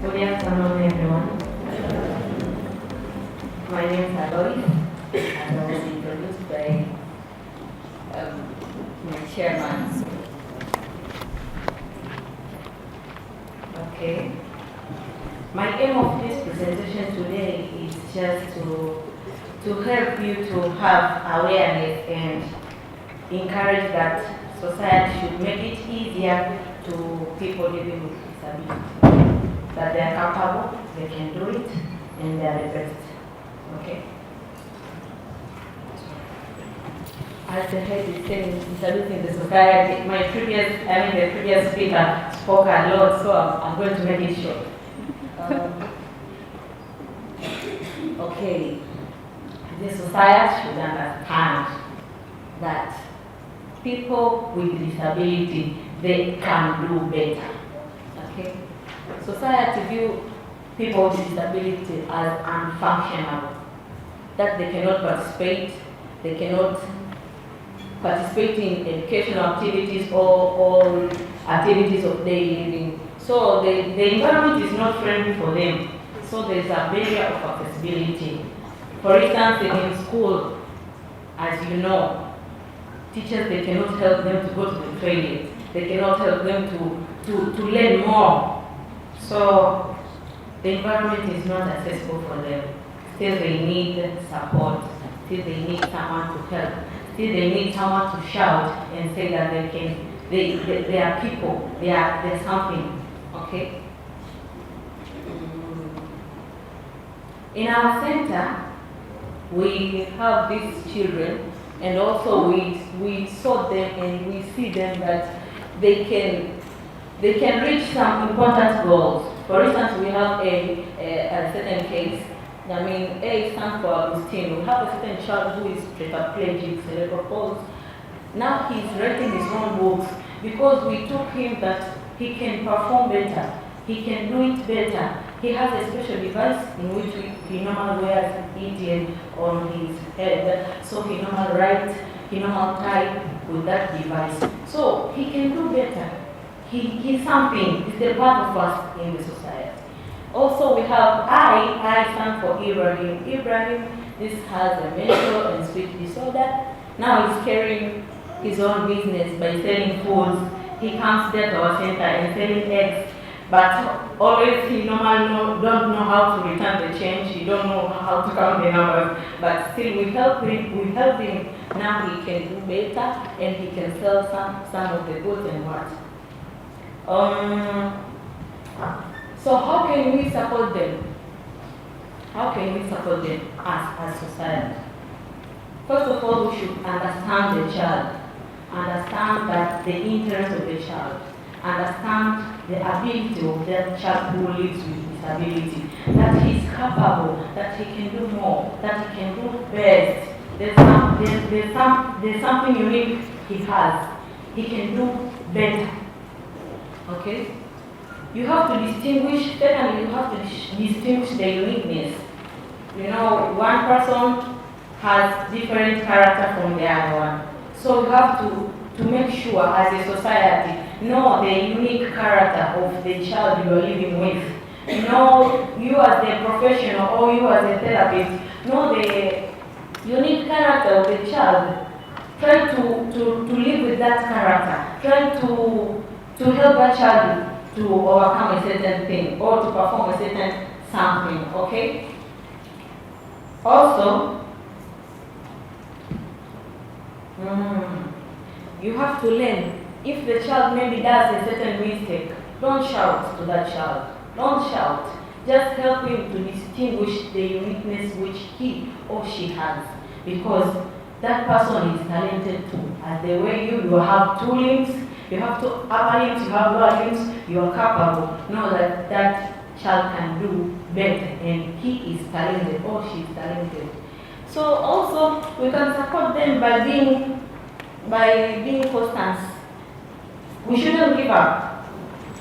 Good afternoon, everyone. My name is Lois, and I was introduced by my chairman. Okay. My aim of this presentation today is just to help you to have awareness and encourage that society should make it easier to people living with disability. That they are capable, they can do it, and they are the best. Okay? As the head is saying, disability in the society, the previous speaker spoke a lot, so I'm going to make it short. Okay, the society should understand that people with disability, they can do better. Okay? Society view people with disability as unfunctional, that they cannot participate in educational activities or activities of daily living. So the environment is not friendly for them. So there's a barrier of accessibility. For instance, in school, as you know, teachers, they cannot help them to go to the toilet. They cannot help them to learn more. So the environment is not accessible for them. Still they need support. Still they need someone to help. Still they need someone to shout and say that they are people, they are something. Okay? In our center, we have these children, and also we saw them and we see them that they can reach some important goals. For instance, we have a certain case. I mean, A stands for Agustine. We have a certain child who is tetraplegic, cerebral palsy. Now he's writing his own books because we took him that he can perform better. He can do it better. He has a special device in which he normally wears it on his head. So he normally writes, he normally type with that device. So he can do better. He's something. He's the part of us in the society. Also, we have I stand for Ibrahim. Ibrahim, this has a mental and speech disorder. Now he's carrying his own business by selling foods. He comes there to our center and selling eggs, but always he normally don't know how to return the change. He don't know how to count the numbers. But still, we help him. Now he can do better and he can sell some of the goods and what. So how can we support them? How can we support them as society? First of all, we should understand the child, understand that the interest of the child, understand the ability of that child who lives with disability, that he's capable, that he can do more, that he can do best. There's something unique he has. He can do better. Okay? You have to distinguish, secondly, you have to distinguish the uniqueness. You know, one person has different character from the other one. So you have to make sure as a society, know the unique character of the child you are living with. Know you as a professional or you as a therapist, know the unique character of the child. Try to live with that character. Try to help that child to overcome a certain thing or to perform a certain something, okay? Also, you have to learn. If the child maybe does a certain mistake, don't shout to that child. Don't shout. Just help him to distinguish the uniqueness which he or she has. Because that person is talented too. As the way you have two limbs, you have two upper limbs, you have lower limbs, you are capable. Know that that child can do better and he is talented or she is talented. So also we can support them by being constant. We shouldn't give up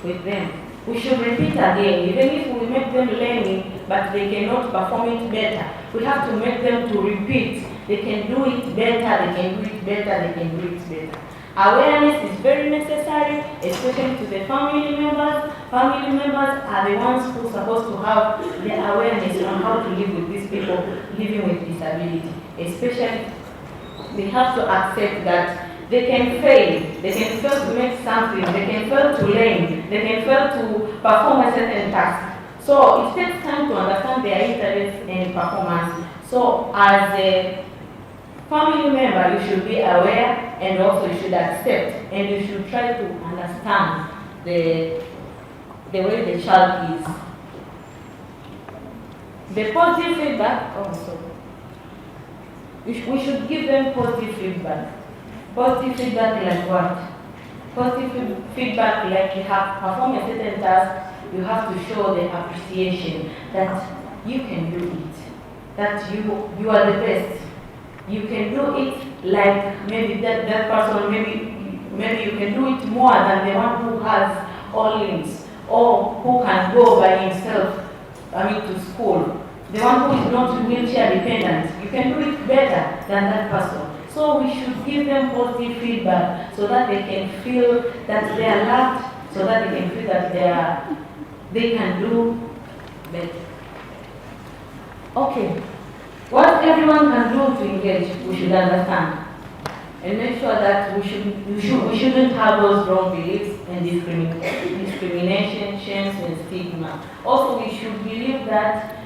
with them. We should repeat again, even if we make them learning but they cannot perform it better. We have to make them to repeat. They can do it better, they can do it better, they can do it better. Awareness is very necessary, especially to the family members. Family members are the ones who are supposed to have the awareness on how to live with these people living with disability. Especially, they have to accept that they can fail. They can fail to make something. They can fail to learn. They can fail to perform a certain task. So it takes time to understand their interests and performance. So as a family member, you should be aware and also you should accept and you should try to understand the way the child is. The positive feedback also. We should give them positive feedback. Positive feedback like what? Positive feedback like you have performed a certain task, you have to show the appreciation that you can do it, that you are the best. You can do it like maybe that person, maybe you can do it more than the one who has all limbs or who can go by himself, to school. The one who is not wheelchair dependent, you can do it better than that person. So we should give them positive feedback so that they can feel that they are loved, so that they can feel that they can do better. Okay. What everyone can do to engage, we should understand. And make sure that we shouldn't have those wrong beliefs and discrimination, shame, and stigma. Also, we should believe that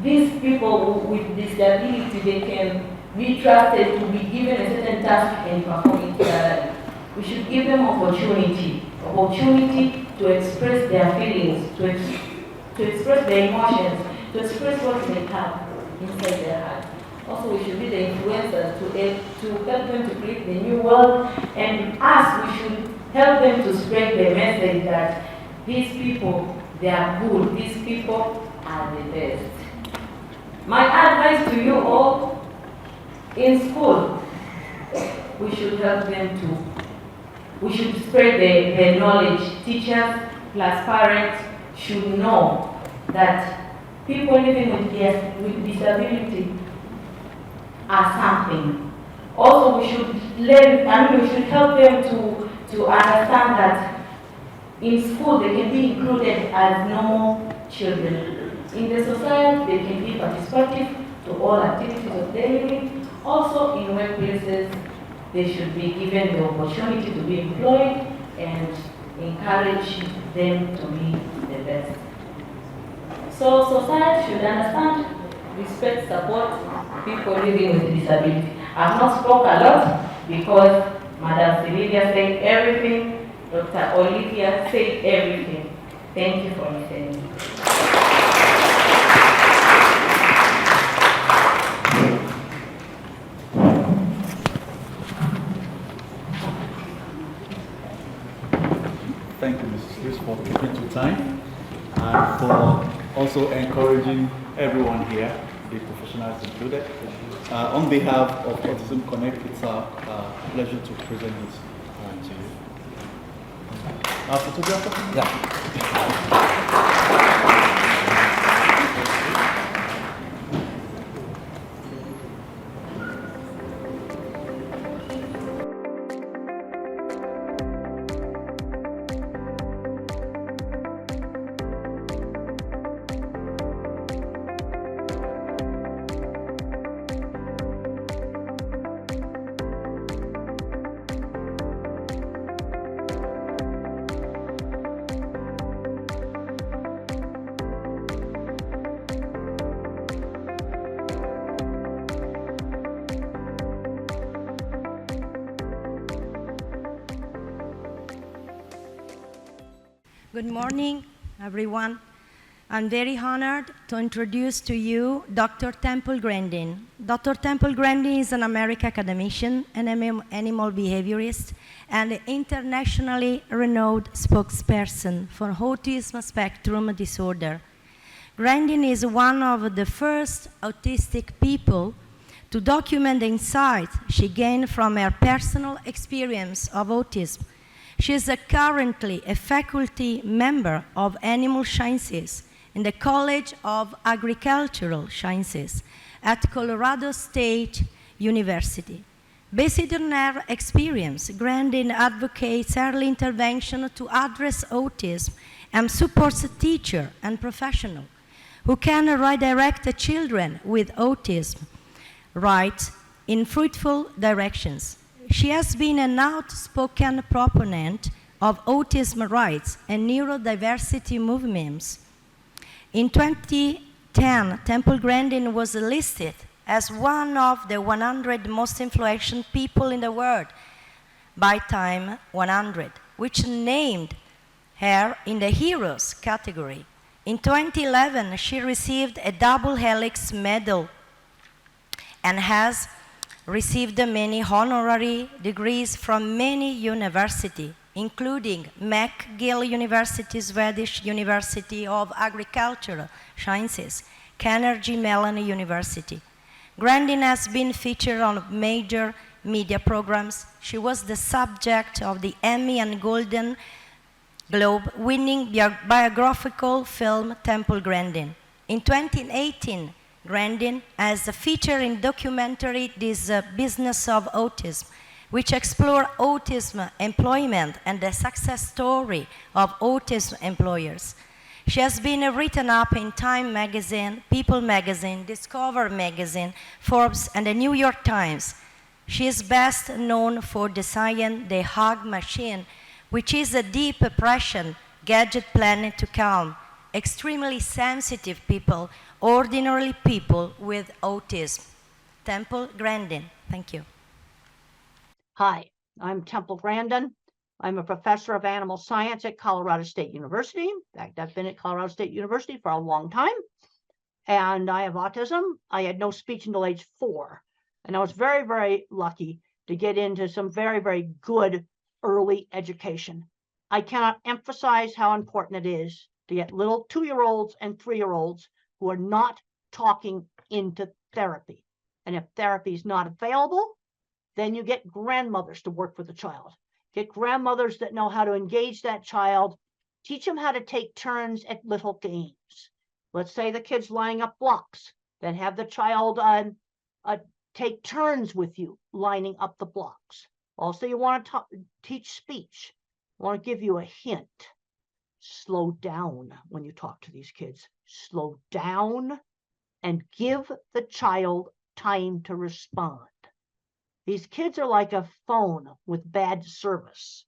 these people with disability, they can be trusted to be given a certain task and perform it thoroughly. We should give them opportunity to express their feelings, to express their emotions, to express what they have inside their heart. Also, we should be the influencers to help them to create the new world, and us, we should help them to spread the message that these people, they are good, these people are the best. My advice to you all, in school, we should help them to, we should spread the knowledge. Teachers plus parents should know that people living with disability are something. Also, we should learn, we should help them to understand that in school they can be included as normal children. In the society, they can be participative to all activities of daily living. Also, in workplaces, they should be given the opportunity to be employed and encourage them to be the best. So society should understand, respect, support people living with disability. I've not spoke a lot because Madam Olivia said everything, Dr. Olivia said everything. Thank you for listening. Thank you, Mrs. Lewis, for taking your time and for also encouraging everyone here, the professionals included. On behalf of Autism Connect, it's a pleasure to present this to you. Our photographer? Yeah. Good morning, everyone. I'm very honored to introduce to you Dr. Temple Grandin. Dr. Temple Grandin is an American academician, an animal behaviorist, and an internationally renowned spokesperson for autism spectrum disorder. Grandin is one of the first autistic people to document the insights she gained from her personal experience of autism. She is currently a faculty member of Animal Sciences in the College of Agricultural Sciences at Colorado State University. Based on her experience, Grandin advocates early intervention to address autism and supports teachers and professionals who can redirect the children with autism right in fruitful directions. She has been an outspoken proponent of autism rights and neurodiversity movements. In 2010, Temple Grandin was listed as one of the 100 most influential people in the world by Time 100, which named her in the Heroes category. In 2011, she received a double helix medal and has received many honorary degrees from many universities, including McGill University, Swedish University of Agricultural Sciences, Carnegie Mellon University. Grandin has been featured on major media programs. She was the subject of the Emmy and Golden Globe winning biographical film Temple Grandin. In 2018, Grandin has a feature in documentary This Business of Autism, which explore autism employment and the success story of autism employers. She has been written up in Time magazine, People magazine, Discover magazine, Forbes, and the New York Times. She is best known for designing the Hug Machine, which is a deep oppression gadget planned to calm extremely sensitive people, ordinary people with autism. Temple Grandin, thank you. Hi, I'm Temple Grandin. I'm a professor of animal science at Colorado State University. In fact, I've been at Colorado State University for a long time. And I have autism. I had no speech until age 4. And I was very, very lucky to get into some very, very good early education. I cannot emphasize how important it is to get little 2-year-olds and 3-year-olds who are not talking into therapy. And if therapy is not available, then you get grandmothers to work with the child. Get grandmothers that know how to engage that child, teach them how to take turns at little games. Let's say the kid's lining up blocks, then have the child take turns with you lining up the blocks. Also, you want to teach speech. I want to give you a hint. Slow down when you talk to these kids. Slow down and give the child time to respond. These kids are like a phone with bad service.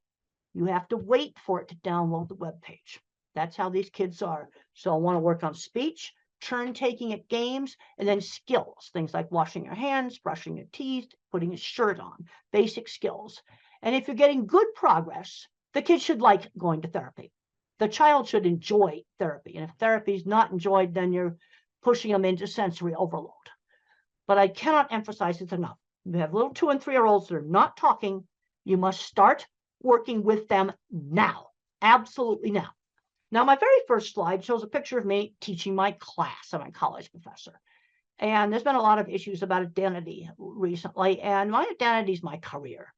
You have to wait for it to download the web page. That's how these kids are. So I want to work on speech, turn taking at games, and then skills, things like washing your hands, brushing your teeth, putting a shirt on, basic skills. And if you're getting good progress, the kid should like going to therapy. The child should enjoy therapy. And if therapy is not enjoyed, then you're pushing them into sensory overload. But I cannot emphasize it enough. You have little 2- and 3-year-olds that are not talking. You must start working with them now. Absolutely now. Now, my very first slide shows a picture of me teaching my class. I'm a college professor. And there's been a lot of issues about identity recently. And my identity is my career.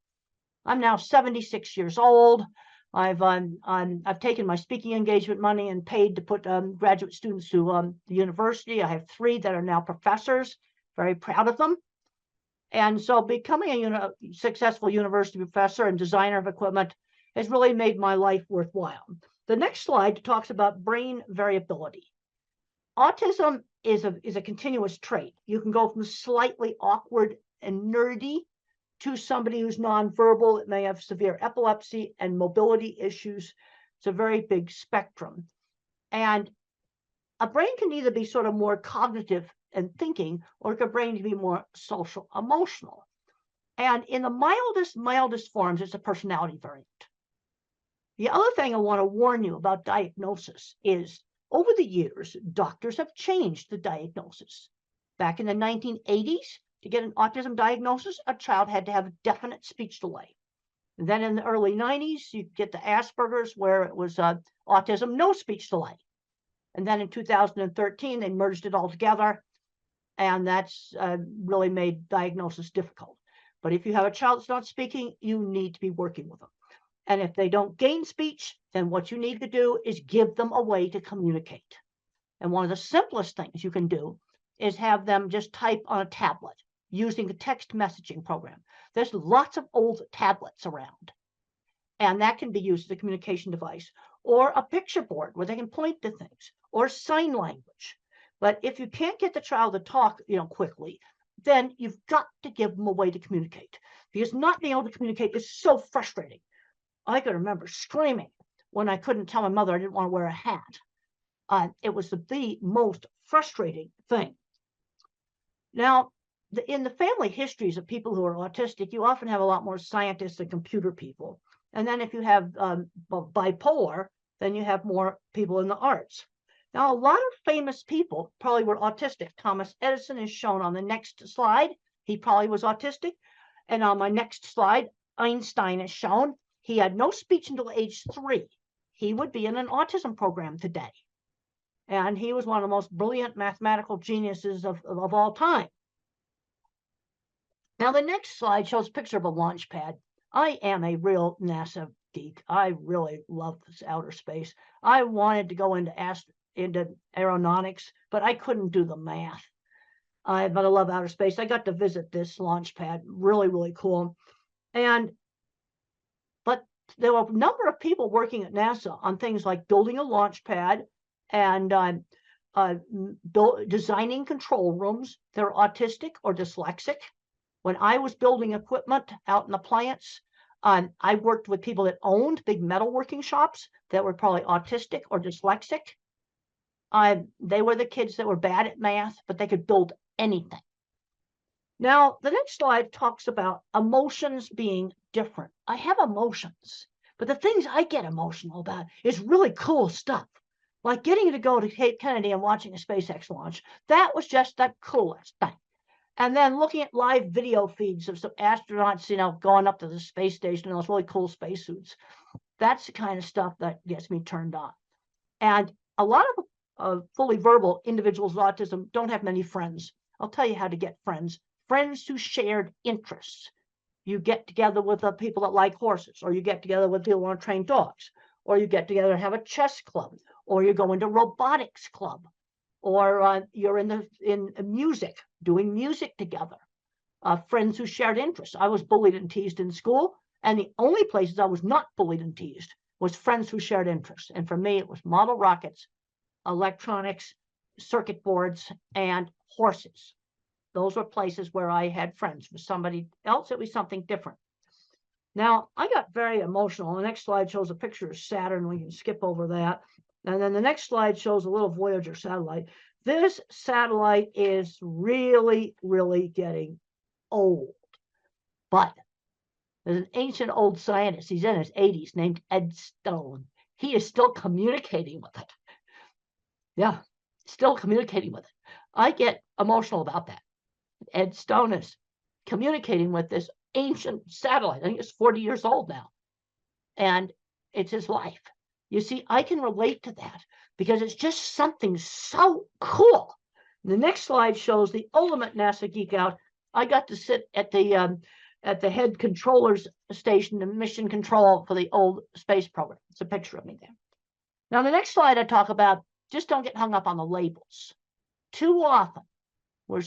I'm now 76 years old. I've taken my speaking engagement money and paid to put graduate students to the university. I have 3 that are now professors. Very proud of them. And so becoming a successful university professor and designer of equipment has really made my life worthwhile. The next slide talks about brain variability. Autism is a continuous trait. You can go from slightly awkward and nerdy to somebody who's nonverbal that may have severe epilepsy and mobility issues. It's a very big spectrum. And a brain can either be sort of more cognitive and thinking, or a brain to be more social, emotional. And in the mildest forms, it's a personality variant. The other thing I want to warn you about diagnosis is over the years, doctors have changed the diagnosis. Back in the 1980s, to get an autism diagnosis, a child had to have a definite speech delay. And then in the early 90s, you get the Asperger's where it was autism, no speech delay. And then in 2013, they merged it all together. And that's really made diagnosis difficult. But if you have a child that's not speaking, you need to be working with them. And if they don't gain speech, then what you need to do is give them a way to communicate. And one of the simplest things you can do is have them just type on a tablet. using the text messaging program. There's lots of old tablets around, and that can be used as a communication device, or a picture board where they can point to things, or sign language. But if you can't get the child to talk, quickly, then you've got to give them a way to communicate, because not being able to communicate is so frustrating. I can remember screaming when I couldn't tell my mother I didn't want to wear a hat. It was the most frustrating thing. Now, in the family histories of people who are autistic, you often have a lot more scientists and computer people. And then if you have bipolar, then you have more people in the arts. Now, a lot of famous people probably were autistic. Thomas Edison is shown on the next slide. He probably was autistic. And on my next slide, Einstein is shown. He had no speech until age 3. He would be in an autism program today. And he was one of the most brilliant mathematical geniuses of all time. Now, the next slide shows a picture of a launch pad. I am a real NASA geek. I really love this outer space. I wanted to go into aeronautics, but I couldn't do the math. But I love outer space. I got to visit this launch pad. Really, really cool. But there were a number of people working at NASA on things like building a launch pad and designing control rooms. They're autistic or dyslexic. When I was building equipment out in the plants, I worked with people that owned big metalworking shops that were probably autistic or dyslexic. They were the kids that were bad at math, but they could build anything. Now, the next slide talks about emotions being different. I have emotions, but the things I get emotional about is really cool stuff. Like getting to go to Cape Kennedy and watching a SpaceX launch. That was just the coolest thing. And then looking at live video feeds of some astronauts, going up to the space station in those really cool spacesuits. That's the kind of stuff that gets me turned on. And a lot of fully verbal individuals with autism don't have many friends. I'll tell you how to get friends. Friends who shared interests. You get together with the people that like horses, or you get together with people who want to train dogs, or you get together and have a chess club, or you go into robotics club, or you're in music, doing music together. Friends who shared interests. I was bullied and teased in school, and the only places I was not bullied and teased was friends who shared interests. And for me, it was model rockets, electronics, circuit boards, and horses. Those were places where I had friends. For somebody else, it was something different. Now, I got very emotional. The next slide shows a picture of Saturn. We can skip over that. And then the next slide shows a little Voyager satellite. This satellite is really, really getting old. But there's an ancient old scientist, he's in his 80s, named Ed Stone. He is still communicating with it. Yeah, still communicating with it. I get emotional about that. Ed Stone is communicating with this ancient satellite. I think it's 40 years old now. And it's his life. You see, I can relate to that because it's just something so cool. The next slide shows the ultimate NASA geek out. I got to sit at the head controller's station and mission control for the old space program. It's a picture of me there. Now, the next slide I talk about, just don't get hung up on the labels. Too often,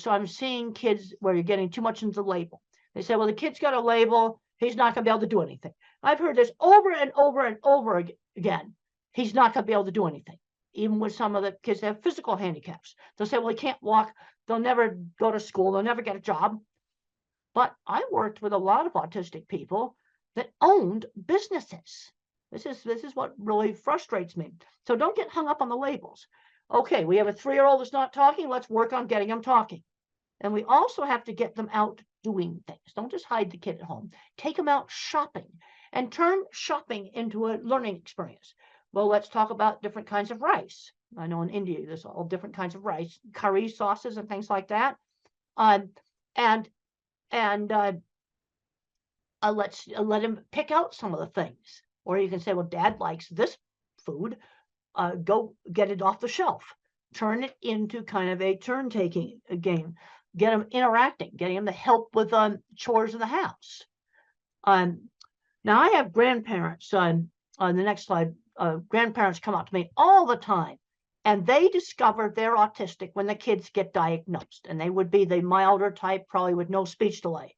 I'm seeing kids where you're getting too much into the label. They say, well, the kid's got a label. He's not going to be able to do anything. I've heard this over and over and over again. He's not going to be able to do anything. Even with some of the kids that have physical handicaps. They'll say, well, he can't walk. They'll never go to school. They'll never get a job. But I worked with a lot of autistic people that owned businesses. This is what really frustrates me. So don't get hung up on the labels. Okay, we have a 3-year-old that's not talking. Let's work on getting them talking. And we also have to get them out doing things. Don't just hide the kid at home. Take them out shopping and turn shopping into a learning experience. Well, let's talk about different kinds of rice. I know in India, there's all different kinds of rice, curry sauces and things like that. Let's let him pick out some of the things. Or you can say, well, Dad likes this food. Go get it off the shelf. Turn it into kind of a turn-taking game. Get him interacting, getting him to help with chores in the house. Now, I have grandparents. On the next slide, grandparents come up to me all the time And they discover they're autistic when the kids get diagnosed, and they would be the milder type, probably with no speech delay.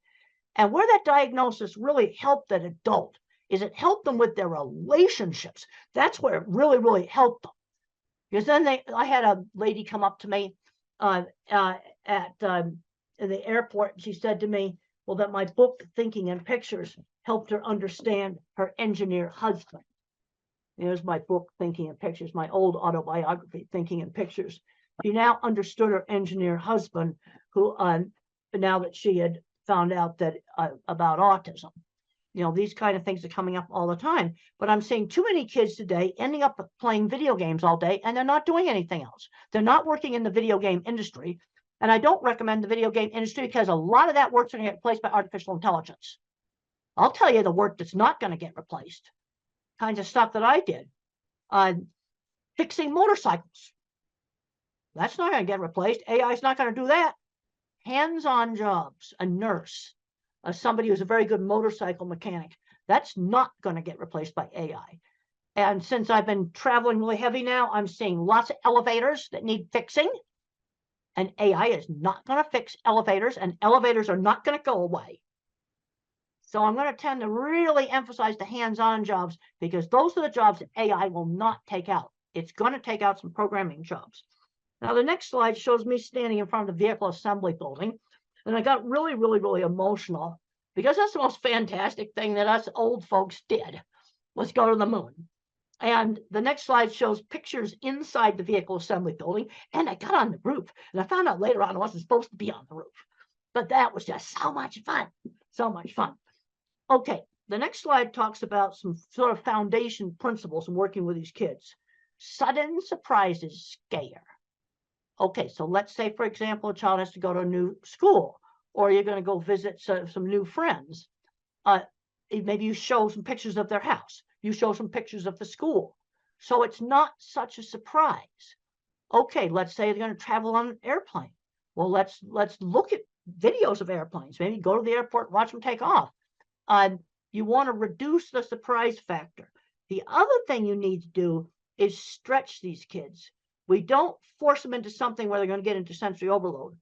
And where that diagnosis really helped that adult is it helped them with their relationships. That's where it really, really helped them. Because then I had a lady come up to me at the airport, and she said to me, well, that my book, Thinking in Pictures, helped her understand her engineer husband. There's my book, Thinking in Pictures, my old autobiography, Thinking in Pictures. She now understood her engineer husband, who now that she had found out that about autism. You know, these kind of things are coming up all the time. But I'm seeing too many kids today ending up playing video games all day, and they're not doing anything else. They're not working in the video game industry. And I don't recommend the video game industry because a lot of that work's going to get replaced by artificial intelligence. I'll tell you the work that's not going to get replaced. Kinds of stuff that I did. Fixing motorcycles. That's not going to get replaced. AI is not going to do that. Hands-on jobs, a nurse, somebody who's a very good motorcycle mechanic. That's not going to get replaced by AI. And since I've been traveling really heavy now, I'm seeing lots of elevators that need fixing. And AI is not going to fix elevators, and elevators are not going to go away. So I'm going to tend to really emphasize the hands-on jobs, because those are the jobs that AI will not take out. It's going to take out some programming jobs. Now, the next slide shows me standing in front of the vehicle assembly building. And I got really, really, really emotional, because that's the most fantastic thing that us old folks did, was go to the moon. And the next slide shows pictures inside the vehicle assembly building. And I got on the roof, and I found out later on I wasn't supposed to be on the roof. But that was just so much fun, so much fun. Okay, the next slide talks about some sort of foundation principles in working with these kids. Sudden surprises scare. Okay, so let's say, for example, a child has to go to a new school, or you're going to go visit some new friends. Maybe you show some pictures of their house. You show some pictures of the school. So it's not such a surprise. Okay, let's say they're going to travel on an airplane. Well, let's look at videos of airplanes. Maybe go to the airport, watch them take off. You want to reduce the surprise factor. The other thing you need to do is stretch these kids. We don't force them into something where they're going to get into sensory overload,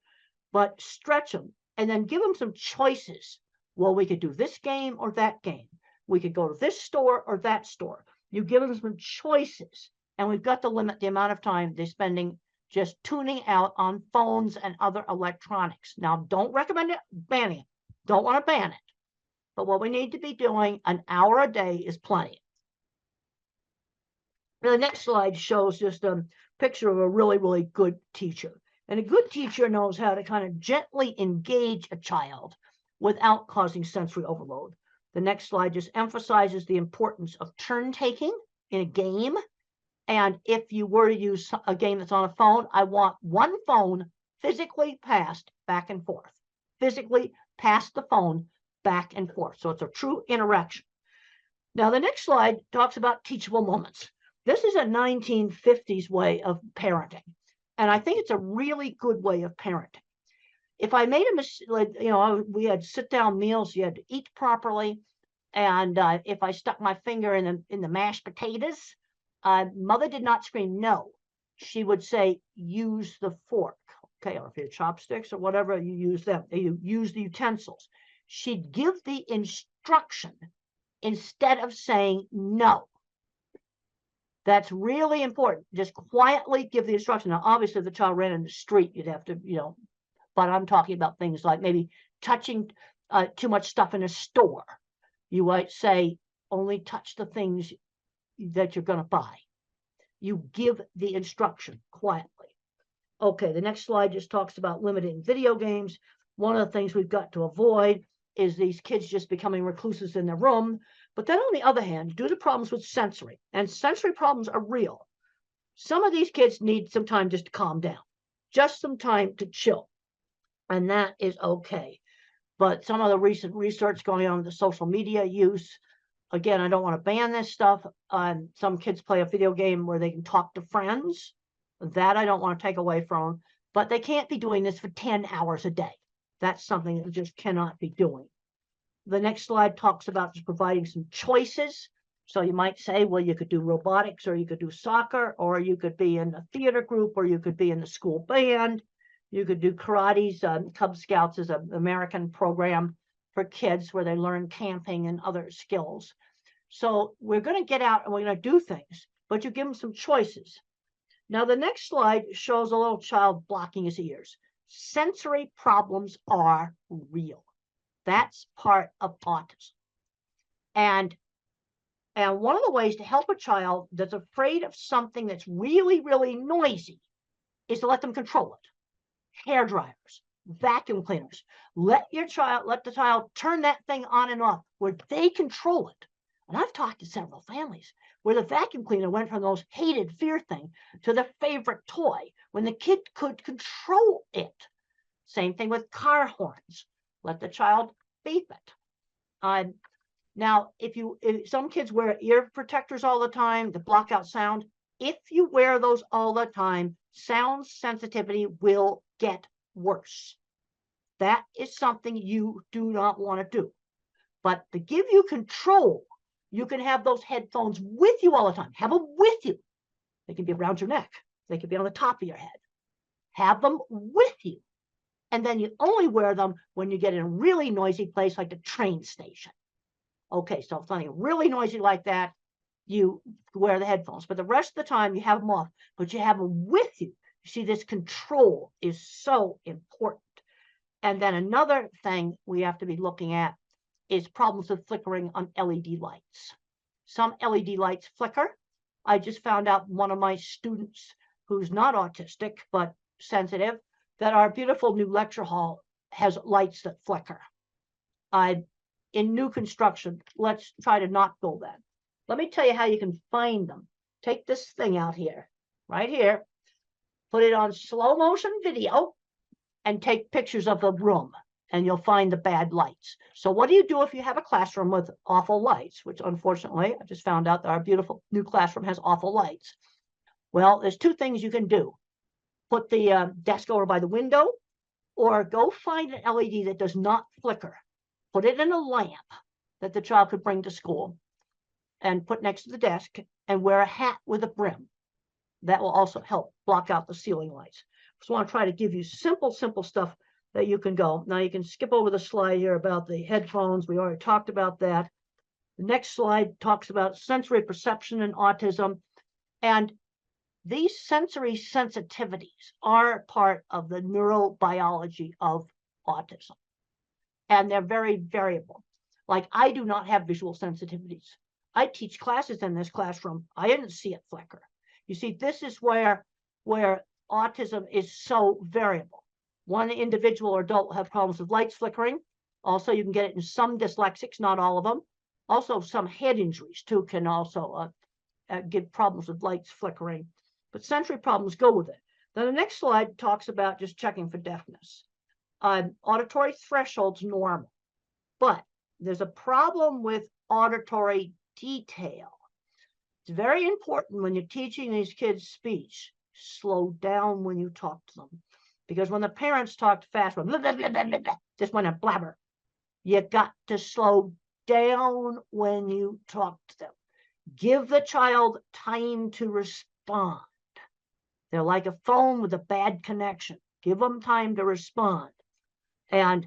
but stretch them and then give them some choices. Well, we could do this game or that game. We could go to this store or that store. You give them some choices, and we've got to limit the amount of time they're spending just tuning out on phones and other electronics. Now, don't recommend it, banning it. Don't want to ban it. But what we need to be doing, an hour a day is plenty. The next slide shows just a picture of a really, really good teacher. And a good teacher knows how to kind of gently engage a child without causing sensory overload. The next slide just emphasizes the importance of turn taking in a game. And if you were to use a game that's on a phone, I want one phone physically passed back and forth. Physically pass the phone back and forth. So it's a true interaction. Now, the next slide talks about teachable moments. This is a 1950s way of parenting. And I think it's a really good way of parenting. If I made a mistake, you know, we had sit-down meals, you had to eat properly. And if I stuck my finger in the mashed potatoes, mother did not scream no. She would say, use the fork. Okay, or if you have chopsticks or whatever, you use them. You use the utensils. She'd give the instruction instead of saying no. That's really important. Just quietly give the instruction. Now, obviously, if the child ran in the street, you'd have to, you know, but I'm talking about things like maybe touching too much stuff in a store. You might say, only touch the things that you're going to buy. You give the instruction quietly. Okay, the next slide just talks about limiting video games. One of the things we've got to avoid is these kids just becoming recluses in their room. But then on the other hand, due to problems with sensory, and sensory problems are real, some of these kids need some time just to calm down, just some time to chill. And that is okay. But some of the recent research going on with the social media use, again, I don't want to ban this stuff. Some kids play a video game where they can talk to friends. That I don't want to take away from them. But they can't be doing this for 10 hours a day. That's something that just cannot be doing. The next slide talks about just providing some choices. So you might say, well, you could do robotics, or you could do soccer, or you could be in a theater group, or you could be in the school band. You could do karate's. Cub Scouts is an American program for kids where they learn camping and other skills. So we're going to get out and we're going to do things, but you give them some choices. Now, the next slide shows a little child blocking his ears. Sensory problems are real. That's part of autism. And one of the ways to help a child that's afraid of something that's really, really noisy is to let them control it. Hair dryers, vacuum cleaners. Let the child turn that thing on and off where they control it. And I've talked to several families where the vacuum cleaner went from those hated fear thing to their favorite toy when the kid could control it. Same thing with car horns. Let the child beep it. Now, if some kids wear ear protectors all the time to block out sound, if you wear those all the time, sound sensitivity will get worse. That is something you do not want to do. But to give you control, you can have those headphones with you all the time. Have them with you. They can be around your neck. They can be on the top of your head. Have them with you. And then you only wear them when you get in a really noisy place like the train station. Okay, so if something really noisy like that, you wear the headphones. But the rest of the time, you have them off. But you have them with you. You see, this control is so important. And then another thing we have to be looking at is problems with flickering on LED lights. Some LED lights flicker. I just found out one of my students who's not autistic, but sensitive, that our beautiful new lecture hall has lights that flicker. In new construction, let's try to not build that. Let me tell you how you can find them. Take this thing out here, right here, put it on slow motion video, and take pictures of the room, and you'll find the bad lights. So what do you do if you have a classroom with awful lights, which unfortunately, I just found out that our beautiful new classroom has awful lights. Well, there's two things you can do. Put the desk over by the window, or go find an LED that does not flicker. Put it in a lamp that the child could bring to school and put next to the desk, and wear a hat with a brim. That will also help block out the ceiling lights. Just want to try to give you simple stuff that you can go. Now you can skip over the slide here about the headphones. We already talked about that. The next slide talks about sensory perception and autism. And these sensory sensitivities are part of the neurobiology of autism. And they're very variable. Like, I do not have visual sensitivities. I teach classes in this classroom. I didn't see it flicker. You see, this is where autism is so variable. One individual or adult will have problems with lights flickering. Also, you can get it in some dyslexics, not all of them. Also, some head injuries too can also give problems with lights flickering. But sensory problems go with it. Then the next slide talks about just checking for deafness. Auditory threshold's normal, but there's a problem with auditory detail. It's very important when you're teaching these kids speech, slow down when you talk to them. Because when the parents talk fast, blah, blah, blah, blah, blah, blah, just want to blabber, you got to slow down when you talk to them. Give the child time to respond. They're like a phone with a bad connection. Give them time to respond. And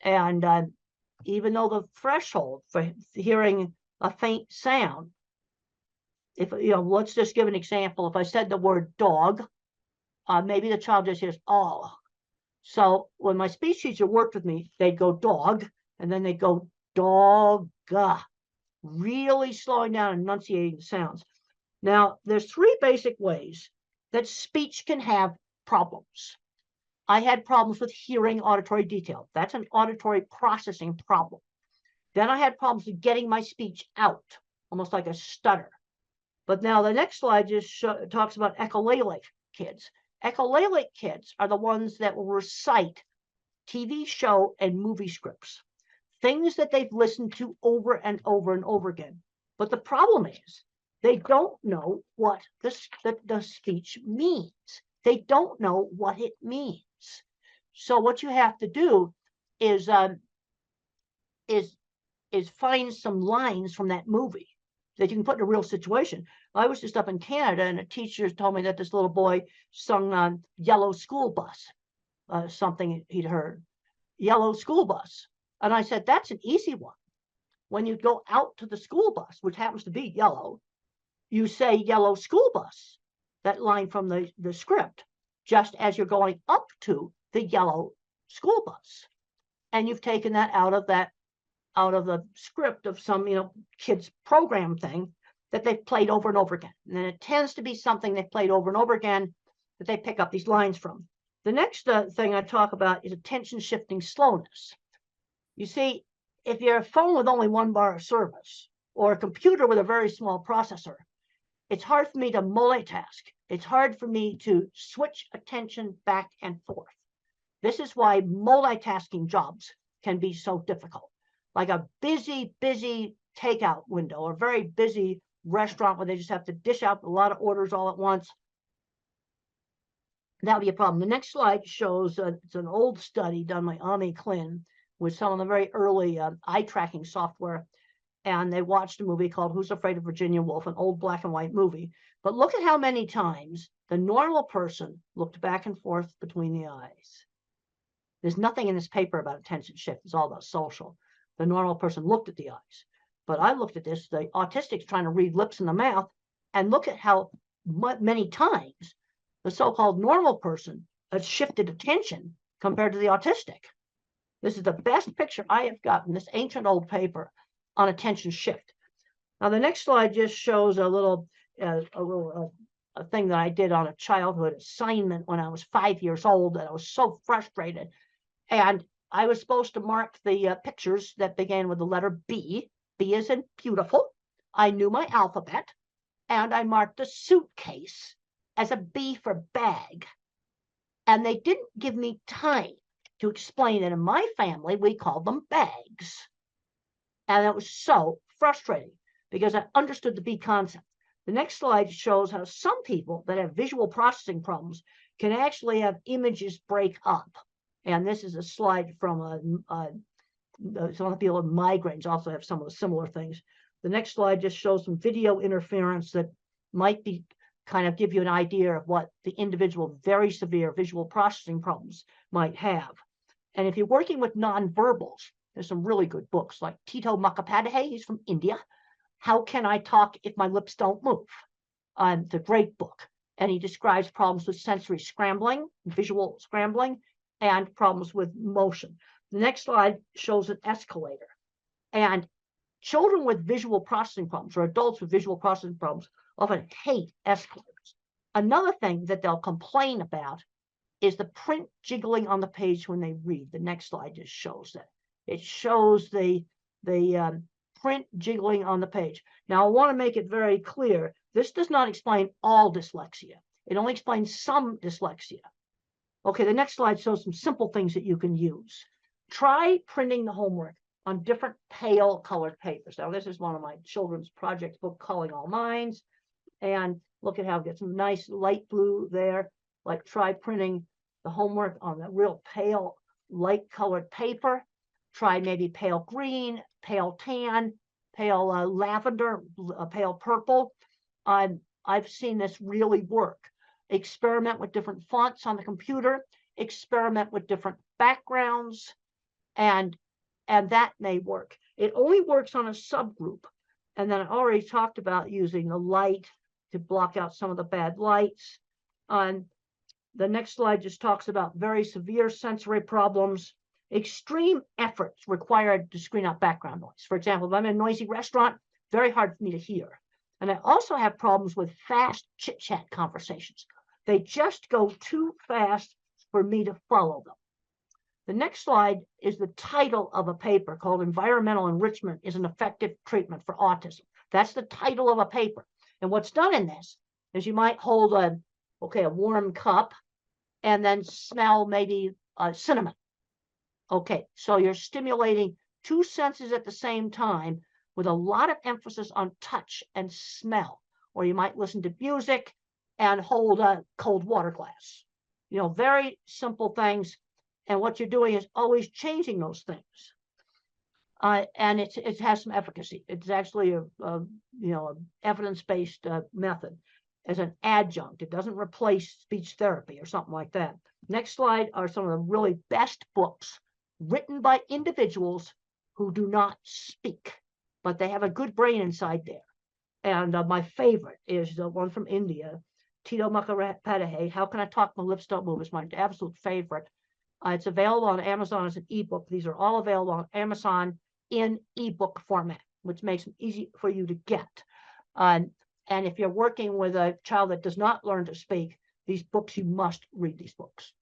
even though the threshold for hearing a faint sound, if let's just give an example. If I said the word dog, maybe the child just hears oh. So when my speech teacher worked with me, they'd go dog, and then they'd go dog, really slowing down and enunciating the sounds. Now, there's three basic ways that speech can have problems. I had problems with hearing auditory detail. That's an auditory processing problem. Then I had problems with getting my speech out, almost like a stutter. But now the next slide just talks about echolalic kids. Echolalic kids are the ones that will recite TV show and movie scripts, things that they've listened to over and over and over again. But the problem is they don't know what the speech means. They don't know what it means. So what you have to do is find some lines from that movie. that you can put in a real situation. I was just up in Canada, and a teacher told me that this little boy sung on Yellow School Bus, something he'd heard, Yellow School Bus. And I said, that's an easy one. When you go out to the school bus, which happens to be yellow, you say Yellow School Bus, that line from the script, just as you're going up to the yellow school bus. And you've taken that out of the script of some, kids program thing that they've played over and over again. And then it tends to be something they've played over and over again that they pick up these lines from. The next thing I talk about is attention shifting slowness. You see, if you're a phone with only 1 bar of service or a computer with a very small processor, it's hard for me to multitask. It's hard for me to switch attention back and forth. This is why multitasking jobs can be so difficult. Like a busy takeout window or a very busy restaurant where they just have to dish out a lot of orders all at once. That would be a problem. The next slide shows it's an old study done by Ami Klin with some of the very early eye tracking software. And they watched a movie called Who's Afraid of Virginia Woolf, an old black and white movie. But look at how many times the normal person looked back and forth between the eyes. There's nothing in this paper about attention shift. It's all about social. The normal person looked at the eyes. But I looked at this, the autistic's trying to read lips in the mouth, and look at how many times the so-called normal person has shifted attention compared to the autistic. This is the best picture I have got in this ancient old paper on attention shift. Now, the next slide just shows a little thing that I did on a childhood assignment when I was 5 years old, and I was so frustrated. And I was supposed to mark the pictures that began with the letter B. B as in beautiful. I knew my alphabet, and I marked a suitcase as a B for bag. And they didn't give me time to explain that in my family, we called them bags. And it was so frustrating because I understood the B concept. The next slide shows how some people that have visual processing problems can actually have images break up. And this is a slide from some people with migraines also have some of the similar things. The next slide just shows some video interference that might be kind of give you an idea of what the individual very severe visual processing problems might have. And if you're working with nonverbals, there's some really good books like Tito Mukhopadhyay, he's from India. How Can I Talk If My Lips Don't Move? It's a great book. And he describes problems with sensory scrambling, visual scrambling, and problems with motion. The next slide shows an escalator. And children with visual processing problems or adults with visual processing problems often hate escalators. Another thing that they'll complain about is the print jiggling on the page when they read. The next slide just shows that. It shows the print jiggling on the page. Now, I want to make it very clear. This does not explain all dyslexia. It only explains some dyslexia. Okay, the next slide shows some simple things that you can use. Try printing the homework on different pale colored papers. Now, this is one of my children's project book, Calling All Minds. And look at how it gets some nice light blue there. Like try printing the homework on the real pale, light colored paper. Try maybe pale green, pale tan, pale lavender, pale purple. I've seen this really work. Experiment with different fonts on the computer. Experiment with different backgrounds. And that may work. It only works on a subgroup. And then I already talked about using the light to block out some of the bad lights. The next slide just talks about very severe sensory problems. Extreme efforts required to screen out background noise. For example, if I'm in a noisy restaurant, very hard for me to hear. And I also have problems with fast chit-chat conversations. They just go too fast for me to follow them. The next slide is the title of a paper called Environmental Enrichment is an Effective Treatment for Autism. That's the title of a paper. And what's done in this is you might hold a warm cup and then smell maybe cinnamon. Okay, so you're stimulating two senses at the same time with a lot of emphasis on touch and smell. Or you might listen to music and hold a cold water glass. Very simple things. And what you're doing is always changing those things. And it has some efficacy. It's actually a evidence-based method as an adjunct. It doesn't replace speech therapy or something like that. Next slide are some of the really best books written by individuals who do not speak, but they have a good brain inside there. And my favorite is the one from India, Tito Mukhopadhyay, How Can I Talk My Lips Don't Move? Is my absolute favorite. It's available on Amazon as an ebook. These are all available on Amazon in ebook format, which makes them easy for you to get. And if you're working with a child that does not learn to speak, these books, you must read these books.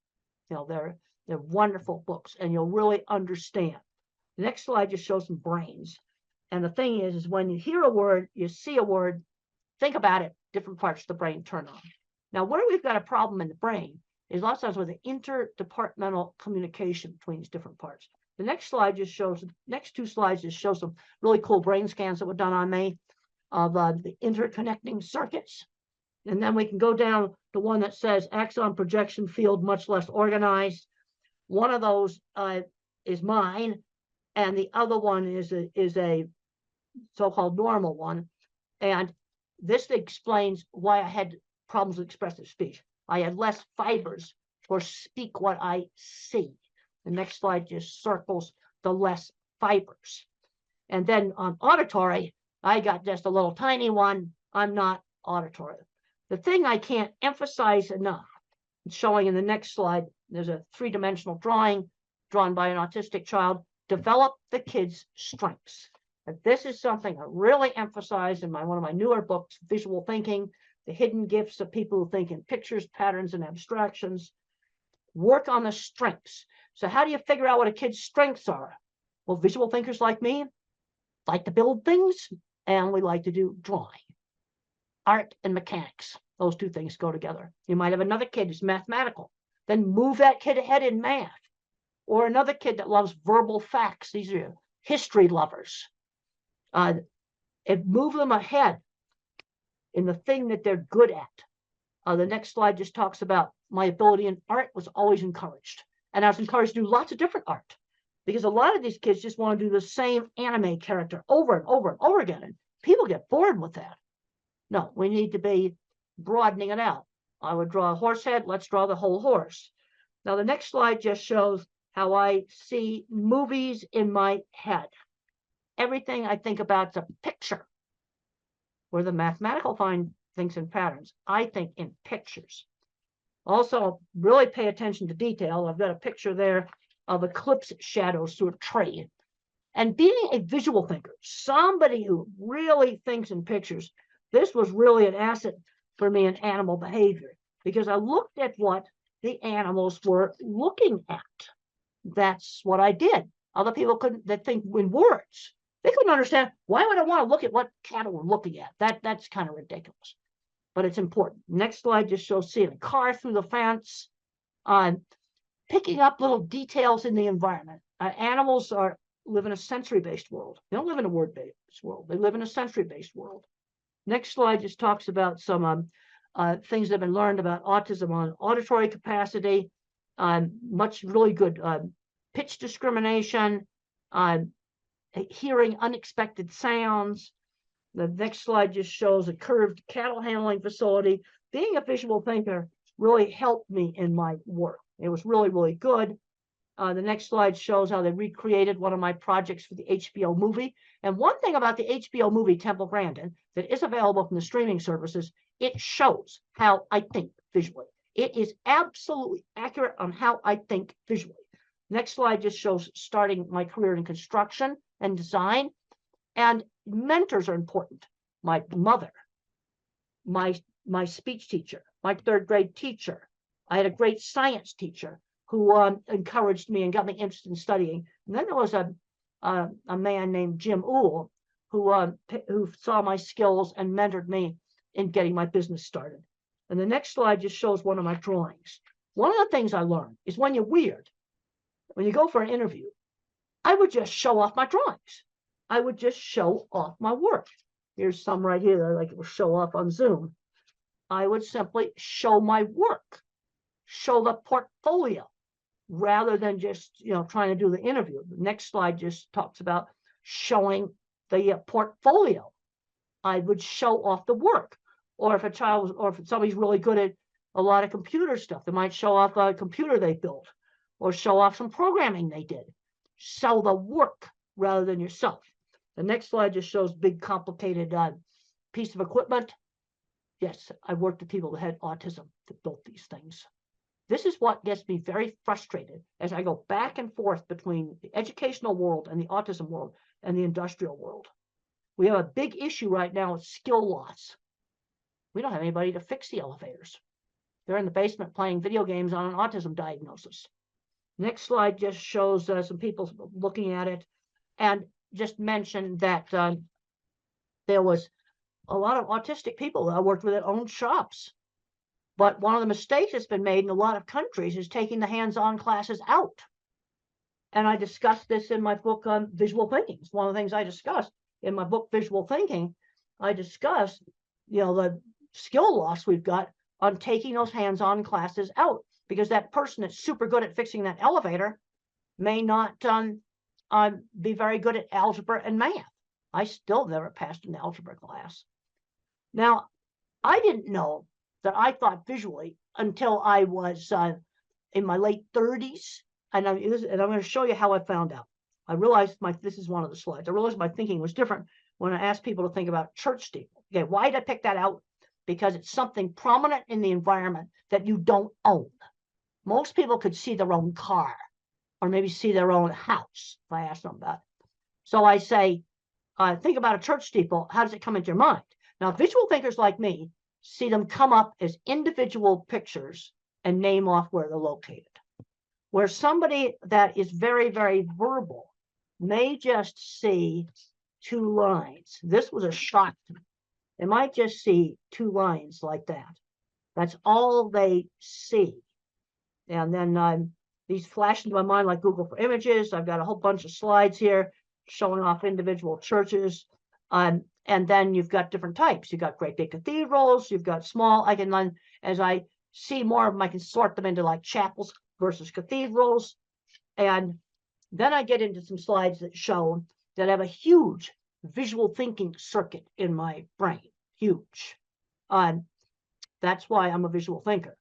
They're wonderful books, and you'll really understand. The next slide just shows some brains. And the thing is when you hear a word, you see a word, think about it, different parts of the brain turn on. Now, where we've got a problem in the brain is lots of times with the interdepartmental communication between these different parts. The next slide just shows, next two slides just show some really cool brain scans that were done on me of the interconnecting circuits. And then we can go down to one that says axon projection field much less organized. One of those is mine, and the other one is a so-called normal one. And this explains why I had problems with expressive speech. I had less fibers for speak what I see. The next slide just circles the less fibers. And then on auditory, I got just a little tiny one. I'm not auditory. The thing I can't emphasize enough, it's showing in the next slide, there's a three-dimensional drawing drawn by an autistic child. Develop the kid's strengths. And this is something I really emphasize in one of my newer books, Visual Thinking, The Hidden Gifts of People Who Think in Pictures, Patterns, and Abstractions. Work on the strengths. So how do you figure out what a kid's strengths are? Well, visual thinkers like me like to build things, and we like to do drawing. Art and mechanics, those two things go together. You might have another kid who's mathematical, then move that kid ahead in math. Or another kid that loves verbal facts. These are history lovers. And move them ahead in the thing that they're good at. The next slide just talks about my ability in art was always encouraged. And I was encouraged to do lots of different art, because a lot of these kids just want to do the same anime character over and over and over again. And people get bored with that. No, we need to be broadening it out. I would draw a horse head. Let's draw the whole horse. Now, the next slide just shows how I see movies in my head. Everything I think about is a picture. Where the mathematical find things in patterns, I think in pictures. Also, really pay attention to detail. I've got a picture there of eclipse shadows through a tree. And being a visual thinker, somebody who really thinks in pictures, this was really an asset for me in animal behavior, because I looked at what the animals were looking at. That's what I did. Other people couldn't, that think in words. They couldn't understand, why would I want to look at what cattle were looking at? That's kind of ridiculous, but it's important. Next slide just shows seeing a car through the fence, picking up little details in the environment. Animals live in a sensory-based world. They don't live in a word-based world. They live in a sensory-based world. Next slide just talks about some things that have been learned about autism on auditory capacity, much really good pitch discrimination, hearing unexpected sounds. The next slide just shows a curved cattle handling facility. Being a visual thinker really helped me in my work. It was really, really good. The next slide shows how they recreated one of my projects for the HBO movie. And one thing about the HBO movie, Temple Grandin, that is available from the streaming services, it shows how I think visually. It is absolutely accurate on how I think visually. Next slide just shows starting my career in construction and design. And mentors are important. My mother, my speech teacher, my third grade teacher. I had a great science teacher who encouraged me and got me interested in studying. And then there was a man named Jim Uhl who saw my skills and mentored me in getting my business started. And the next slide just shows one of my drawings. One of the things I learned is when you're weird, when you go for an interview, I would just show off my drawings. I would just show off my work. Here's some right here that I like to show off on Zoom. I would simply show my work, show the portfolio, rather than just trying to do the interview. The next slide just talks about showing the portfolio. I would show off the work. Or if a child was, or if somebody's really good at a lot of computer stuff, they might show off a computer they built or show off some programming they did. Sell the work rather than yourself. The next slide just shows big, complicated piece of equipment. Yes, I worked with people that had autism that built these things. This is what gets me very frustrated as I go back and forth between the educational world and the autism world and the industrial world. We have a big issue right now with skill loss. We don't have anybody to fix the elevators. They're in the basement playing video games on an autism diagnosis. Next slide just shows some people looking at it, and just mentioned that there was a lot of autistic people that I worked with that owned shops. But one of the mistakes that's been made in a lot of countries is taking the hands-on classes out. And I discussed this in my book on visual thinking. It's one of the things I discussed in my book, Visual Thinking. I discussed, the skill loss we've got on taking those hands-on classes out, because that person that's super good at fixing that elevator may not be very good at algebra and math. I still never passed an algebra class. Now, I didn't know that I thought visually until I was in my late 30s. And I'm going to show you how I found out. I realized this is one of the slides. I realized my thinking was different when I asked people to think about church steeple. Okay, why did I pick that out? Because it's something prominent in the environment that you don't own. Most people could see their own car or maybe see their own house if I ask them about it. So I say, think about a church steeple. How does it come into your mind? Now, visual thinkers like me see them come up as individual pictures and name off where they're located. Where somebody that is very, very verbal may just see two lines. This was a shock to me. They might just see two lines like that. That's all they see. And then these flash into my mind like Google for Images. I've got a whole bunch of slides here showing off individual churches. And then you've got different types. You've got great big cathedrals. You've got small. I can then, as I see more of them, I can sort them into like chapels versus cathedrals. And then I get into some slides that show that I have a huge visual thinking circuit in my brain. Huge. That's why I'm a visual thinker.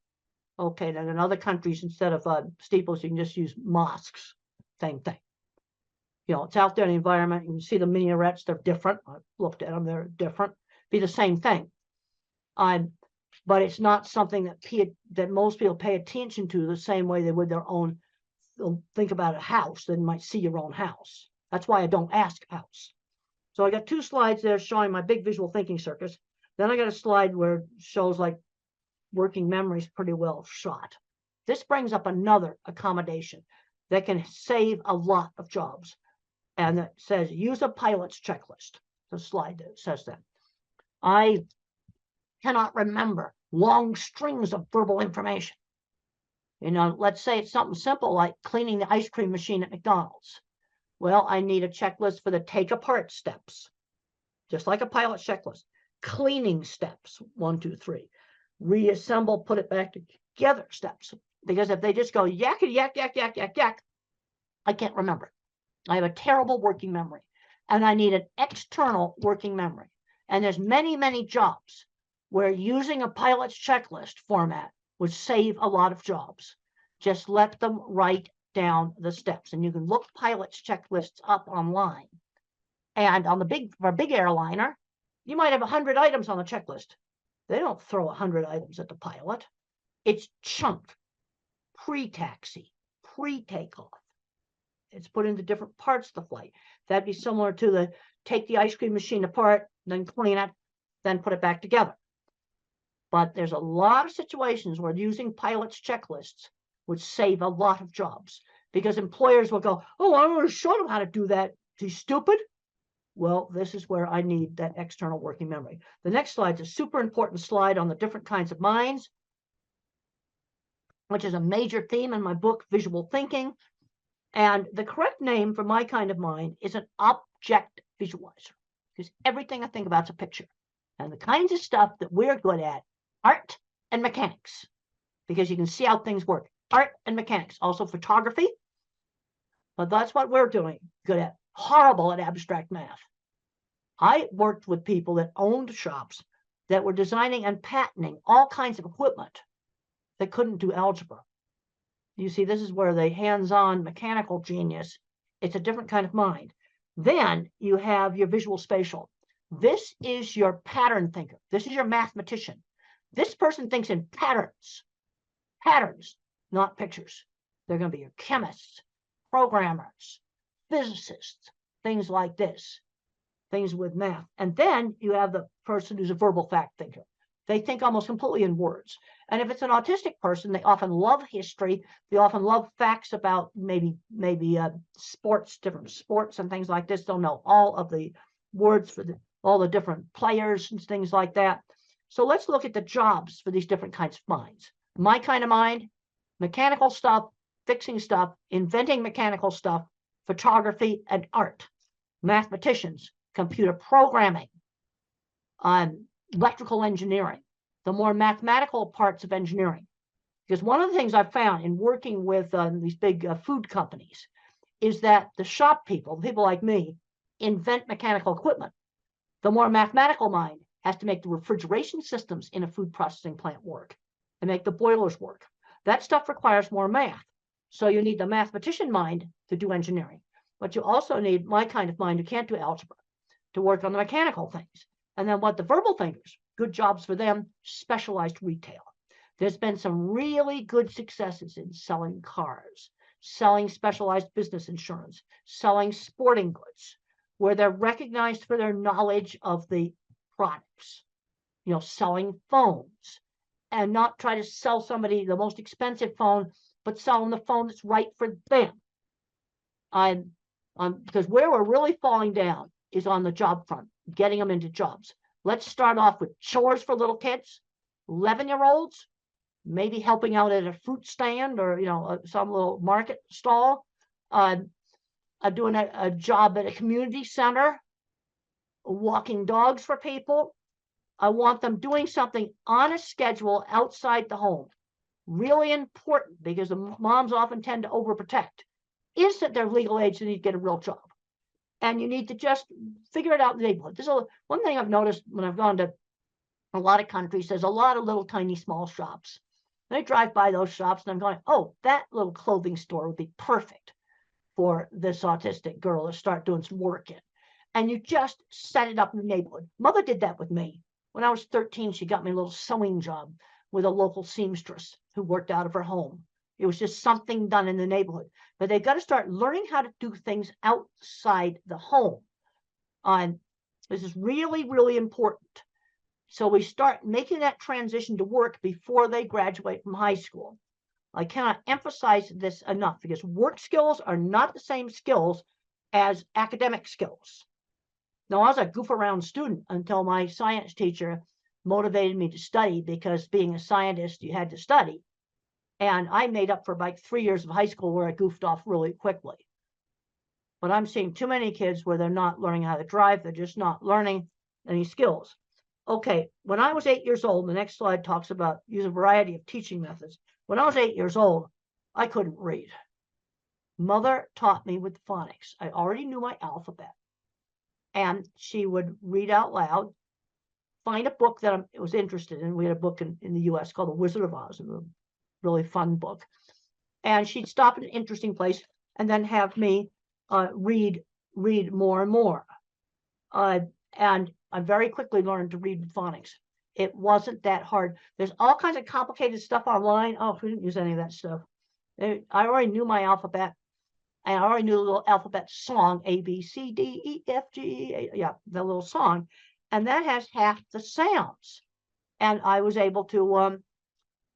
Okay, then in other countries, instead of steeples, you can just use mosques. Same thing. It's out there in the environment. You can see the minarets. They're different. I've looked at them. They're different. Be the same thing. But it's not something that most people pay attention to the same way they would their own. They'll think about a house. Then you might see your own house. That's why I don't ask house. So I got two slides there showing my big visual thinking circuits. Then I got a slide where it shows like working memories pretty well shot. This brings up another accommodation that can save a lot of jobs. And it says, use a pilot's checklist. The slide that says that. I cannot remember long strings of verbal information. Let's say it's something simple like cleaning the ice cream machine at McDonald's. Well, I need a checklist for the take apart steps, just like a pilot's checklist. Cleaning steps, 1, 2, 3. Reassemble, put it back together steps. Because if they just go yak, yak, yak, yak, yak, yak, I can't remember. I have a terrible working memory, and I need an external working memory. And there's many, many jobs where using a pilot's checklist format would save a lot of jobs. Just let them write down the steps, and you can look pilot's checklists up online. And on for a big airliner, you might have 100 items on the checklist. They don't throw 100 items at the pilot. It's chunked, pre-taxi, pre-takeoff. It's put into different parts of the flight. That'd be similar to take the ice cream machine apart, then clean it, then put it back together. But there's a lot of situations where using pilot's checklists would save a lot of jobs, because employers will go, oh, I want to show them how to do that. He's stupid. Well, this is where I need that external working memory. The next slide is a super important slide on the different kinds of minds, which is a major theme in my book, Visual Thinking. And the correct name for my kind of mind is an object visualizer, because everything I think about is a picture. And the kinds of stuff that we're good at, art and mechanics, because you can see how things work. Art and mechanics, also photography. But that's what we're doing good at. horrible at abstract math. I worked with people that owned shops that were designing and patenting all kinds of equipment that couldn't do algebra. You see, this is where the hands-on mechanical genius, it's a different kind of mind. Then you have your visual spatial. This is your pattern thinker. This is your mathematician. This person thinks in patterns, not pictures. They're going to be your chemists, programmers, physicists, things like this, things with math. And then you have the person who's a verbal fact thinker. They think almost completely in words. And if it's an autistic person, they often love history. They often love facts about maybe sports, different sports and things like this. They'll know all of the words for all the different players and things like that. So let's look at the jobs for these different kinds of minds. My kind of mind, mechanical stuff, fixing stuff, inventing mechanical stuff, photography and art. Mathematicians, computer programming, electrical engineering, the more mathematical parts of engineering. Because one of the things I've found in working with these big food companies is that the shop people, people like me, invent mechanical equipment. The more mathematical mind has to make the refrigeration systems in a food processing plant work and make the boilers work. That stuff requires more math. So you need the mathematician mind to do engineering, but you also need my kind of mind who can't do algebra to work on the mechanical things. And then what the verbal thinkers, good jobs for them, specialized retail. There's been some really good successes in selling cars, selling specialized business insurance, selling sporting goods, where they're recognized for their knowledge of the products, you know, selling phones, and not try to sell somebody the most expensive phone, but sell them the phone that's right for them. Because where we're really falling down is on the job front, getting them into jobs. Let's start off with chores for little kids, 11-year-olds, maybe helping out at a fruit stand or, you know, some little market stall, doing a job at a community center, walking dogs for people. I want them doing something on a schedule outside the home. Really important, because the moms often tend to overprotect. Is that they're legal age, they need to get a real job. And you need to just figure it out in the neighborhood. This is one thing I've noticed when I've gone to a lot of countries. There's a lot of little tiny small shops. And I drive by those shops and I'm going, oh, that little clothing store would be perfect for this autistic girl to start doing some work in. And you just set it up in the neighborhood. Mother did that with me. When I was 13, she got me a little sewing job with a local seamstress who worked out of her home. It was just something done in the neighborhood. But they've got to start learning how to do things outside the home. This is really, really important. So we start making that transition to work before they graduate from high school. I cannot emphasize this enough, because work skills are not the same skills as academic skills. Now, I was a goof around student until my science teacher motivated me to study, because being a scientist, you had to study. And I made up for like 3 years of high school where I goofed off really quickly. But I'm seeing too many kids where they're not learning how to drive. They're just not learning any skills. Okay, when I was 8 years old, the next slide talks about use a variety of teaching methods. When I was 8 years old, I couldn't read. Mother taught me with phonics. I already knew my alphabet. And she would read out loud, find a book that I was interested in. We had a book in the US called The Wizard of Oz, a really fun book. And she'd stop at an interesting place and then have me read more and more. And I very quickly learned to read with phonics. It wasn't that hard. There's all kinds of complicated stuff online. Oh, we didn't use any of that stuff. I already knew my alphabet. And I already knew the little alphabet song, A, B, C, D, E, F, G, yeah, the little song. And that has half the sounds. And I was able to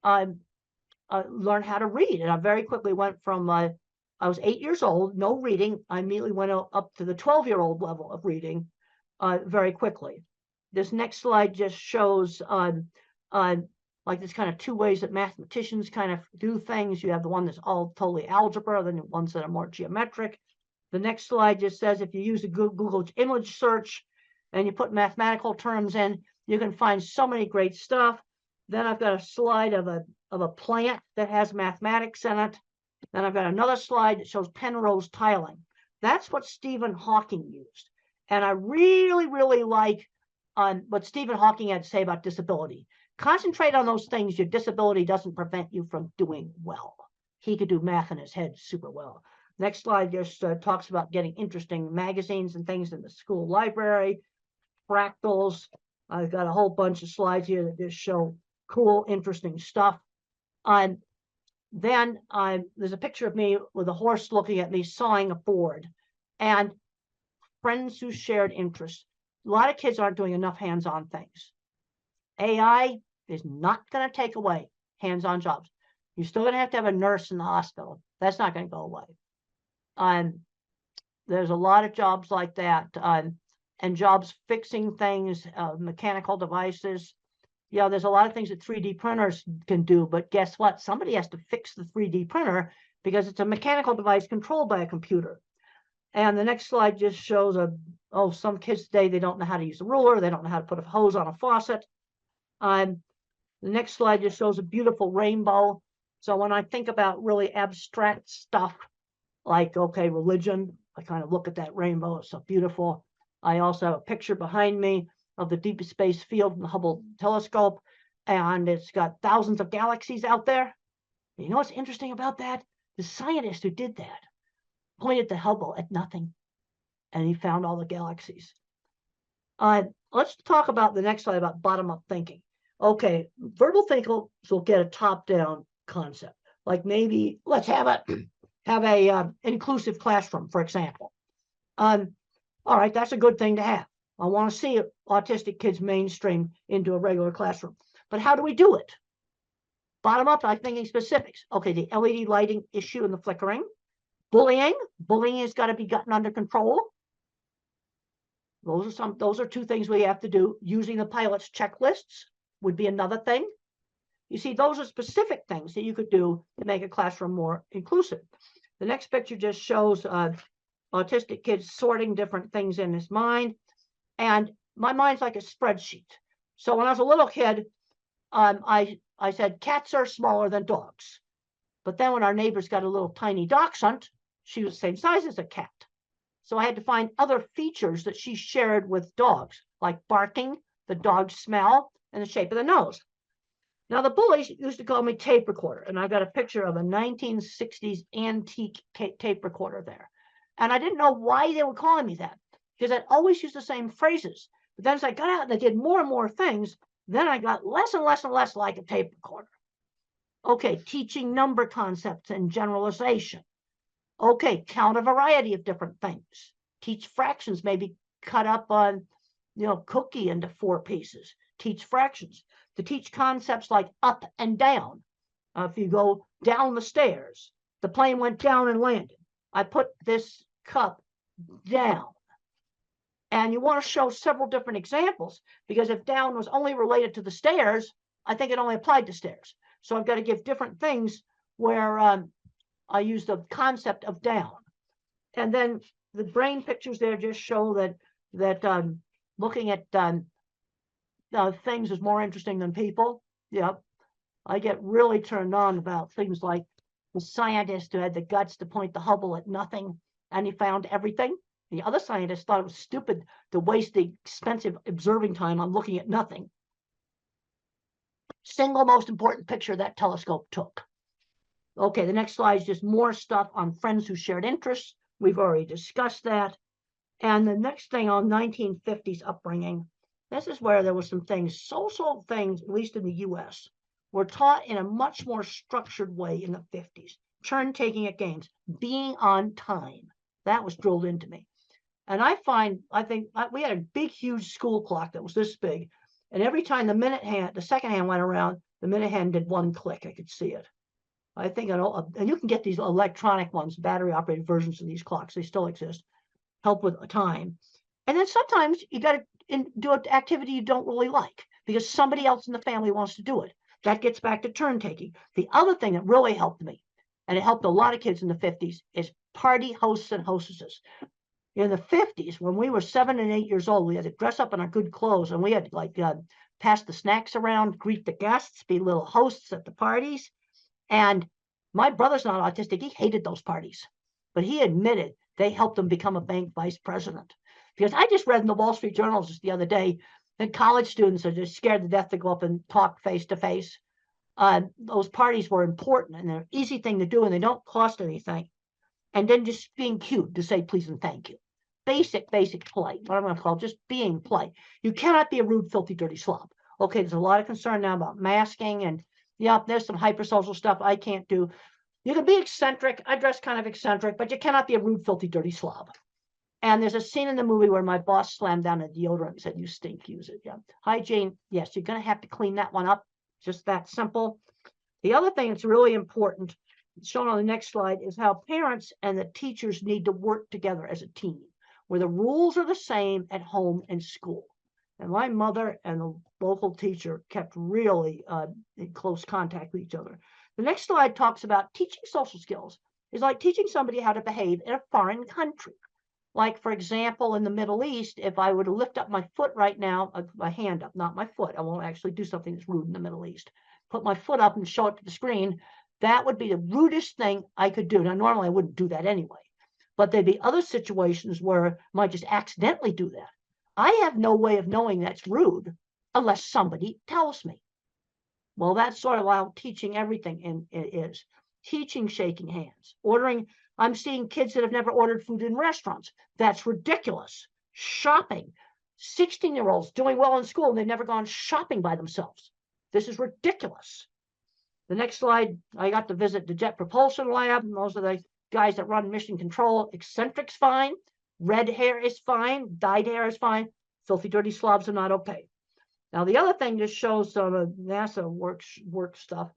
learn how to read. And I very quickly went from, I was 8 years old, no reading. I immediately went up to the 12-year-old level of reading very quickly. This next slide just shows like there's kind of two ways that mathematicians kind of do things. You have the one that's all totally algebra, then the ones that are more geometric. The next slide just says if you use a Google image search and you put mathematical terms in, you can find so many great stuff. Then I've got a slide of a plant that has mathematics in it. Then I've got another slide that shows Penrose tiling. That's what Stephen Hawking used. And I really, really like what Stephen Hawking had to say about disability. Concentrate on those things your disability doesn't prevent you from doing well. He could do math in his head super well. Next slide just talks about getting interesting magazines and things in the school library, fractals. I've got a whole bunch of slides here that just show cool, interesting stuff. Then there's a picture of me with a horse looking at me sawing a board, and friends who shared interests. A lot of kids aren't doing enough hands-on things. AI is not going to take away hands-on jobs. You're still going to have a nurse in the hospital. That's not going to go away. There's a lot of jobs like that, and jobs fixing things, mechanical devices. Yeah, there's a lot of things that 3D printers can do, but guess what? Somebody has to fix the 3D printer because it's a mechanical device controlled by a computer. And the next slide just shows some kids today, they don't know how to use a ruler. They don't know how to put a hose on a faucet. The next slide just shows a beautiful rainbow. So when I think about really abstract stuff like, okay, religion, I kind of look at that rainbow. It's so beautiful. I also have a picture behind me of the deep space field from the Hubble telescope, and it's got thousands of galaxies out there. You know what's interesting about that? The scientist who did that pointed the Hubble at nothing, and he found all the galaxies. Let's talk about the next slide about bottom-up thinking. Okay, verbal thinkers will get a top-down concept, like maybe let's have a inclusive classroom, for example. All right, that's a good thing to have. I want to see autistic kids mainstream into a regular classroom. But how do we do it? Bottom up, I'm thinking specifics. Okay, the LED lighting issue and the flickering. Bullying has got to be gotten under control. Those are two things we have to do. Using the pilot's checklists would be another thing. You see, those are specific things that you could do to make a classroom more inclusive. The next picture just shows autistic kids sorting different things in his mind. And my mind's like a spreadsheet. So when I was a little kid, I said cats are smaller than dogs. But then when our neighbors got a little tiny dachshund, she was the same size as a cat. So I had to find other features that she shared with dogs, like barking, the dog's smell, and the shape of the nose. Now, the bullies used to call me tape recorder, and I got a picture of a 1960s antique tape recorder there. And I didn't know why they were calling me that, because I'd always use the same phrases. But then as I got out and I did more and more things, then I got less and less and less like a tape recorder. Okay, teaching number concepts and generalization. Okay, count a variety of different things. Teach fractions, maybe cut up on, cookie into 4 pieces. Teach fractions. To teach concepts like up and down. If you go down the stairs, the plane went down and landed. I put this cup down. And you want to show several different examples, because if down was only related to the stairs, I think it only applied to stairs. So I've got to give different things where I use the concept of down. And then the brain pictures there just show that looking at things is more interesting than people. Yep. I get really turned on about things like the scientist who had the guts to point the Hubble at nothing, and he found everything. The other scientists thought it was stupid to waste the expensive observing time on looking at nothing. Single most important picture that telescope took. Okay, the next slide is just more stuff on friends who shared interests. We've already discussed that. And the next thing on 1950s upbringing, this is where there were some things, social things, at least in the US, were taught in a much more structured way in the 50s. Turn taking at games, being on time. That was drilled into me. And I think we had a big, huge school clock that was this big. And every time the second hand went around, the minute hand did 1 click. I could see it. I think, and you can get these electronic ones, battery operated versions of these clocks. They still exist. Help with time. And then sometimes you got to do an activity you don't really like because somebody else in the family wants to do it. That gets back to turn taking. The other thing that really helped me, and it helped a lot of kids in the 50s, is party hosts and hostesses. In the 50s, when we were 7 and 8 years old, we had to dress up in our good clothes, and we had to pass the snacks around, greet the guests, be little hosts at the parties. And my brother's not autistic. He hated those parties, but he admitted They helped them become a bank vice president. Because I just read in the Wall Street Journal just the other day that college students are just scared to death to go up and talk face to face. Those parties were important and they're an easy thing to do and they don't cost anything. And then just being cute to say please and thank you. Basic polite, what I'm going to call just being polite. You cannot be a rude, filthy, dirty slob. Okay, there's a lot of concern now about masking and yeah, there's some hypersocial stuff I can't do. You can be eccentric. I dress kind of eccentric, but you cannot be a rude, filthy, dirty slob. And there's a scene in the movie where my boss slammed down a deodorant and said, you stink, use it. Yeah. Hygiene, yes, you're going to have to clean that one up. Just that simple. The other thing that's really important, shown on the next slide, is how parents and the teachers need to work together as a team, where the rules are the same at home and school. And my mother and the local teacher kept really in close contact with each other. The next slide talks about teaching social skills. It's like teaching somebody how to behave in a foreign country. Like, for example, in the Middle East, if I were to lift up my foot right now, my hand up, not my foot, I won't actually do something that's rude in the Middle East. Put my foot up and show it to the screen, that would be the rudest thing I could do. Now, normally I wouldn't do that anyway, but there'd be other situations where I might just accidentally do that. I have no way of knowing that's rude unless somebody tells me. Well, that's sort of how teaching everything is. Teaching shaking hands, ordering. I'm seeing kids that have never ordered food in restaurants. That's ridiculous. Shopping. 16-year-olds doing well in school and they've never gone shopping by themselves. This is ridiculous. The next slide, I got to visit the Jet Propulsion Lab. Those are the guys that run mission control. Eccentric's fine. Red hair is fine. Dyed hair is fine. Filthy, dirty slobs are not okay. Now, the other thing just shows some of NASA work stuff.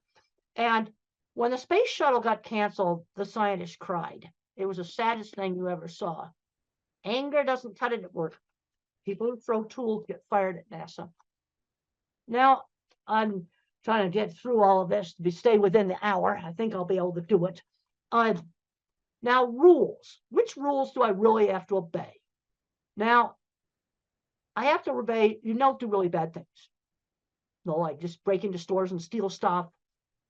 And when the space shuttle got canceled, the scientists cried. It was the saddest thing you ever saw. Anger doesn't cut it at work. People who throw tools get fired at NASA. Now, I'm trying to get through all of this to stay within the hour. I think I'll be able to do it. Now, rules. Which rules do I really have to obey? Now, I have to obey, you don't do really bad things. No, like just break into stores and steal stuff,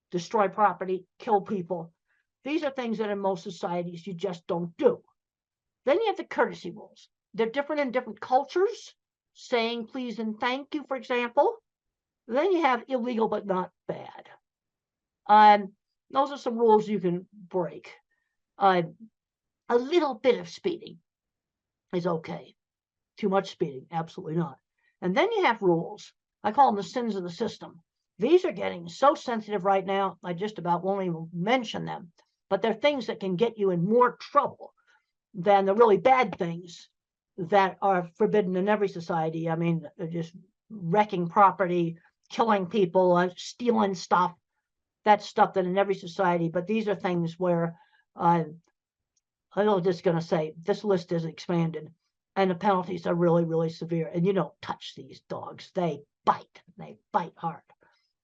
destroy property, kill people. These are things that in most societies you just don't do. Then you have the courtesy rules. They're different in different cultures. Saying please and thank you, for example. Then you have illegal but not bad. Those are some rules you can break. A little bit of speeding is okay. Too much speeding, absolutely not. And then you have rules. I call them the sins of the system. These are getting so sensitive right now, I just about won't even mention them. But they're things that can get you in more trouble than the really bad things that are forbidden in every society. I mean, just wrecking property, killing people, stealing stuff. That's stuff that in every society. But these are things where I'm just going to say this list is expanded. And the penalties are really, really severe. And you don't touch these dogs. They bite hard.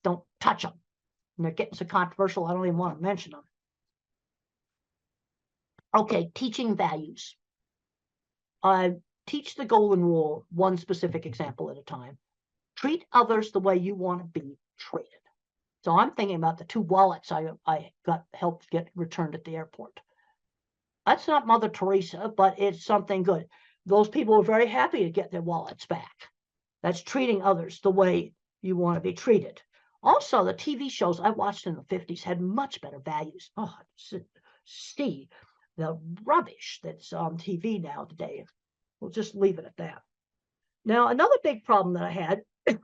Don't touch them. And they're getting so controversial, I don't even want to mention them. Okay, teaching values. Teach the golden rule, one specific example at a time. Treat others the way you want to be treated. So I'm thinking about the 2 wallets I got helped get returned at the airport. That's not Mother Teresa, but it's something good. Those people are very happy to get their wallets back. That's treating others the way you want to be treated. Also, the TV shows I watched in the 50s had much better values. Oh, see the rubbish that's on TV now today. We'll just leave it at that. Now, another big problem that I had, and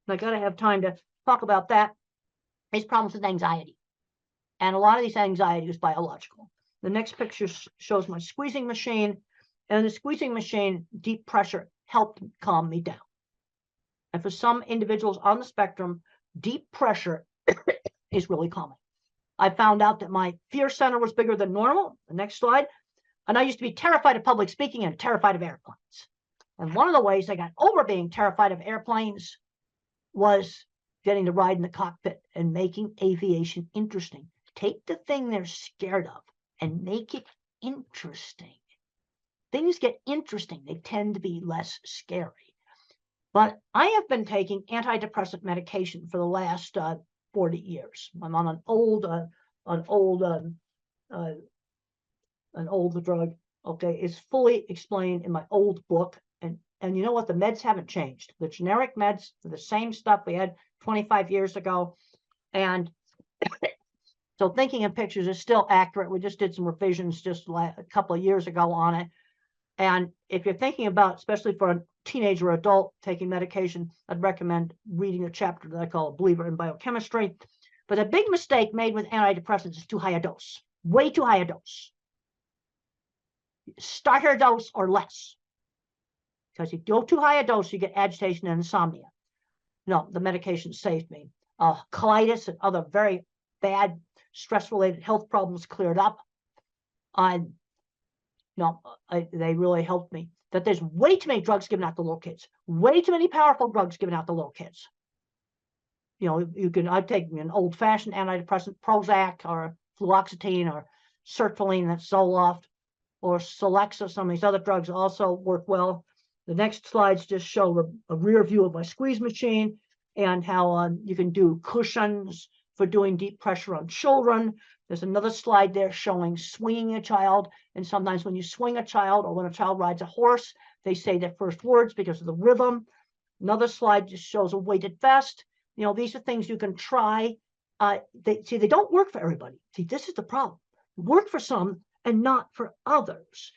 I got to have time to talk about that, is problems with anxiety. And a lot of these anxiety is biological. The next picture shows my squeezing machine. And the squeezing machine, deep pressure, helped calm me down. And for some individuals on the spectrum, deep pressure is really calming. I found out that my fear center was bigger than normal. The next slide. And I used to be terrified of public speaking and terrified of airplanes. And one of the ways I got over being terrified of airplanes was getting to ride in the cockpit and making aviation interesting. Take the thing they're scared of and make it interesting. Things get interesting. They tend to be less scary. But I have been taking antidepressant medication for the last 40 years. I'm on an old drug. okay, is fully explained in my old book. And you know what? The meds haven't changed. The generic meds are the same stuff we had 25 years ago. And so thinking in pictures is still accurate. We just did some revisions just a couple of years ago on it. And if you're thinking about, especially for a teenager or adult taking medication, I'd recommend reading a chapter that I call A Believer in Biochemistry. But a big mistake made with antidepressants is too high a dose, way too high a dose. Starter dose or less. Because if you go too high a dose, you get agitation and insomnia. No, the medication saved me. Colitis and other very bad stress-related health problems cleared up. They really helped me. That there's way too many drugs given out to little kids. Way too many powerful drugs given out to little kids. You know, I'd take an old-fashioned antidepressant, Prozac or fluoxetine or sertraline, that's Zoloft, or Celexa. Some of these other drugs also work well. The next slides just show a rear view of my squeeze machine and how you can do cushions for doing deep pressure on children. There's another slide there showing swinging a child. And sometimes when you swing a child or when a child rides a horse, they say their first words because of the rhythm. Another slide just shows a weighted vest. You know, these are things you can try. They don't work for everybody. See, this is the problem. Work for some and not for others.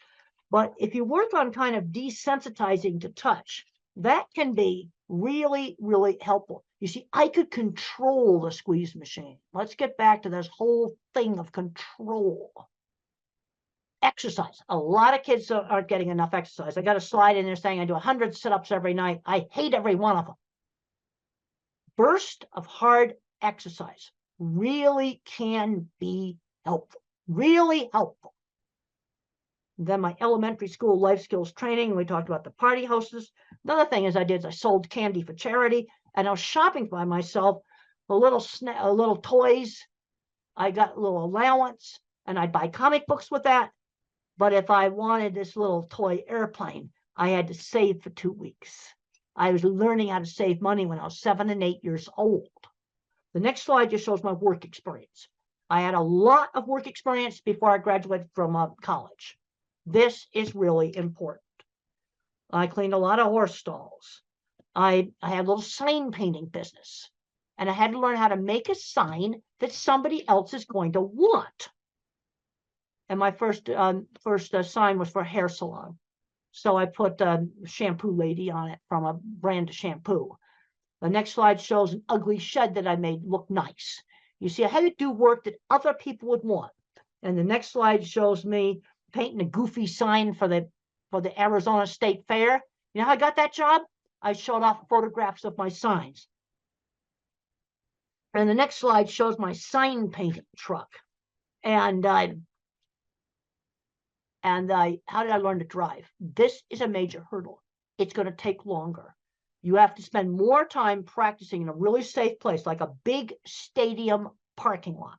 But if you work on kind of desensitizing to touch, that can be really, really helpful. You see, I could control the squeeze machine. Let's get back to this whole thing of control. Exercise. A lot of kids aren't getting enough exercise. I got a slide in there saying I do 100 sit-ups every night. I hate every one of them. Burst of hard exercise really can be helpful. Really helpful. Then my elementary school life skills training, we talked about the party hostess. Another thing I did is I sold candy for charity, and I was shopping by myself for little toys. I got a little allowance, and I'd buy comic books with that. But if I wanted this little toy airplane, I had to save for 2 weeks. I was learning how to save money when I was 7 and 8 years old. The next slide just shows my work experience. I had a lot of work experience before I graduated from college. This is really important. I cleaned a lot of horse stalls. I had a little sign painting business. And I had to learn how to make a sign that somebody else is going to want. And my first sign was for a hair salon. So I put shampoo lady on it from a brand of shampoo. The next slide shows an ugly shed that I made look nice. You see, I had to do work that other people would want. And the next slide shows me painting a goofy sign for the Arizona State Fair. You know how I got that job? I showed off photographs of my signs. And the next slide shows my sign painting truck. And how did I learn to drive? This is a major hurdle. It's going to take longer. You have to spend more time practicing in a really safe place, like a big stadium parking lot,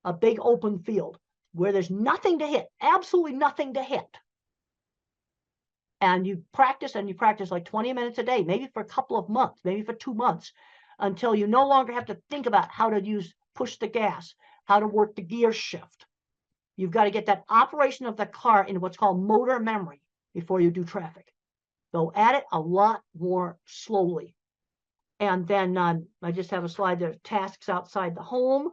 a big open field where there's nothing to hit, absolutely nothing to hit. And you practice like 20 minutes a day, maybe for a couple of months, maybe for 2 months, until you no longer have to think about how to push the gas, how to work the gear shift. You've got to get that operation of the car into what's called motor memory before you do traffic. Go at it a lot more slowly. And then I just have a slide there, tasks outside the home.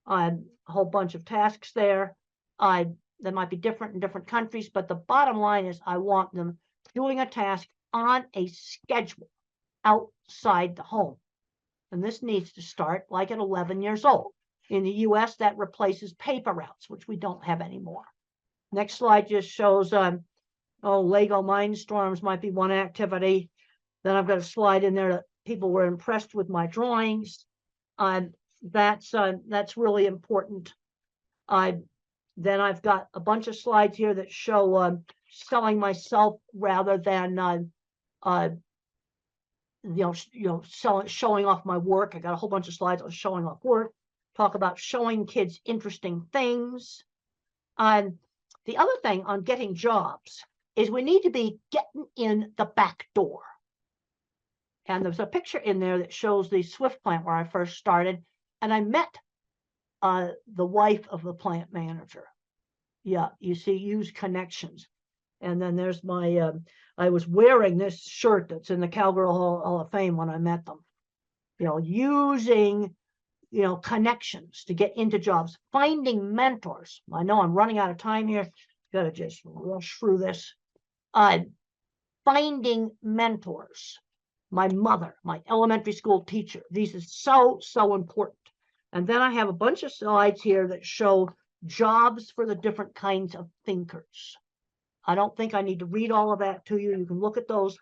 A whole bunch of tasks there. That might be different in different countries, but the bottom line is I want them doing a task on a schedule outside the home. And this needs to start like at 11 years old. In the US, that replaces paper routes, which we don't have anymore. Next slide just shows, Lego Mindstorms might be one activity. Then I've got a slide in there that people were impressed with my drawings. That's really important. Then I've got a bunch of slides here that show selling myself rather than showing off my work. I got a whole bunch of slides on showing off work. Talk about showing kids interesting things. The other thing on getting jobs is we need to be getting in the back door. And there's a picture in there that shows the Swift plant where I first started, and I met the wife of the plant manager. Yeah, you see, use connections. And then there's my, I was wearing this shirt that's in the Cowgirl Hall of Fame when I met them. You know, using, you know, connections to get into jobs, finding mentors. I know I'm running out of time here. Gotta just rush through this. Finding mentors. My mother, my elementary school teacher. These are so, so important. And then I have a bunch of slides here that show jobs for the different kinds of thinkers. I don't think I need to read all of that to you. You can look at those.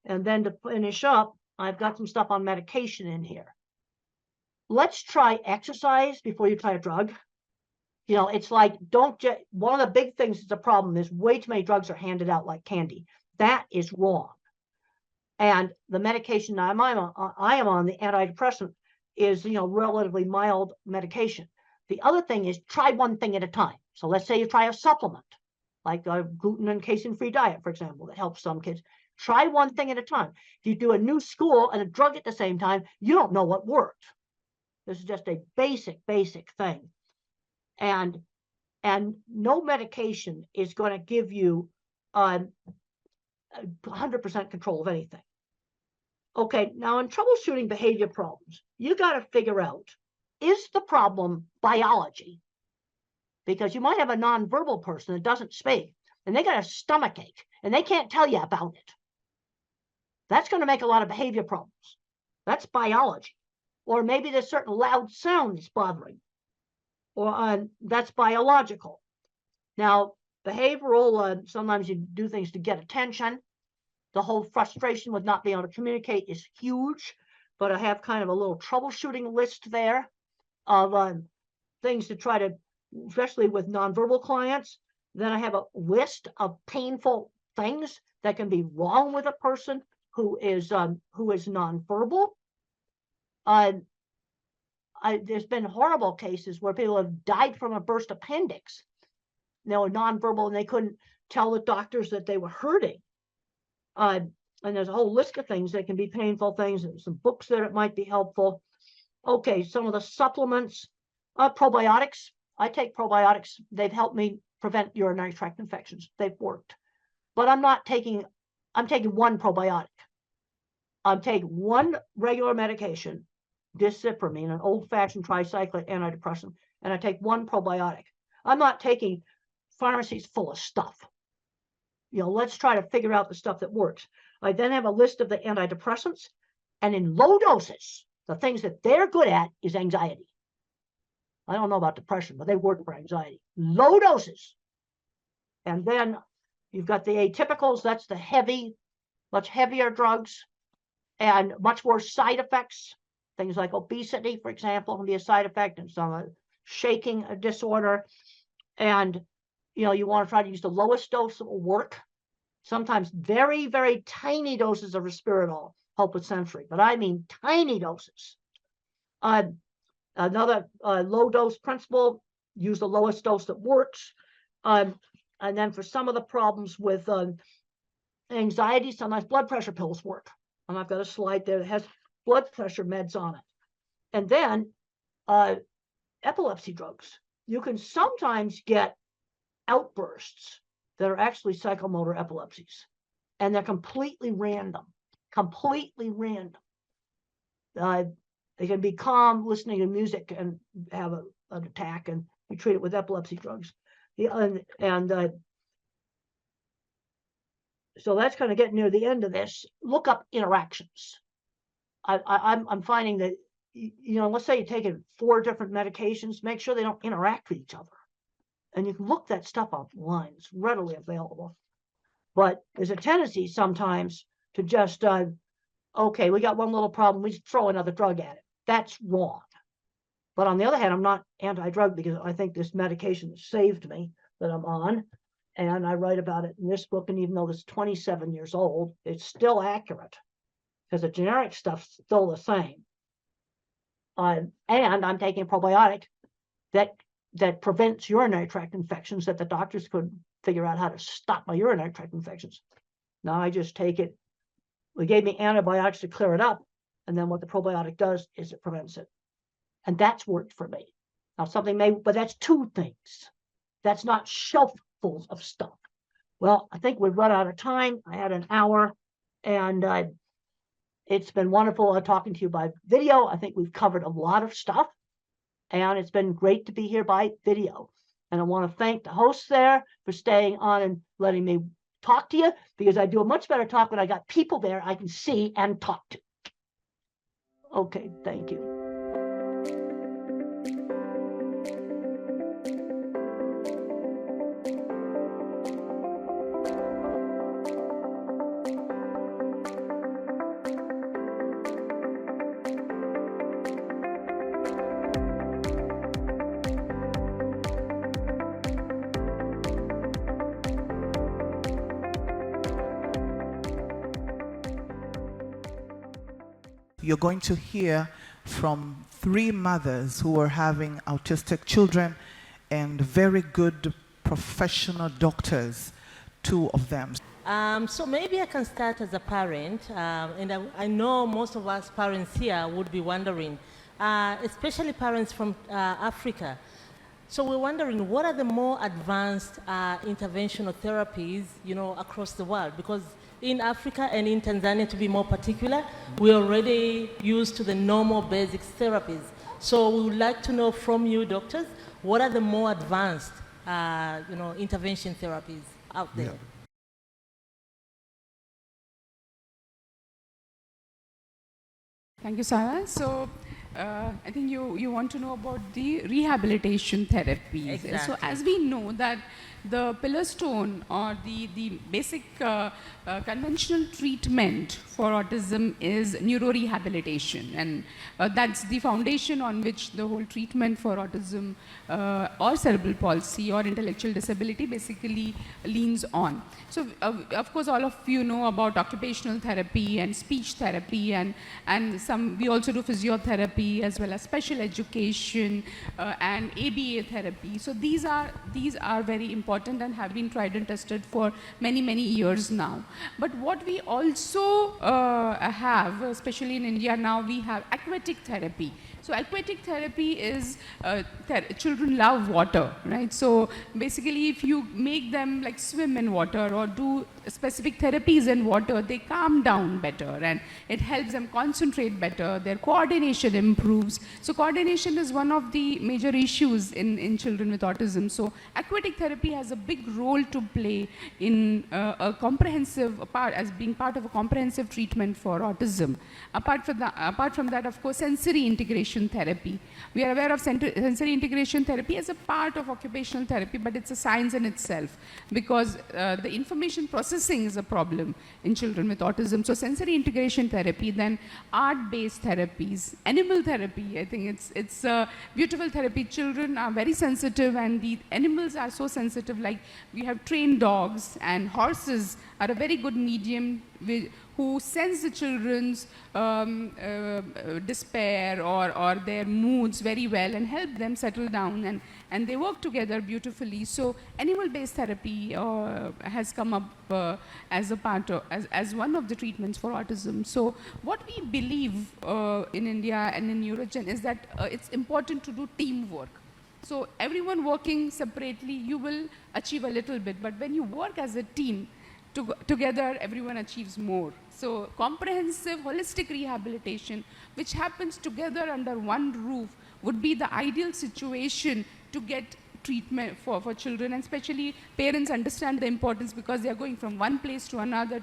And then to finish up, I've got some stuff on medication in here. Let's try exercise before you try a drug. You know, it's like, don't just, one of the big things that's a problem is way too many drugs are handed out like candy. That is wrong. And the medication I am on, the antidepressant, is, you know, relatively mild medication. The other thing is try one thing at a time. So let's say you try a supplement, like a gluten and casein-free diet, for example, that helps some kids. Try one thing at a time. If you do a new school and a drug at the same time, you don't know what worked. This is just a basic thing. And no medication is going to give you 100% control of anything. Okay, now in troubleshooting behavior problems, you got to figure out, is the problem biology? Because you might have a nonverbal person that doesn't speak, and they got a stomach ache, and they can't tell you about it. That's going to make a lot of behavior problems. That's biology. Or maybe there's certain loud sounds bothering, or that's biological. Now, behavioral, sometimes you do things to get attention. The whole frustration with not being able to communicate is huge, but I have kind of a little troubleshooting list there of things to try to, especially with nonverbal clients. Then I have a list of painful things that can be wrong with a person who is nonverbal. There's been horrible cases where people have died from a burst appendix. They were nonverbal and they couldn't tell the doctors that they were hurting. And there's a whole list of things that can be painful things, and some books that it might be helpful. Okay, some of the supplements, probiotics. I take probiotics. They've helped me prevent urinary tract infections. They've worked. But I'm taking one probiotic. I'm taking one regular medication, discipramine, an old-fashioned tricyclic antidepressant, and I take one probiotic. I'm not taking pharmacies full of stuff. You know, let's try to figure out the stuff that works. I then have a list of the antidepressants, and in low doses, the things that they're good at is anxiety. I don't know about depression, but they work for anxiety. Low doses. And then you've got the atypicals. That's the much heavier drugs, and much more side effects. Things like obesity, for example, can be a side effect, and some shaking disorder. And you know, you want to try to use the lowest dose that will work. Sometimes very, very tiny doses of risperidol help with sensory, but I mean tiny doses. Another low dose principle, use the lowest dose that works. And then for some of the problems with anxiety, sometimes blood pressure pills work. And I've got a slide there that has blood pressure meds on it. And then epilepsy drugs. You can sometimes get outbursts that are actually psychomotor epilepsies, and they're completely random. They can be calm listening to music and have an attack, and we treat it with epilepsy drugs. So that's kind of getting near the end of this. Look up interactions. I'm finding that, you know, let's say you're taking 4 different medications, make sure they don't interact with each other. And you can look that stuff online. It's readily available. But there's a tendency sometimes to just, okay, we got one little problem, we just throw another drug at it. That's wrong. But on the other hand, I'm not anti-drug because I think this medication saved me that I'm on. And I write about it in this book. And even though it's 27 years old, it's still accurate because the generic stuff's still the same. And I'm taking a probiotic that prevents urinary tract infections that the doctors couldn't figure out how to stop my urinary tract infections. Now I just take it. They gave me antibiotics to clear it up. And then what the probiotic does is it prevents it. And that's worked for me. Now something but that's 2 things. that's not shelffuls of stuff. Well, I think we've run out of time. I had an hour, and it's been wonderful talking to you by video. I think we've covered a lot of stuff, and it's been great to be here by video. And I want to thank the hosts there for staying on and letting me talk to you, because I do a much better talk when I got people there I can see and talk to. Okay, thank you. You're going to hear from 3 mothers who are having autistic children and very good professional doctors, 2 of them. So maybe I can start as a parent, and I know most of us parents here would be wondering, especially parents from Africa. So we're wondering, what are the more advanced interventional therapies, across the world? Because in Africa and in Tanzania, to be more particular, we're already used to the normal basic therapies. So we would like to know from you, doctors, what are the more advanced, intervention therapies out there? Yeah. Thank you, Sarah. So I think you want to know about the rehabilitation therapies. Exactly. So as we know that the pillar stone or the basic conventional treatment for autism is neurorehabilitation, and that's the foundation on which the whole treatment for autism or cerebral palsy or intellectual disability basically leans on. So of course all of you know about occupational therapy and speech therapy, and we also do physiotherapy as well as special education and ABA therapy. So these are very important and have been tried and tested for many years now. But what we also have, especially in India now, we have aquatic therapy. So aquatic therapy is, children love water, right? So basically if you make them like swim in water or do specific therapies in water, they calm down better and it helps them concentrate better, their coordination improves. So coordination is one of the major issues in children with autism. So aquatic therapy has a big role to play in a comprehensive part, as being part of a comprehensive treatment for autism. Apart from that, of course, sensory integration therapy. We are aware of sensory integration therapy as a part of occupational therapy, but it's a science in itself because the information processing is a problem in children with autism. So sensory integration therapy, then art-based therapies, animal therapy. I think it's a beautiful therapy. Children are very sensitive and the animals are so sensitive, like we have trained dogs, and horses are a very good medium who sense the children's despair or their moods very well and help them settle down, and they work together beautifully. So animal-based therapy has come up as a part of, as one of the treatments for autism. So what we believe in India and in Neurogen is that it's important to do teamwork. So everyone working separately, you will achieve a little bit, but when you work as a team, together everyone achieves more. So comprehensive holistic rehabilitation, which happens together under one roof, would be the ideal situation to get treatment for children, and especially parents understand the importance because they are going from one place to another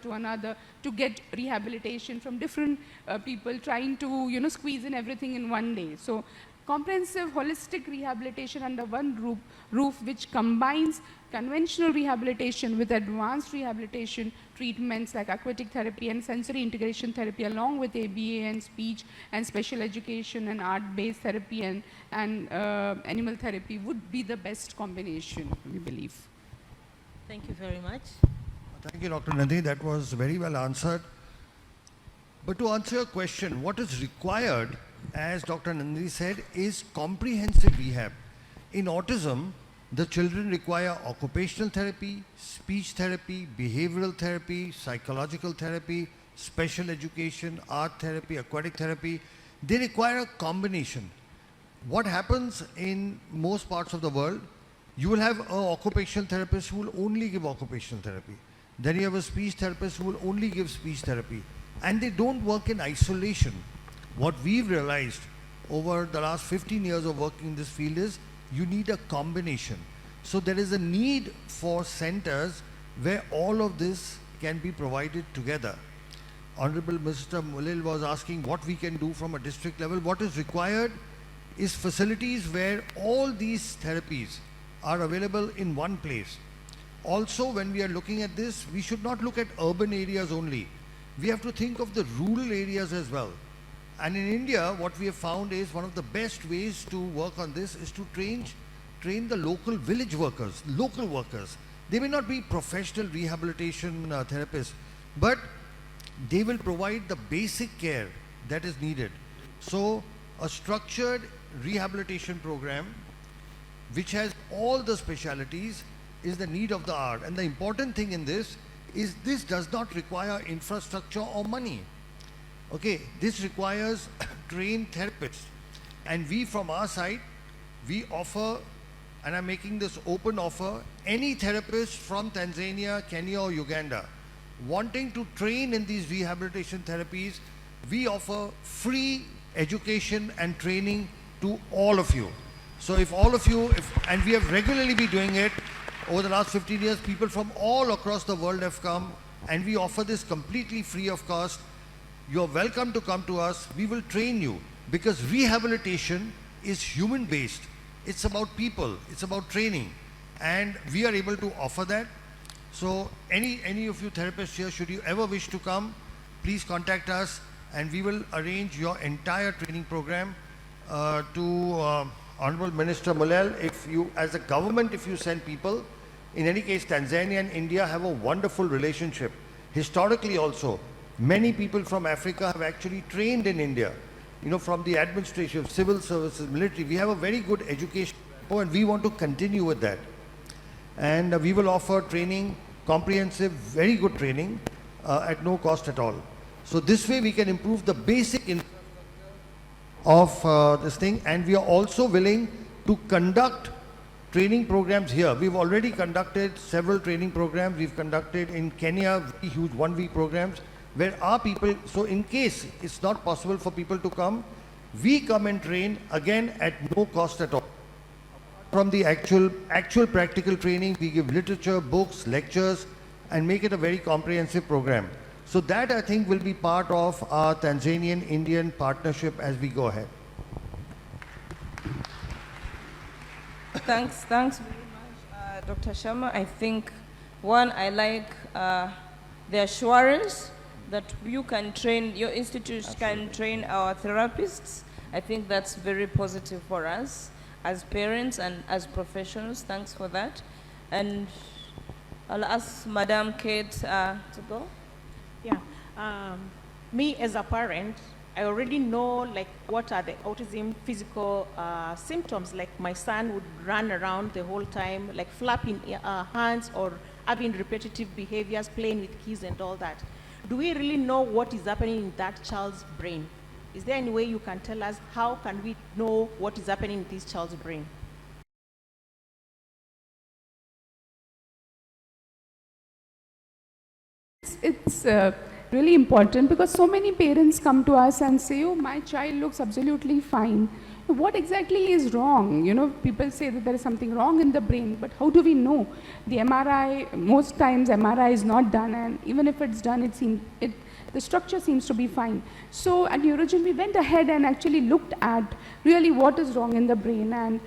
to get rehabilitation from different people, trying to squeeze in everything in one day. So comprehensive holistic rehabilitation under one roof which combines conventional rehabilitation with advanced rehabilitation treatments like aquatic therapy and sensory integration therapy, along with ABA and speech and special education and art-based therapy and animal therapy would be the best combination, we believe. Thank you very much. Thank you, Dr. Nandini. That was very well answered. But to answer your question, what is required, as Dr. Nandini said, is comprehensive rehab. In autism, the children require occupational therapy, speech therapy, behavioral therapy, psychological therapy, special education, art therapy, aquatic therapy. They require a combination. What happens in most parts of the world You will have an occupational therapist who will only give occupational therapy. Then you have a speech therapist who will only give speech therapy. And they don't work in isolation. What we've realized over the last 15 years of working in this field is you need a combination. So there is a need for centers where all of this can be provided together. Honorable Mr. Mulil was asking what we can do from a district level. What is required is facilities where all these therapies are available in one place. Also, when we are looking at this, we should not look at urban areas only. We have to think of the rural areas as well. And in India, what we have found is one of the best ways to work on this is to train the local village workers, local workers. They may not be professional rehabilitation therapists, but they will provide the basic care that is needed. So a structured rehabilitation program which has all the specialities is the need of the hour. And the important thing in this is this does not require infrastructure or money. Okay, this requires trained therapists. And we from our side, we offer, and I'm making this open offer, any therapist from Tanzania, Kenya or Uganda wanting to train in these rehabilitation therapies, we offer free education and training to all of you. So if all of you, and we have regularly been doing it over the last 15 years, people from all across the world have come, and we offer this completely free of cost. You're welcome to come to us. We will train you, because rehabilitation is human based. It's about people, it's about training, and we are able to offer that. So any of you therapists here, should you ever wish to come, please contact us and we will arrange your entire training program. To Honorable Minister Mulal, if you, as a government, if you send people, in any case, Tanzania and India have a wonderful relationship. Historically also, many people from Africa have actually trained in India, you know, from the administration, civil services, military. We have a very good education, and we want to continue with that. And we will offer training, comprehensive, very good training at no cost at all. So this way we can improve the basic of this thing, and we are also willing to conduct training programs here. We've already conducted several training programs. We've conducted in Kenya very huge 1-week programs where our people, so in case it's not possible for people to come, we come and train again at no cost at all. From the actual practical training, we give literature, books, lectures, and make it a very comprehensive program. So that, I think, will be part of our Tanzanian-Indian partnership as we go ahead. Thanks very much, Dr. Sharma. I think, one, I like the assurance that you can train, your institute can train our therapists. I think that's very positive for us as parents and as professionals. Thanks for that. And I'll ask Madam Kate to go. Yeah, me as a parent, I already know like what are the autism physical symptoms. Like my son would run around the whole time, like flapping hands or having repetitive behaviors, playing with keys and all that. Do we really know what is happening in that child's brain? Is there any way you can tell us how can we know what is happening in this child's brain? It's really important because so many parents come to us and say, oh, my child looks absolutely fine. What exactly is wrong? You know, people say that there is something wrong in the brain, but how do we know? The MRI, most times MRI is not done, and even if it's done, the structure seems to be fine. So at Neurogen, we went ahead and actually looked at really what is wrong in the brain, and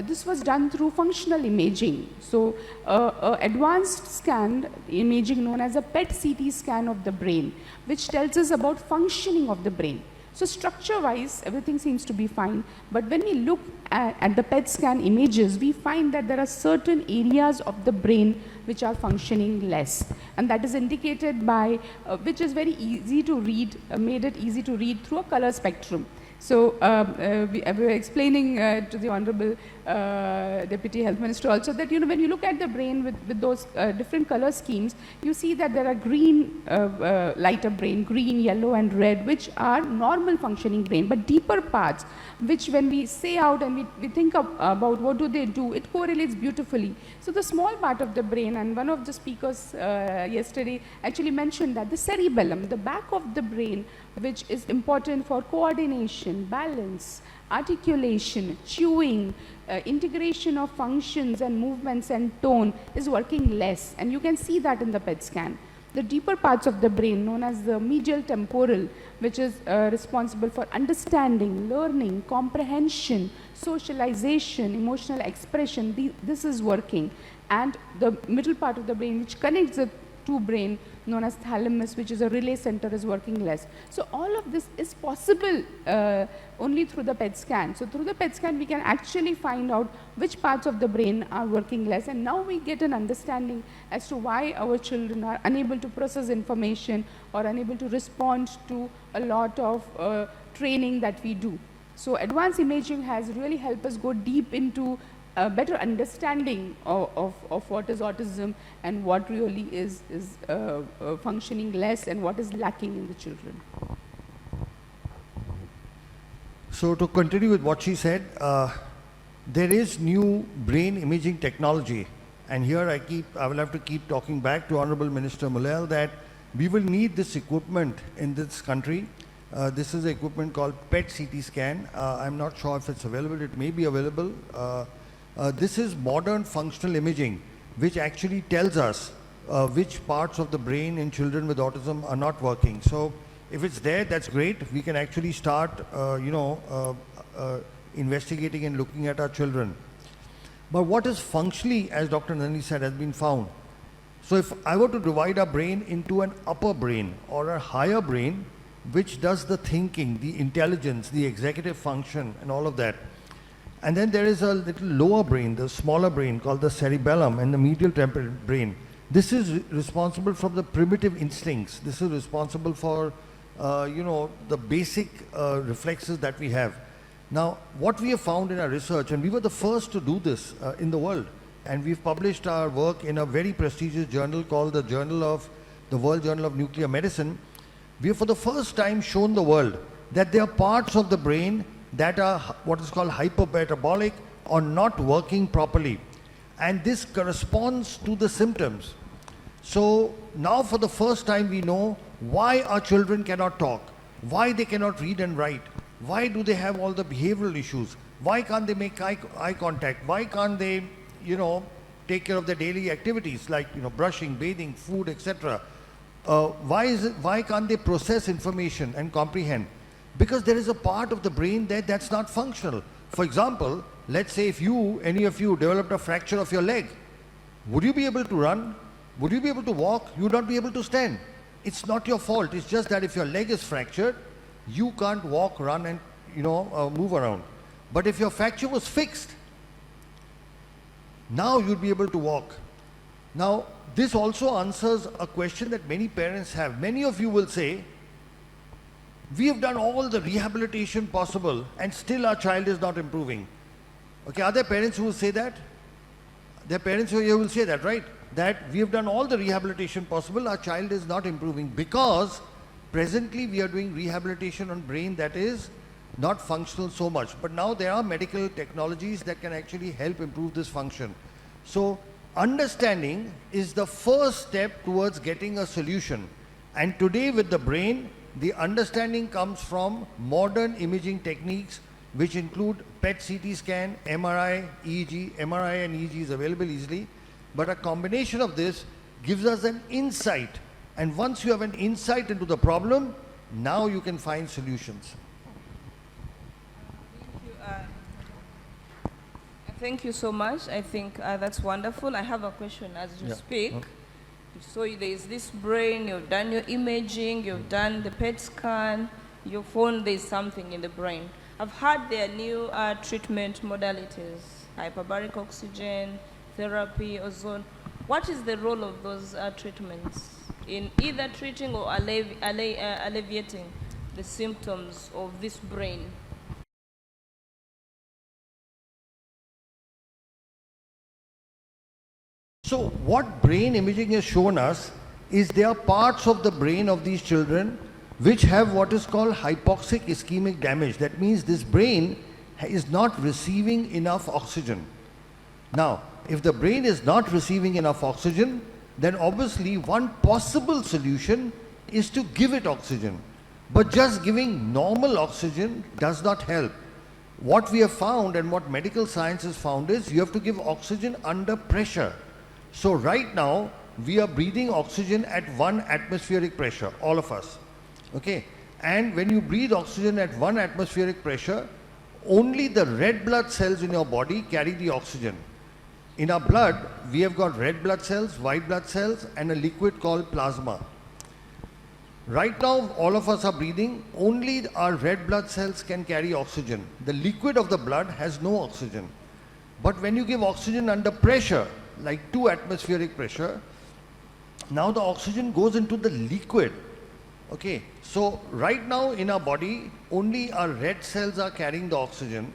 this was done through functional imaging. So advanced scan, imaging known as a PET-CT scan of the brain, which tells us about functioning of the brain. So structure-wise, everything seems to be fine, but when we look at the PET scan images, we find that there are certain areas of the brain which are functioning less, and that is indicated by, which is very easy to read, made it easy to read through a color spectrum. So we were explaining to the Honorable Deputy Health Minister also that, you know, when you look at the brain with those different color schemes, you see that there are green, lighter brain, green, yellow and red, which are normal functioning brain, but deeper parts, which when we say out and we think about what do they do, it correlates beautifully. So the small part of the brain, and one of the speakers yesterday actually mentioned that the cerebellum, the back of the brain, which is important for coordination, balance, articulation, chewing, integration of functions and movements and tone, is working less, and you can see that in the PET scan. The deeper parts of the brain, known as the medial temporal, which is responsible for understanding, learning, comprehension, socialization, emotional expression, this is working. And the middle part of the brain, which connects the two brain, known as thalamus, which is a relay center, is working less. So all of this is possible only through the PET scan. So through the PET scan, we can actually find out which parts of the brain are working less, and now we get an understanding as to why our children are unable to process information or unable to respond to a lot of training that we do. So advanced imaging has really helped us go deep into a better understanding of what is autism and what really is functioning less and what is lacking in the children. So to continue with what she said, there is new brain imaging technology, and here I will have to keep talking back to Honorable Minister Mulel that we will need this equipment in this country. This is an equipment called PET CT scan. I'm not sure if it's available. It may be available. This is modern functional imaging, which actually tells us which parts of the brain in children with autism are not working. So if it's there, that's great. We can actually start, investigating and looking at our children. But what is functionally, as Dr. Nandini said, has been found. So if I were to divide our brain into an upper brain or a higher brain, which does the thinking, the intelligence, the executive function, and all of that. And then there is a little lower brain, the smaller brain called the cerebellum and the medial temporal brain. This is responsible for the primitive instincts. This is responsible for, the basic reflexes that we have. Now, what we have found in our research, and we were the first to do this in the world, and we've published our work in a very prestigious journal called the World Journal of Nuclear Medicine. We have for the first time shown the world that there are parts of the brain that are what is called hypermetabolic or not working properly, and this corresponds to the symptoms. So now for the first time we know why our children cannot talk, why they cannot read and write, why do they have all the behavioral issues, why can't they make eye contact, why can't they take care of their daily activities like brushing, bathing, food, etc. Why can't they process information and comprehend? Because there is a part of the brain that's not functional. For example, let's say if any of you developed a fracture of your leg, would you be able to run? Would you be able to walk? You would not be able to stand. It's not your fault. It's just that if your leg is fractured, you can't walk, run and move around. But if your fracture was fixed, now you'd be able to walk. Now, this also answers a question that many parents have. Many of you will say, we have done all the rehabilitation possible and still our child is not improving. Okay, are there parents who will say that? There are parents who will say that, right? That we have done all the rehabilitation possible, our child is not improving because presently we are doing rehabilitation on brain that is not functional so much. But now there are medical technologies that can actually help improve this function. So understanding is the first step towards getting a solution. And today with the brain, the understanding comes from modern imaging techniques which include PET CT scan, MRI, EEG. MRI and EEG is available easily. But a combination of this gives us an insight. And once you have an insight into the problem, now you can find solutions. Thank you so much. I think that's wonderful. I have a question as you speak. Okay. So there is this brain, you've done your imaging, you've done the PET scan, you found there's something in the brain. I've heard there are new treatment modalities, hyperbaric oxygen, therapy, ozone. What is the role of those treatments in either treating or alleviating the symptoms of this brain? So what brain imaging has shown us is there are parts of the brain of these children which have what is called hypoxic ischemic damage. That means this brain is not receiving enough oxygen. Now, if the brain is not receiving enough oxygen, then obviously one possible solution is to give it oxygen. But just giving normal oxygen does not help. What we have found and what medical science has found is you have to give oxygen under pressure. So right now, we are breathing oxygen at 1 atmospheric pressure, all of us. Okay? And when you breathe oxygen at 1 atmospheric pressure, only the red blood cells in your body carry the oxygen. In our blood, we have got red blood cells, white blood cells, and a liquid called plasma. Right now, all of us are breathing, only our red blood cells can carry oxygen. The liquid of the blood has no oxygen. But when you give oxygen under pressure, like 2 atmospheric pressure, now the oxygen goes into the liquid. Okay, so right now in our body, only our red cells are carrying the oxygen.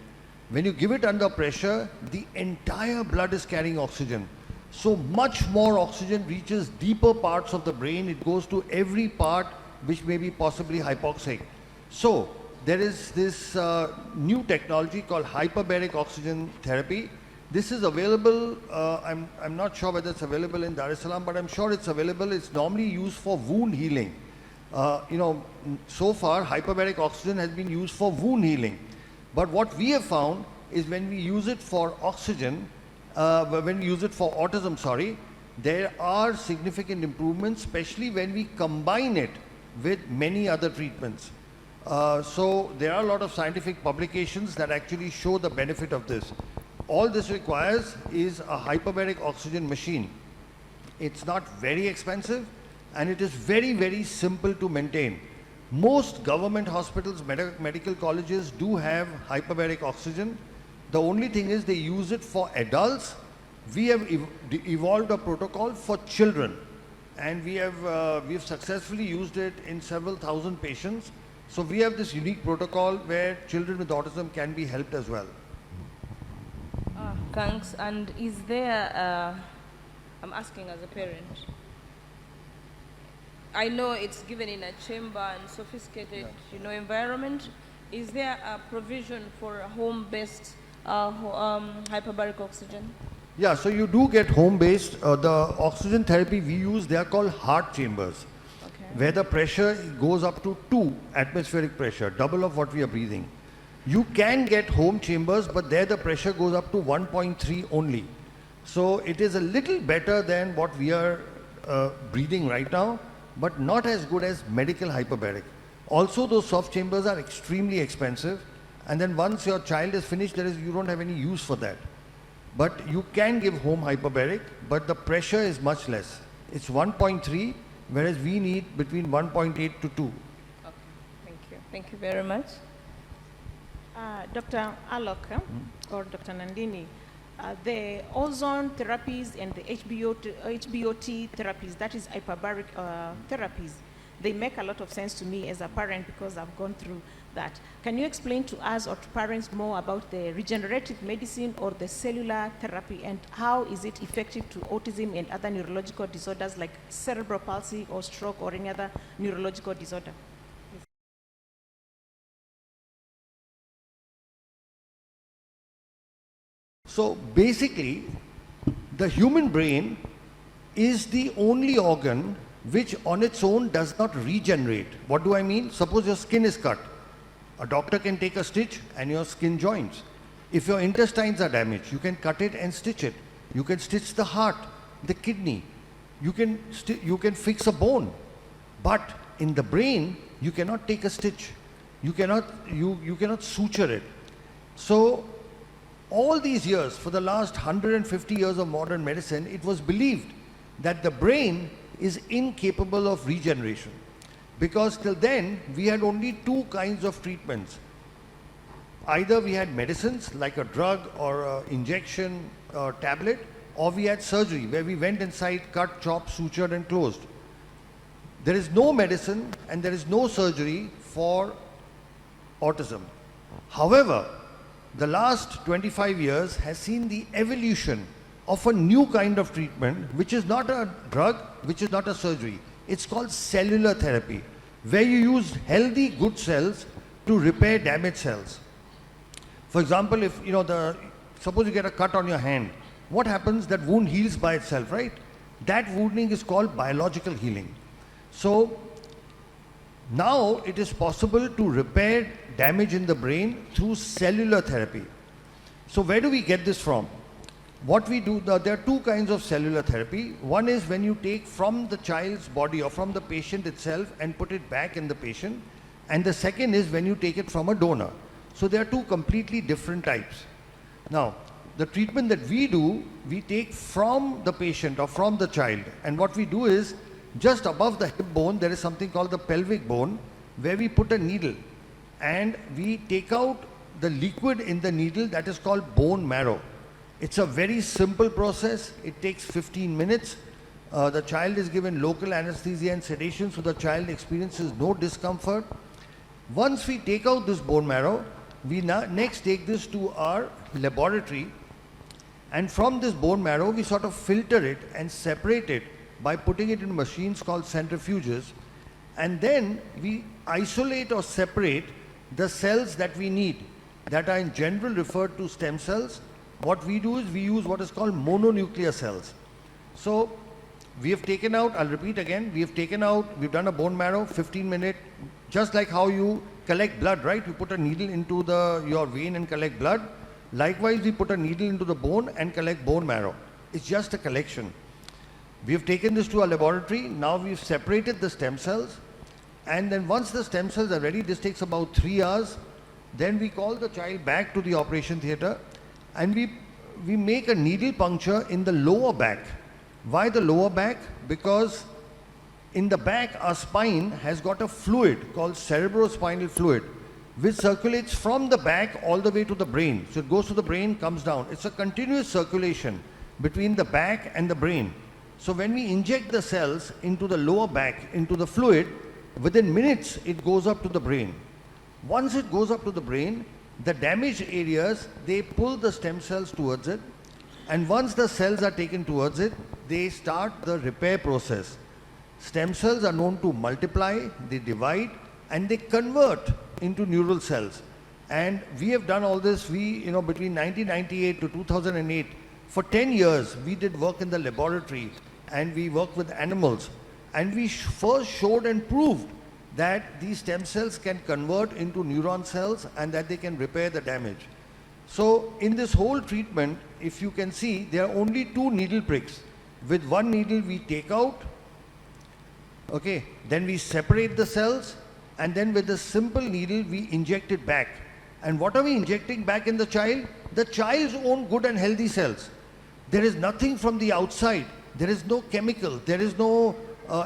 When you give it under pressure, the entire blood is carrying oxygen. So much more oxygen reaches deeper parts of the brain. It goes to every part which may be possibly hypoxic. So there is this new technology called hyperbaric oxygen therapy. This is available, I'm not sure whether it's available in Dar es Salaam, but I'm sure it's available. It's normally used for wound healing. So far hyperbaric oxygen has been used for wound healing. But what we have found is when we use it for oxygen, when we use it for autism, sorry, there are significant improvements, especially when we combine it with many other treatments. So there are a lot of scientific publications that actually show the benefit of this. All this requires is a hyperbaric oxygen machine. It's not very expensive and it is very, very simple to maintain. Most government hospitals, medical colleges do have hyperbaric oxygen. The only thing is they use it for adults. We have evolved a protocol for children, and we have successfully used it in several thousand patients. So we have this unique protocol where children with autism can be helped as well. Thanks. And is there, I'm asking as a parent, I know it's given in a chamber and sophisticated, environment. Is there a provision for a home-based hyperbaric oxygen? Yeah, so you do get home-based. The oxygen therapy we use, they are called heart chambers, where the pressure goes up to 2 atmospheric pressure, double of what we are breathing. You can get home chambers, but there the pressure goes up to 1.3 only. So it is a little better than what we are breathing right now, but not as good as medical hyperbaric. Also, those soft chambers are extremely expensive, and then once your child is finished, you don't have any use for that. But you can give home hyperbaric, but the pressure is much less. It's 1.3, whereas we need between 1.8 to 2. Okay, thank you. Thank you very much. Dr. Alok or Dr. Nandini, the ozone therapies and the HBOT therapies, that is hyperbaric therapies, they make a lot of sense to me as a parent because I've gone through that. Can you explain to us or to parents more about the regenerative medicine or the cellular therapy, and how is it effective to autism and other neurological disorders like cerebral palsy or stroke or any other neurological disorder? So basically, the human brain is the only organ which on its own does not regenerate. What do I mean? Suppose your skin is cut. A doctor can take a stitch and your skin joins. If your intestines are damaged, you can cut it and stitch it. You can stitch the heart, the kidney. You can fix a bone. But in the brain, you cannot take a stitch. You cannot suture it. So all these years, for the last 150 years of modern medicine, it was believed that the brain is incapable of regeneration. Because till then, we had only 2 kinds of treatments. Either we had medicines like a drug or an injection or tablet, or we had surgery where we went inside, cut, chopped, sutured and closed. There is no medicine and there is no surgery for autism. However, the last 25 years has seen the evolution of a new kind of treatment, which is not a drug, which is not a surgery. It's called cellular therapy, where you use healthy, good cells to repair damaged cells. For example, if suppose you get a cut on your hand, what happens? That wound heals by itself, right? That wounding is called biological healing. So now it is possible to repair damage in the brain through cellular therapy. So where do we get this from? What we do, there are two kinds of cellular therapy. One is when you take from the child's body or from the patient itself and put it back in the patient. And the second is when you take it from a donor. So there are two completely different types. Now, the treatment that we do, we take from the patient or from the child. And what we do is, just above the hip bone, there is something called the pelvic bone, where we put a needle. And we take out the liquid in the needle that is called bone marrow. It's a very simple process. It takes 15 minutes. The child is given local anesthesia and sedation, so the child experiences no discomfort. Once we take out this bone marrow, we next take this to our laboratory, and from this bone marrow we sort of filter it and separate it by putting it in machines called centrifuges, and then we isolate or separate the cells that we need, that are in general referred to stem cells. What we do is we use what is called mononuclear cells. So we have taken out, I'll repeat again, we've done a bone marrow, 15-minute, just like how you collect blood, right? You put a needle into your vein and collect blood. Likewise, we put a needle into the bone and collect bone marrow. It's just a collection. We have taken this to our laboratory. Now we've separated the stem cells. And then once the stem cells are ready, this takes about 3 hours. Then we call the child back to the operation theatre, and we make a needle puncture in the lower back. Why the lower back? Because in the back, our spine has got a fluid called cerebrospinal fluid, which circulates from the back all the way to the brain. So it goes to the brain, comes down. It's a continuous circulation between the back and the brain. So when we inject the cells into the lower back, into the fluid, within minutes it goes up to the brain. Once it goes up to the brain, the damaged areas, they pull the stem cells towards it, and once the cells are taken towards it, they start the repair process. Stem cells are known to multiply, they divide, and they convert into neural cells. And we have done all this, between 1998 to 2008, for 10 years, we did work in the laboratory, and we worked with animals. And we first showed and proved that these stem cells can convert into neuron cells and that they can repair the damage. So in this whole treatment, if you can see, there are only 2 needle pricks. With one needle we take out, okay, then we separate the cells, and then with a simple needle we inject it back. And what are we injecting back in the child? The child's own good and healthy cells. There is nothing from the outside. There is no chemical. There is no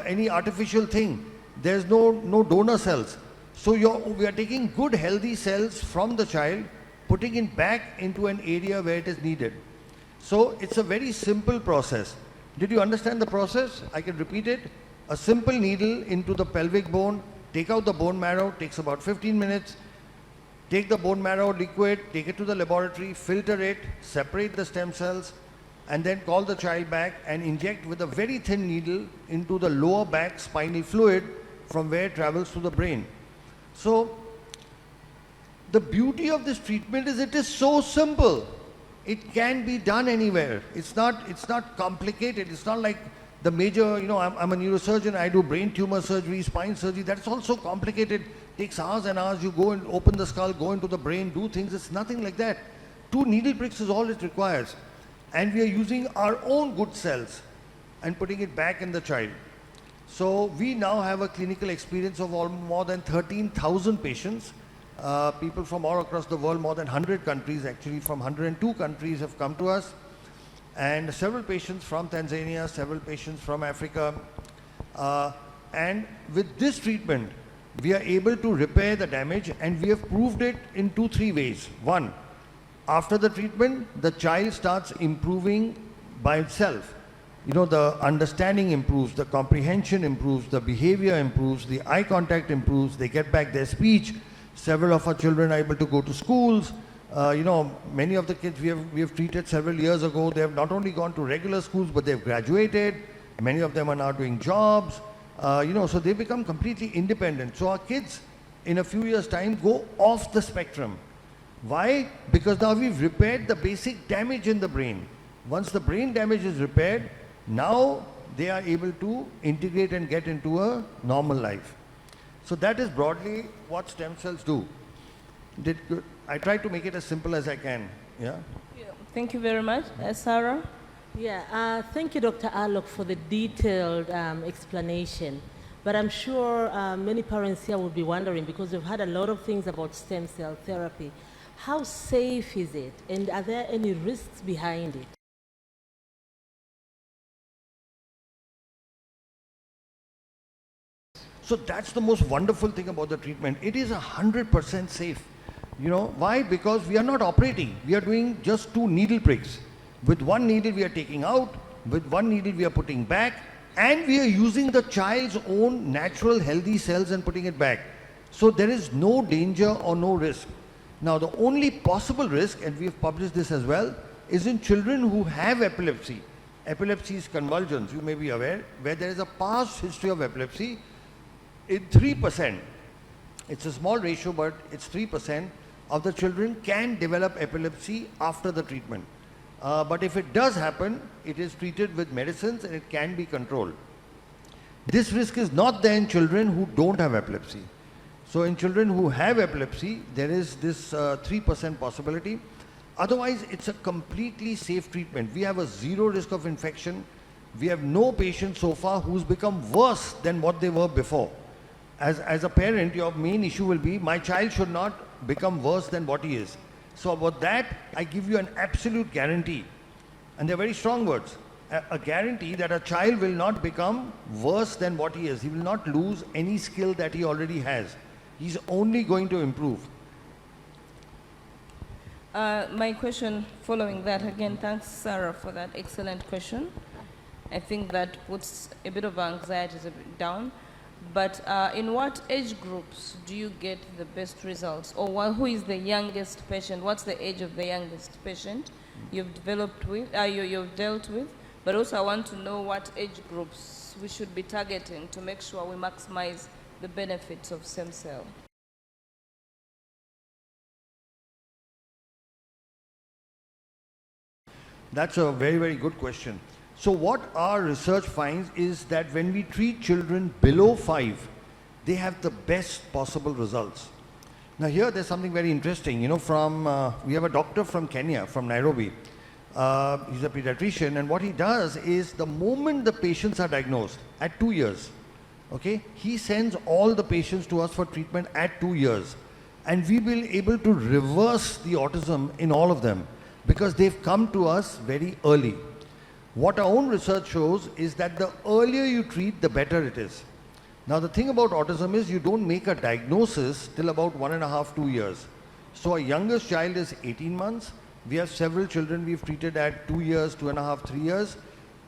any artificial thing. There is no donor cells. So we are taking good healthy cells from the child, putting it back into an area where it is needed. So it's a very simple process. Did you understand the process? I can repeat it. A simple needle into the pelvic bone, take out the bone marrow, takes about 15 minutes. Take the bone marrow liquid, take it to the laboratory, filter it, separate the stem cells, and then call the child back and inject with a very thin needle into the lower back spinal fluid from where it travels to the brain. So the beauty of this treatment is it is so simple. It can be done anywhere. It's not complicated. It's not like the major, I'm a neurosurgeon, I do brain tumor surgery, spine surgery. That's also complicated. Takes hours and hours. You go and open the skull, go into the brain, do things. It's nothing like that. 2 needle pricks is all it requires. And we are using our own good cells and putting it back in the child. So we now have a clinical experience of more than 13,000 patients. People from all across the world, more than 100 countries, actually from 102 countries have come to us. And several patients from Tanzania, several patients from Africa. And with this treatment, we are able to repair the damage, and we have proved it in 2-3 ways. One, after the treatment, the child starts improving by itself. The understanding improves, the comprehension improves, the behavior improves, the eye contact improves, they get back their speech. Several of our children are able to go to schools. Many of the kids we have treated several years ago, they have not only gone to regular schools, but they've graduated. Many of them are now doing jobs, so they become completely independent. So our kids, in a few years' time, go off the spectrum. Why? Because now we've repaired the basic damage in the brain. Once the brain damage is repaired, now they are able to integrate and get into a normal life. So that is broadly what stem cells do. I try to make it as simple as I can. Yeah. Thank you very much. Sarah? Yeah, thank you, Dr. Alok, for the detailed explanation. But I'm sure many parents here will be wondering, because we've heard a lot of things about stem cell therapy. How safe is it, and are there any risks behind it? So that's the most wonderful thing about the treatment. It is 100% safe. Why? Because we are not operating. We are doing just 2 needle pricks. With 1 needle we are taking out, with 1 needle we are putting back, and we are using the child's own natural healthy cells and putting it back. So there is no danger or no risk. Now the only possible risk, and we have published this as well, is in children who have epilepsy. Epilepsy is convulsions, you may be aware, where there is a past history of epilepsy. In 3%, it's a small ratio, but it's 3% of the children can develop epilepsy after the treatment. But if it does happen, it is treated with medicines and it can be controlled. This risk is not there in children who don't have epilepsy. So in children who have epilepsy, there is this 3% possibility. Otherwise, it's a completely safe treatment. We have a 0 risk of infection. We have no patient so far who's become worse than what they were before. As a parent, your main issue will be, my child should not become worse than what he is. So about that, I give you an absolute guarantee. And they're very strong words. A guarantee that a child will not become worse than what he is. He will not lose any skill that he already has. He's only going to improve. My question following that, again, thanks Sarah for that excellent question. I think that puts a bit of anxiety down. But in what age groups do you get the best results? Or who is the youngest patient? What's the age of the youngest patient you've dealt with? But also I want to know what age groups we should be targeting to make sure we maximize the benefits of stem cell. That's a very, very good question. So what our research finds is that when we treat children below 5, they have the best possible results. Now here there's something very interesting, we have a doctor from Kenya, from Nairobi. He's a pediatrician, and what he does is the moment the patients are diagnosed at 2 years, okay, he sends all the patients to us for treatment at 2 years. And we will be able to reverse the autism in all of them because they've come to us very early. What our own research shows is that the earlier you treat, the better it is. Now the thing about autism is you don't make a diagnosis till about 1.5 to 2 years. So our youngest child is 18 months. We have several children we've treated at 2 years, 2.5, 3 years.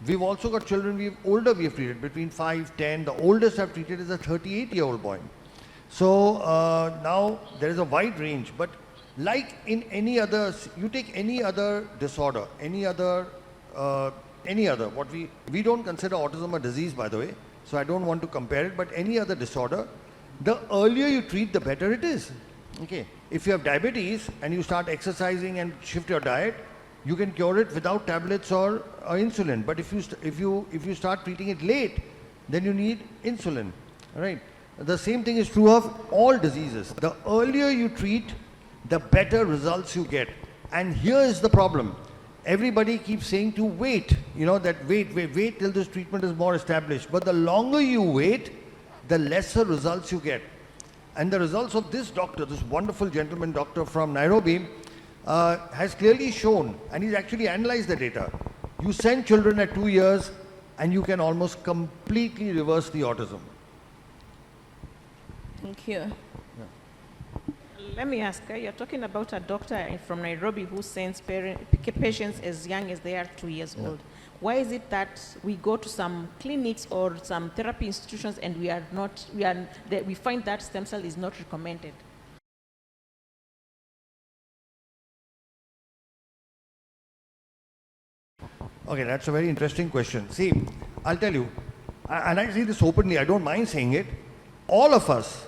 We've also got children we've treated between 5, 10. The oldest I've treated is a 38-year-old boy. So now there is a wide range, but like in any other, you take any other disorder, any other, what we don't consider autism a disease, by the way, so I don't want to compare it, but any other disorder, the earlier you treat, the better it is. Okay, if you have diabetes and you start exercising and shift your diet, you can cure it without tablets or insulin. But if you start treating it late, then you need insulin. All right. The same thing is true of all diseases. The earlier you treat, the better results you get. And here is the problem. Everybody keeps saying to wait, wait till this treatment is more established. But the longer you wait, the lesser results you get. And the results of this doctor, this wonderful gentleman doctor from Nairobi, has clearly shown, and he's actually analyzed the data. You send children at 2 years and you can almost completely reverse the autism. Thank you. Let me ask, you're talking about a doctor from Nairobi who sends patients as young as they are 2 years old. Why is it that we go to some clinics or some therapy institutions and we find that stem cell is not recommended? Okay, that's a very interesting question. See, I'll tell you, and I say this openly, I don't mind saying it. All of us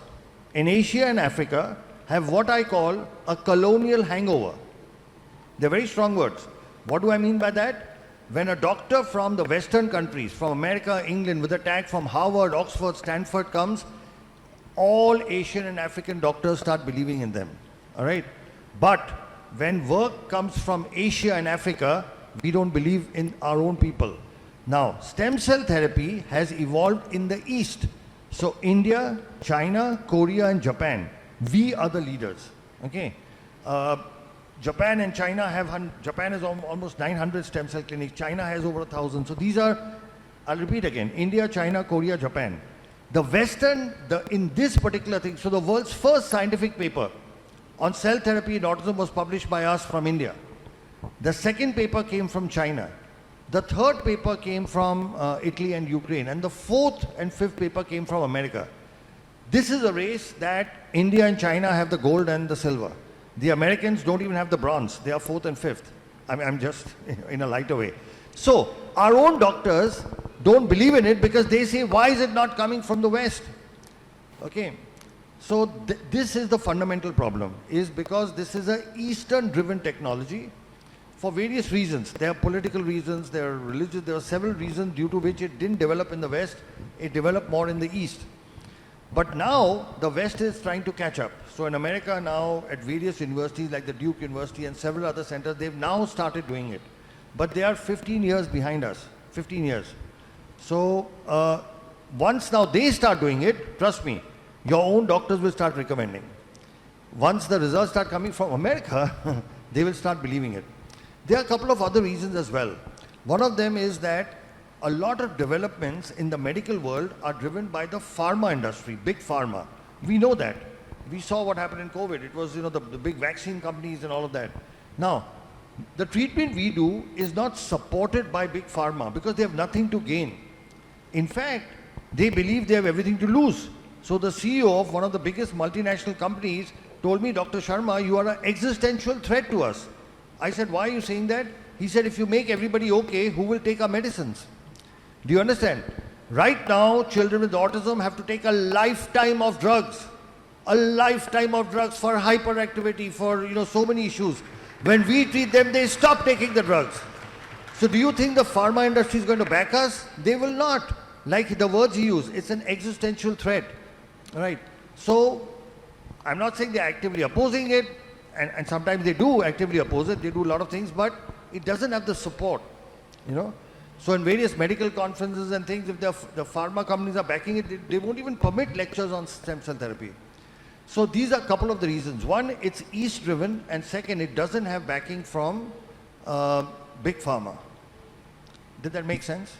in Asia and Africa have what I call a colonial hangover. They're very strong words. What do I mean by that? When a doctor from the Western countries, from America, England, with a tag from Harvard, Oxford, Stanford comes, all Asian and African doctors start believing in them. All right? But when work comes from Asia and Africa, we don't believe in our own people. Now, stem cell therapy has evolved in the East. So India, China, Korea and Japan, we are the leaders. Okay? Japan and China have, Japan has almost 900 stem cell clinics. China has over 1,000. So these are, I'll repeat again, India, China, Korea, Japan. The Western, in this particular thing, so the world's first scientific paper on cell therapy in autism was published by us from India. The second paper came from China. The third paper came from Italy and Ukraine. And the fourth and fifth paper came from America. This is a race that India and China have the gold and the silver. The Americans don't even have the bronze. They are fourth and fifth. I'm just in a lighter way. So our own doctors don't believe in it because they say, why is it not coming from the West? Okay. So this is the fundamental problem, is because this is an Eastern-driven technology for various reasons. There are political reasons, there are religious, there are several reasons due to which it didn't develop in the West. It developed more in the East. But now the West is trying to catch up. So in America now, at various universities like the Duke University and several other centers, they've now started doing it. But they are 15 years behind us, 15 years. So once now they start doing it, trust me, your own doctors will start recommending. Once the results start coming from America, they will start believing it. There are a couple of other reasons as well. One of them is that a lot of developments in the medical world are driven by the pharma industry, big pharma. We know that. We saw what happened in COVID. It was, the big vaccine companies and all of that. Now, the treatment we do is not supported by big pharma because they have nothing to gain. In fact, they believe they have everything to lose. So the CEO of one of the biggest multinational companies told me, Dr. Sharma, you are an existential threat to us. I said, why are you saying that? He said, if you make everybody okay, who will take our medicines? Do you understand? Right now, children with autism have to take a lifetime of drugs. A lifetime of drugs for hyperactivity, for so many issues. When we treat them, they stop taking the drugs. So do you think the pharma industry is going to back us? They will not. Like the words he used, it's an existential threat. Right? So I'm not saying they're actively opposing it, and sometimes they do actively oppose it, they do a lot of things, but it doesn't have the support. So in various medical conferences and things, if the pharma companies are backing it, they won't even permit lectures on stem cell therapy. So these are a couple of the reasons. One, it's East-driven, and second, it doesn't have backing from big pharma. Did that make sense?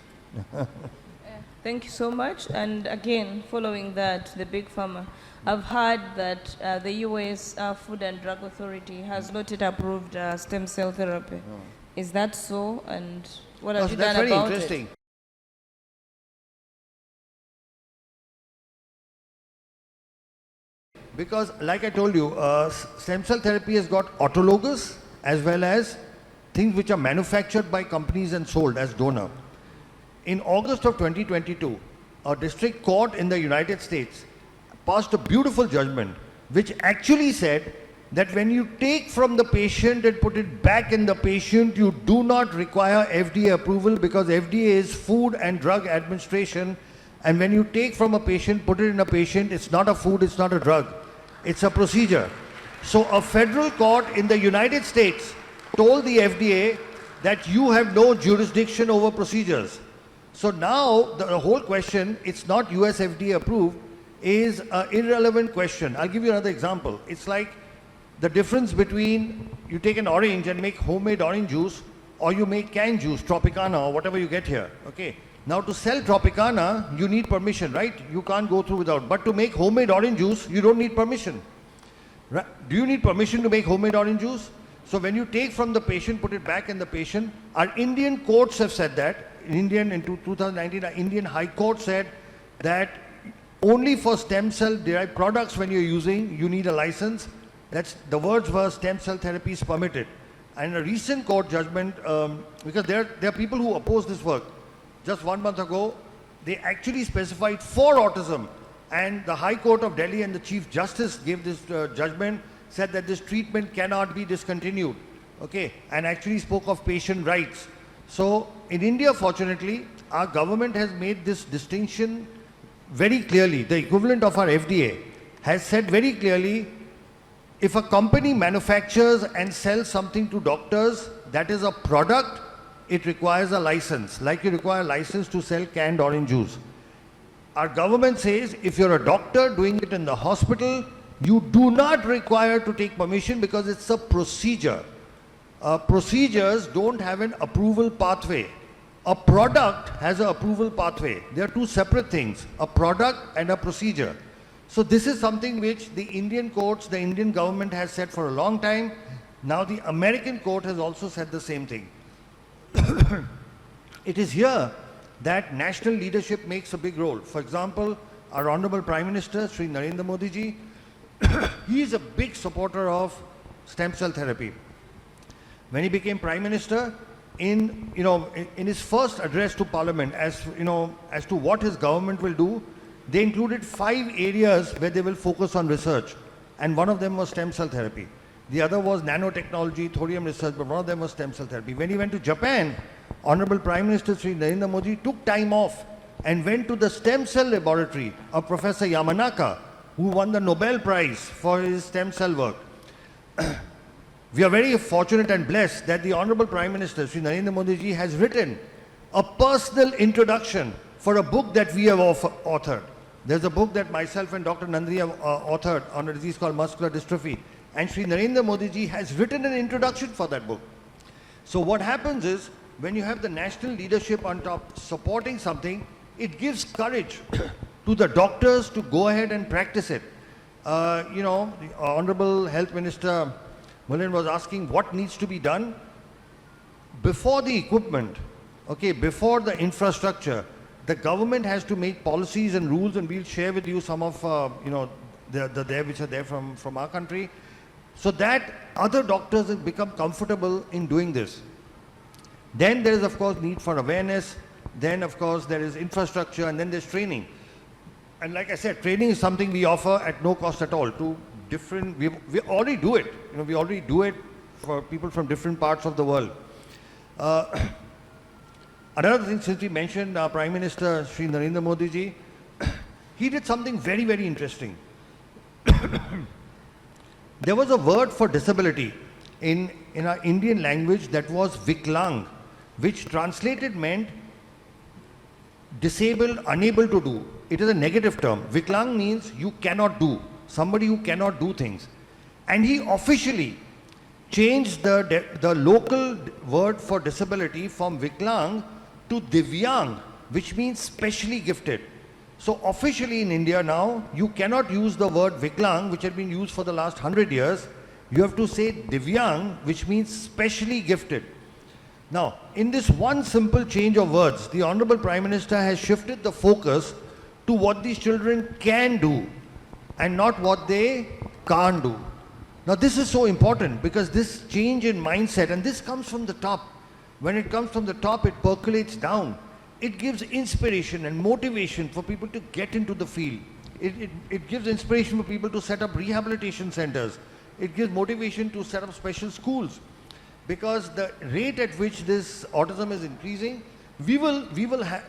Thank you so much. And again, following that, the big pharma, I've heard that the US Food and Drug Authority has not yet approved stem cell therapy. Oh. Is that so? And what have you done about it? That's very interesting. Because, like I told you, stem cell therapy has got autologous as well as things which are manufactured by companies and sold as donor. In August of 2022, a district court in the United States passed a beautiful judgment which actually said that when you take from the patient and put it back in the patient, you do not require FDA approval because FDA is Food and Drug Administration, and when you take from a patient, put it in a patient, it's not a food, it's not a drug, it's a procedure. So a federal court in the United States told the FDA that you have no jurisdiction over procedures. So now the whole question, it's not US FDA approved, is an irrelevant question. I'll give you another example. It's like the difference between you take an orange and make homemade orange juice, or you make canned juice, Tropicana or whatever you get here. Okay. Now to sell Tropicana, you need permission, right? You can't go through without. But to make homemade orange juice, you don't need permission. Right? Do you need permission to make homemade orange juice? So when you take from the patient, put it back in the patient, our Indian courts have said that. In 2019, our Indian High Court said that only for stem cell derived products when you're using, you need a license. The words were stem cell therapy is permitted. And a recent court judgment, because there are people who oppose this work. Just 1 month ago, they actually specified for autism. And the High Court of Delhi and the Chief Justice gave this judgment, said that this treatment cannot be discontinued. Okay, and actually spoke of patient rights. So in India, fortunately, our government has made this distinction very clearly. The equivalent of our FDA has said very clearly, if a company manufactures and sells something to doctors that is a product, it requires a license, like you require a license to sell canned orange juice. Our government says if you're a doctor doing it in the hospital, you do not require to take permission because it's a procedure. Procedures don't have an approval pathway. A product has an approval pathway. They are two separate things, a product and a procedure. So this is something which the Indian courts, the Indian government has said for a long time. Now the American court has also said the same thing. It is here that national leadership makes a big role. For example, our Honorable Prime Minister, Sri Narendra Modi ji, he is a big supporter of stem cell therapy. When he became Prime Minister, in his first address to Parliament, as to what his government will do, they included 5 areas where they will focus on research, and one of them was stem cell therapy. The other was nanotechnology, thorium research, but one of them was stem cell therapy. When he went to Japan, Honorable Prime Minister Sri Narendra Modi took time off and went to the stem cell laboratory of Professor Yamanaka, who won the Nobel Prize for his stem cell work. We are very fortunate and blessed that the Honorable Prime Minister Sri Narendra Modi ji has written a personal introduction for a book that we have authored. There's a book that myself and Dr. Nandini have authored on a disease called muscular dystrophy. And Sri Narendra Modi ji has written an introduction for that book. So what happens is, when you have the national leadership on top supporting something, it gives courage to the doctors to go ahead and practice it. The Honorable Health Minister Mullen was asking what needs to be done. Before the equipment, before the infrastructure, the government has to make policies and rules, and we'll share with you some of which are there from our country, so that other doctors will become comfortable in doing this. Then there is, of course, need for awareness. Then, of course, there is infrastructure, and then there's training. And like I said, training is something we offer at no cost at all to different. We already do it. We already do it for people from different parts of the world. Another thing, since we mentioned our Prime Minister Sri Narendra Modi ji, he did something very, very interesting. There was a word for disability in our Indian language that was Viklang, which translated meant disabled, unable to do. It is a negative term. Viklang means you cannot do, somebody who cannot do things. And he officially changed the local word for disability from Viklang to Divyang, which means specially gifted. So officially in India now, you cannot use the word Viklang, which had been used for the last 100 years. You have to say Divyang, which means specially gifted. Now, in this one simple change of words, the Honorable Prime Minister has shifted the focus to what these children can do and not what they can't do. Now, this is so important because this change in mindset, and this comes from the top. When it comes from the top, it percolates down. It gives inspiration and motivation for people to get into the field. It gives inspiration for people to set up rehabilitation centers. It gives motivation to set up special schools. Because the rate at which this autism is increasing, we will have,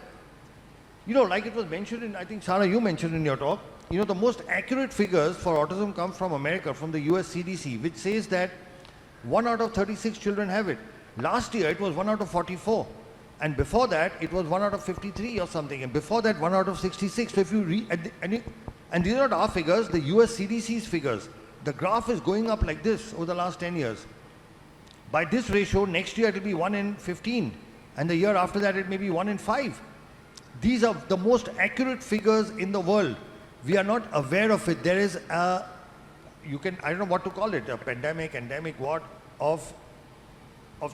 like it was mentioned in, I think, Sarah, you mentioned in your talk, the most accurate figures for autism come from America, from the US CDC, which says that 1 out of 36 children have it. Last year, it was 1 out of 44. And before that, it was 1 out of 53 or something. And before that, 1 out of 66. So if you read, and these are not our figures, the US CDC's figures. The graph is going up like this over the last 10 years. By this ratio, next year it will be 1 in 15. And the year after that, it may be 1 in 5. These are the most accurate figures in the world. We are not aware of it. There is I don't know what to call it, a pandemic, endemic, what, of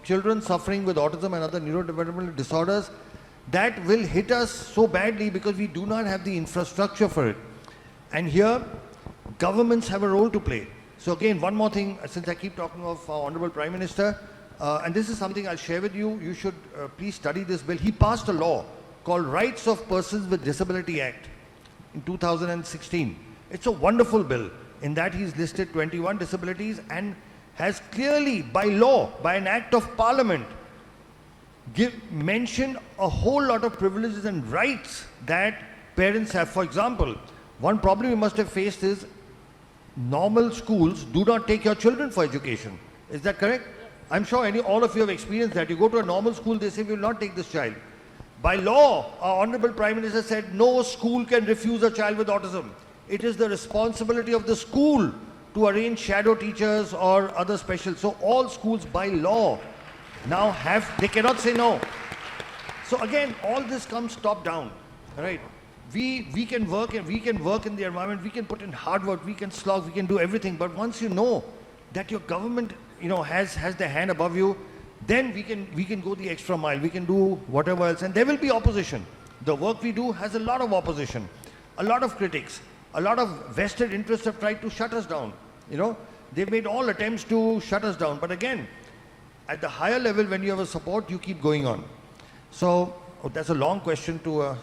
children suffering with autism and other neurodevelopmental disorders that will hit us so badly because we do not have the infrastructure for it. And here, governments have a role to play. So again, one more thing, since I keep talking of our Honorable Prime Minister, and this is something I'll share with you. You should please study this bill. He passed a law called Rights of Persons with Disability Act in 2016. It's a wonderful bill. In that he's listed 21 disabilities and has clearly, by law, by an act of parliament, mentioned a whole lot of privileges and rights that parents have. For example, one problem you must have faced is normal schools do not take your children for education. Is that correct? Yes. I'm sure all of you have experienced that. You go to a normal school, they say, we will not take this child. By law, our Honorable Prime Minister said, no school can refuse a child with autism. It is the responsibility of the school to arrange shadow teachers or other special. So all schools by law now they cannot say no. So again, all this comes top down, right? We can work and we can work in the environment, we can put in hard work, we can slog, we can do everything. But once you know that your government, has their hand above you, then we can go the extra mile, we can do whatever else, and there will be opposition. The work we do has a lot of opposition, a lot of critics, a lot of vested interests have tried to shut us down. They've made all attempts to shut us down. But again, at the higher level, when you have a support, you keep going on. So that's a long question to a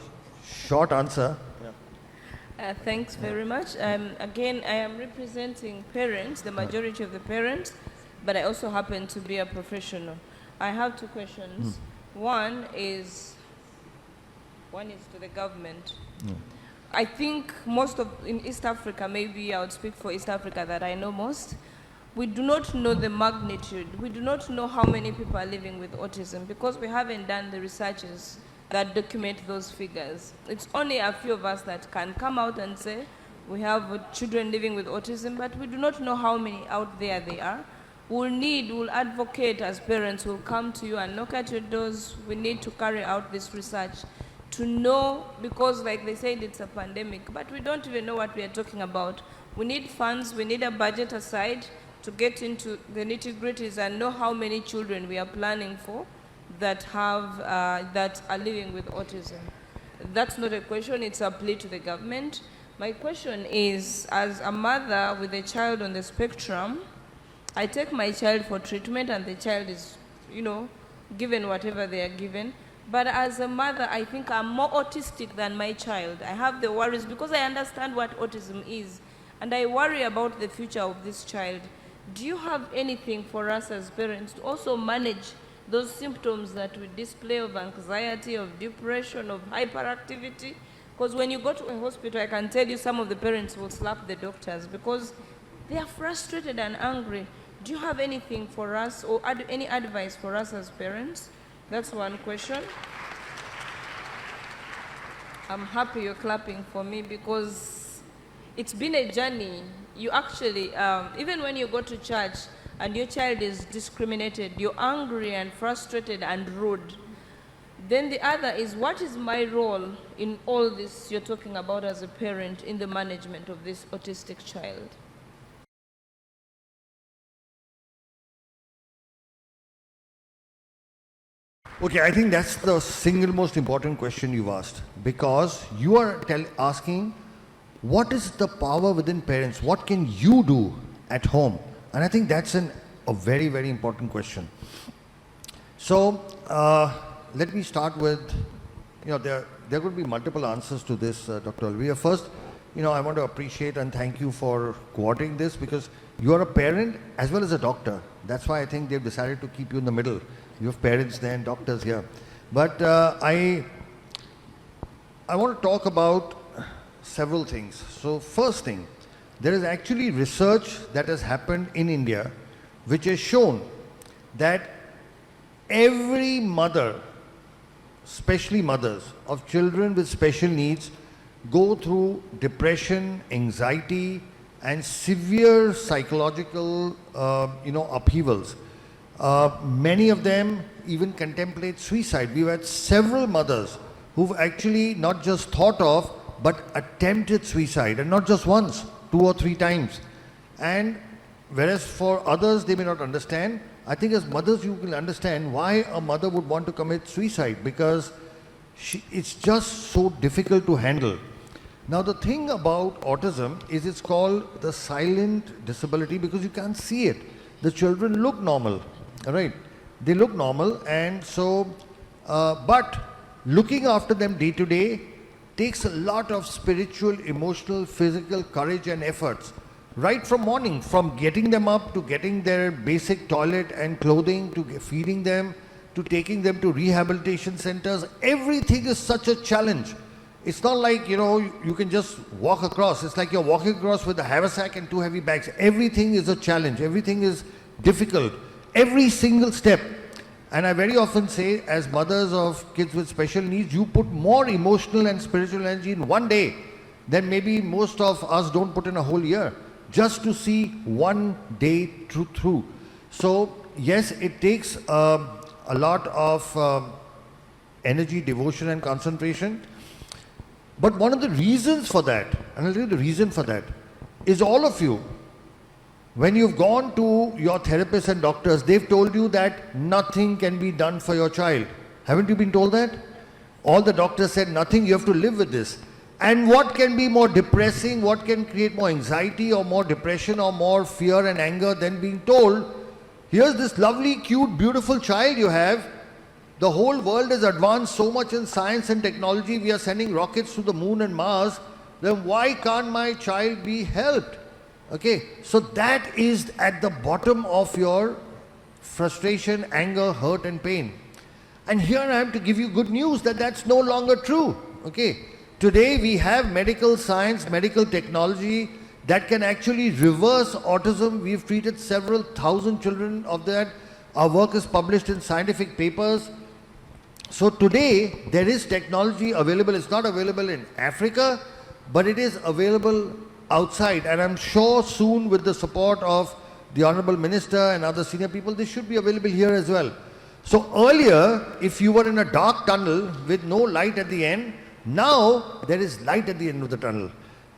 short answer. Thanks very much. Again, I am representing parents, the majority of the parents, but I also happen to be a professional. I have two questions. One is to the government. I think in East Africa, maybe I would speak for East Africa that I know most, we do not know the magnitude. We do not know how many people are living with autism because we haven't done the researches that document those figures. It's only a few of us that can come out and say we have children living with autism, but we do not know how many out there they are. We'll advocate as parents, we'll come to you and knock at your doors. We need to carry out this research to know, because like they said, it's a pandemic, but we don't even know what we are talking about. We need funds, we need a budget aside to get into the nitty-gritties and know how many children we are planning for that are living with autism. That's not a question, it's a plea to the government. My question is, as a mother with a child on the spectrum, I take my child for treatment and the child is, given whatever they are given. But as a mother, I think I'm more autistic than my child. I have the worries because I understand what autism is. And I worry about the future of this child. Do you have anything for us as parents to also manage those symptoms that we display of anxiety, of depression, of hyperactivity? Because when you go to a hospital, I can tell you some of the parents will slap the doctors because they are frustrated and angry. Do you have anything for us or any advice for us as parents? That's one question. I'm happy you're clapping for me because it's been a journey. You actually, even when you go to church and your child is discriminated, you're angry and frustrated and rude. Then the other is, what is my role in all this you're talking about as a parent in the management of this autistic child? Okay, I think that's the single most important question you've asked, because you are asking what is the power within parents? What can you do at home? And I think that's a very, very important question. So let me start with, there could be multiple answers to this, Dr. Olivia. First, I want to appreciate and thank you for coordinating this because you are a parent as well as a doctor. That's why I think they've decided to keep you in the middle. You have parents there and doctors here. But I want to talk about several things. So first thing, there is actually research that has happened in India which has shown that every mother, especially mothers of children with special needs, go through depression, anxiety, and severe psychological, upheavals. Many of them even contemplate suicide. We've had several mothers who've actually not just thought of, but attempted suicide, and not just once, 2 or 3 times. And whereas for others, they may not understand, I think as mothers, you will understand why a mother would want to commit suicide, because it's just so difficult to handle. Now, the thing about autism is it's called the silent disability because you can't see it. The children look normal, all right? They look normal, and so, but looking after them day to day takes a lot of spiritual, emotional, physical courage and efforts. Right from morning, from getting them up to getting their basic toilet and clothing, to feeding them, to taking them to rehabilitation centers, everything is such a challenge. It's not like, you can just walk across. It's like you're walking across with a haversack and 2 heavy bags. Everything is a challenge. Everything is difficult. Every single step. And I very often say, as mothers of kids with special needs, you put more emotional and spiritual energy in one day than maybe most of us don't put in a whole year, just to see one day through. So yes, it takes a lot of energy, devotion and concentration. But one of the reasons for that, and I'll tell you the reason for that, is all of you, when you've gone to your therapists and doctors, they've told you that nothing can be done for your child. Haven't you been told that? All the doctors said nothing, you have to live with this. And what can be more depressing, what can create more anxiety or more depression or more fear and anger than being told, here's this lovely, cute, beautiful child you have. The whole world has advanced so much in science and technology. We are sending rockets to the moon and Mars. Then why can't my child be helped? Okay, so that is at the bottom of your frustration, anger, hurt and pain. And here I am to give you good news that that's no longer true. Okay, today we have medical science, medical technology that can actually reverse autism. We've treated several thousand children of that. Our work is published in scientific papers. So today there is technology available. It's not available in Africa, but it is available outside, and I'm sure soon, with the support of the Honorable Minister and other senior people, this should be available here as well. So earlier, if you were in a dark tunnel with no light at the end, now there is light at the end of the tunnel.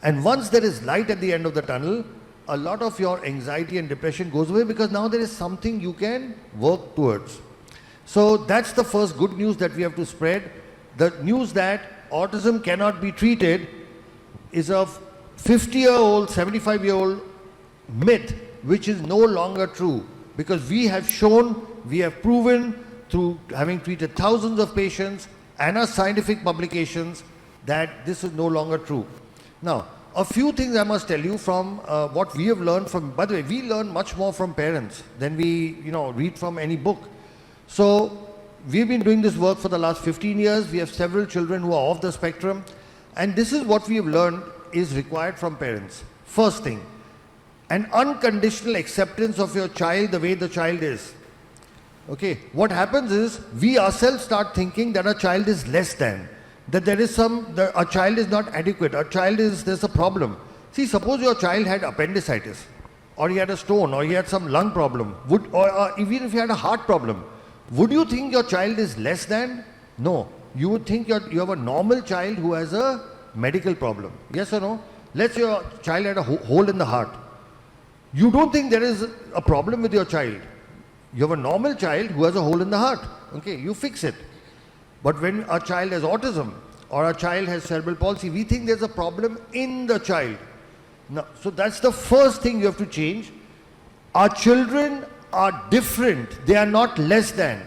And once there is light at the end of the tunnel, a lot of your anxiety and depression goes away, because now there is something you can work towards. So that's the first good news that we have to spread. The news that autism cannot be treated is a 50-year-old, 75-year-old myth, which is no longer true, because we have shown, we have proven through having treated thousands of patients and our scientific publications that this is no longer true. Now, a few things I must tell you from what we have learned from, by the way, we learn much more from parents than we read from any book. So we've been doing this work for the last 15 years. We have several children who are off the spectrum, and this is what we have learned is required from parents. First thing, an unconditional acceptance of your child the way the child is. Okay, what happens is we ourselves start thinking that a child is less than, that there is a child is not adequate, there's a problem. See, suppose your child had appendicitis, or he had a stone, or he had some lung problem, or even if he had a heart problem, would you think your child is less than? No, you would think you have a normal child who has a medical problem. Yes or no? Let's say your child had a hole in the heart. You don't think there is a problem with your child. You have a normal child who has a hole in the heart. Okay, you fix it. But when a child has autism or a child has cerebral palsy, we think there's a problem in the child. No, so that's the first thing you have to change. Our children are different. They are not less than.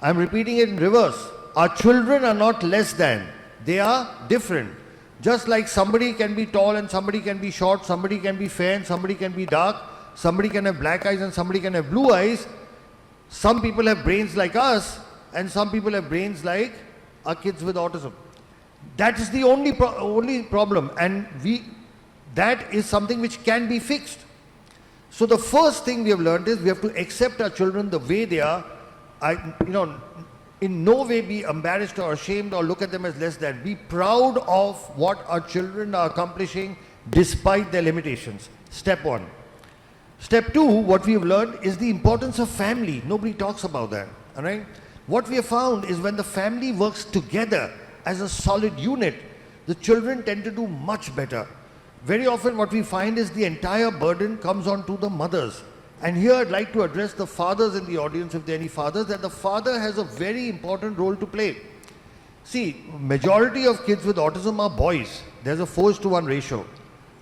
I'm repeating it in reverse. Our children are not less than. They are different. Just like somebody can be tall and somebody can be short, somebody can be fair and somebody can be dark, somebody can have black eyes and somebody can have blue eyes. Some people have brains like us and some people have brains like our kids with autism. That is the only problem, and that is something which can be fixed. So the first thing we have learned is we have to accept our children the way they are. In no way be embarrassed or ashamed or look at them as less than. Be proud of what our children are accomplishing despite their limitations. Step one. Step two, what we have learned is the importance of family. Nobody talks about that. All right? What we have found is when the family works together as a solid unit, the children tend to do much better. Very often what we find is the entire burden comes onto the mothers. And here I'd like to address the fathers in the audience, if there are any fathers, that the father has a very important role to play. See, majority of kids with autism are boys. There's a 4:1 ratio.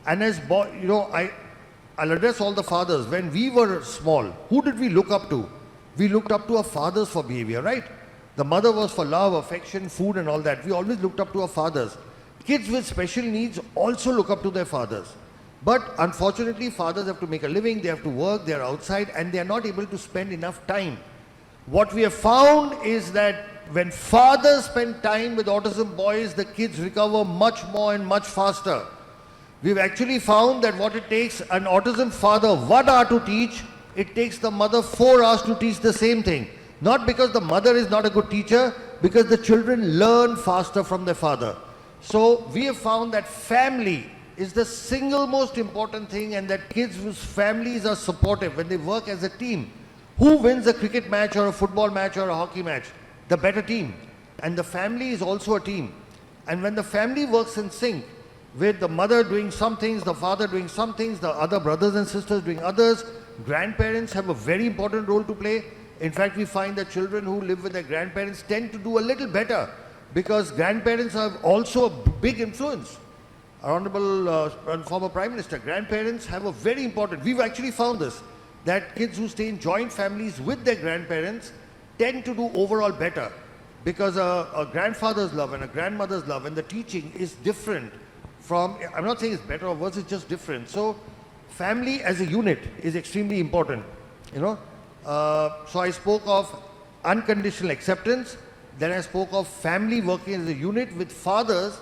And as I'll address all the fathers. When we were small, who did we look up to? We looked up to our fathers for behavior, right? The mother was for love, affection, food and all that. We always looked up to our fathers. Kids with special needs also look up to their fathers. But unfortunately, fathers have to make a living, they have to work, they are outside and they are not able to spend enough time. What we have found is that when fathers spend time with autism boys, the kids recover much more and much faster. We've actually found that what it takes an autism father 1 hour to teach, it takes the mother 4 hours to teach the same thing. Not because the mother is not a good teacher, because the children learn faster from their father. So we have found that family is the single most important thing, and that kids whose families are supportive when they work as a team. Who wins a cricket match or a football match or a hockey match? The better team. And the family is also a team. And when the family works in sync, with the mother doing some things, the father doing some things, the other brothers and sisters doing others, grandparents have a very important role to play. In fact, we find that children who live with their grandparents tend to do a little better, because grandparents have also a big influence. Our Honorable former Prime Minister, grandparents have a very important, we've actually found this, that kids who stay in joint families with their grandparents tend to do overall better, because a grandfather's love and a grandmother's love and the teaching is different from, I'm not saying it's better or worse, it's just different. So family as a unit is extremely important, you know. So I spoke of unconditional acceptance, then I spoke of family working as a unit with fathers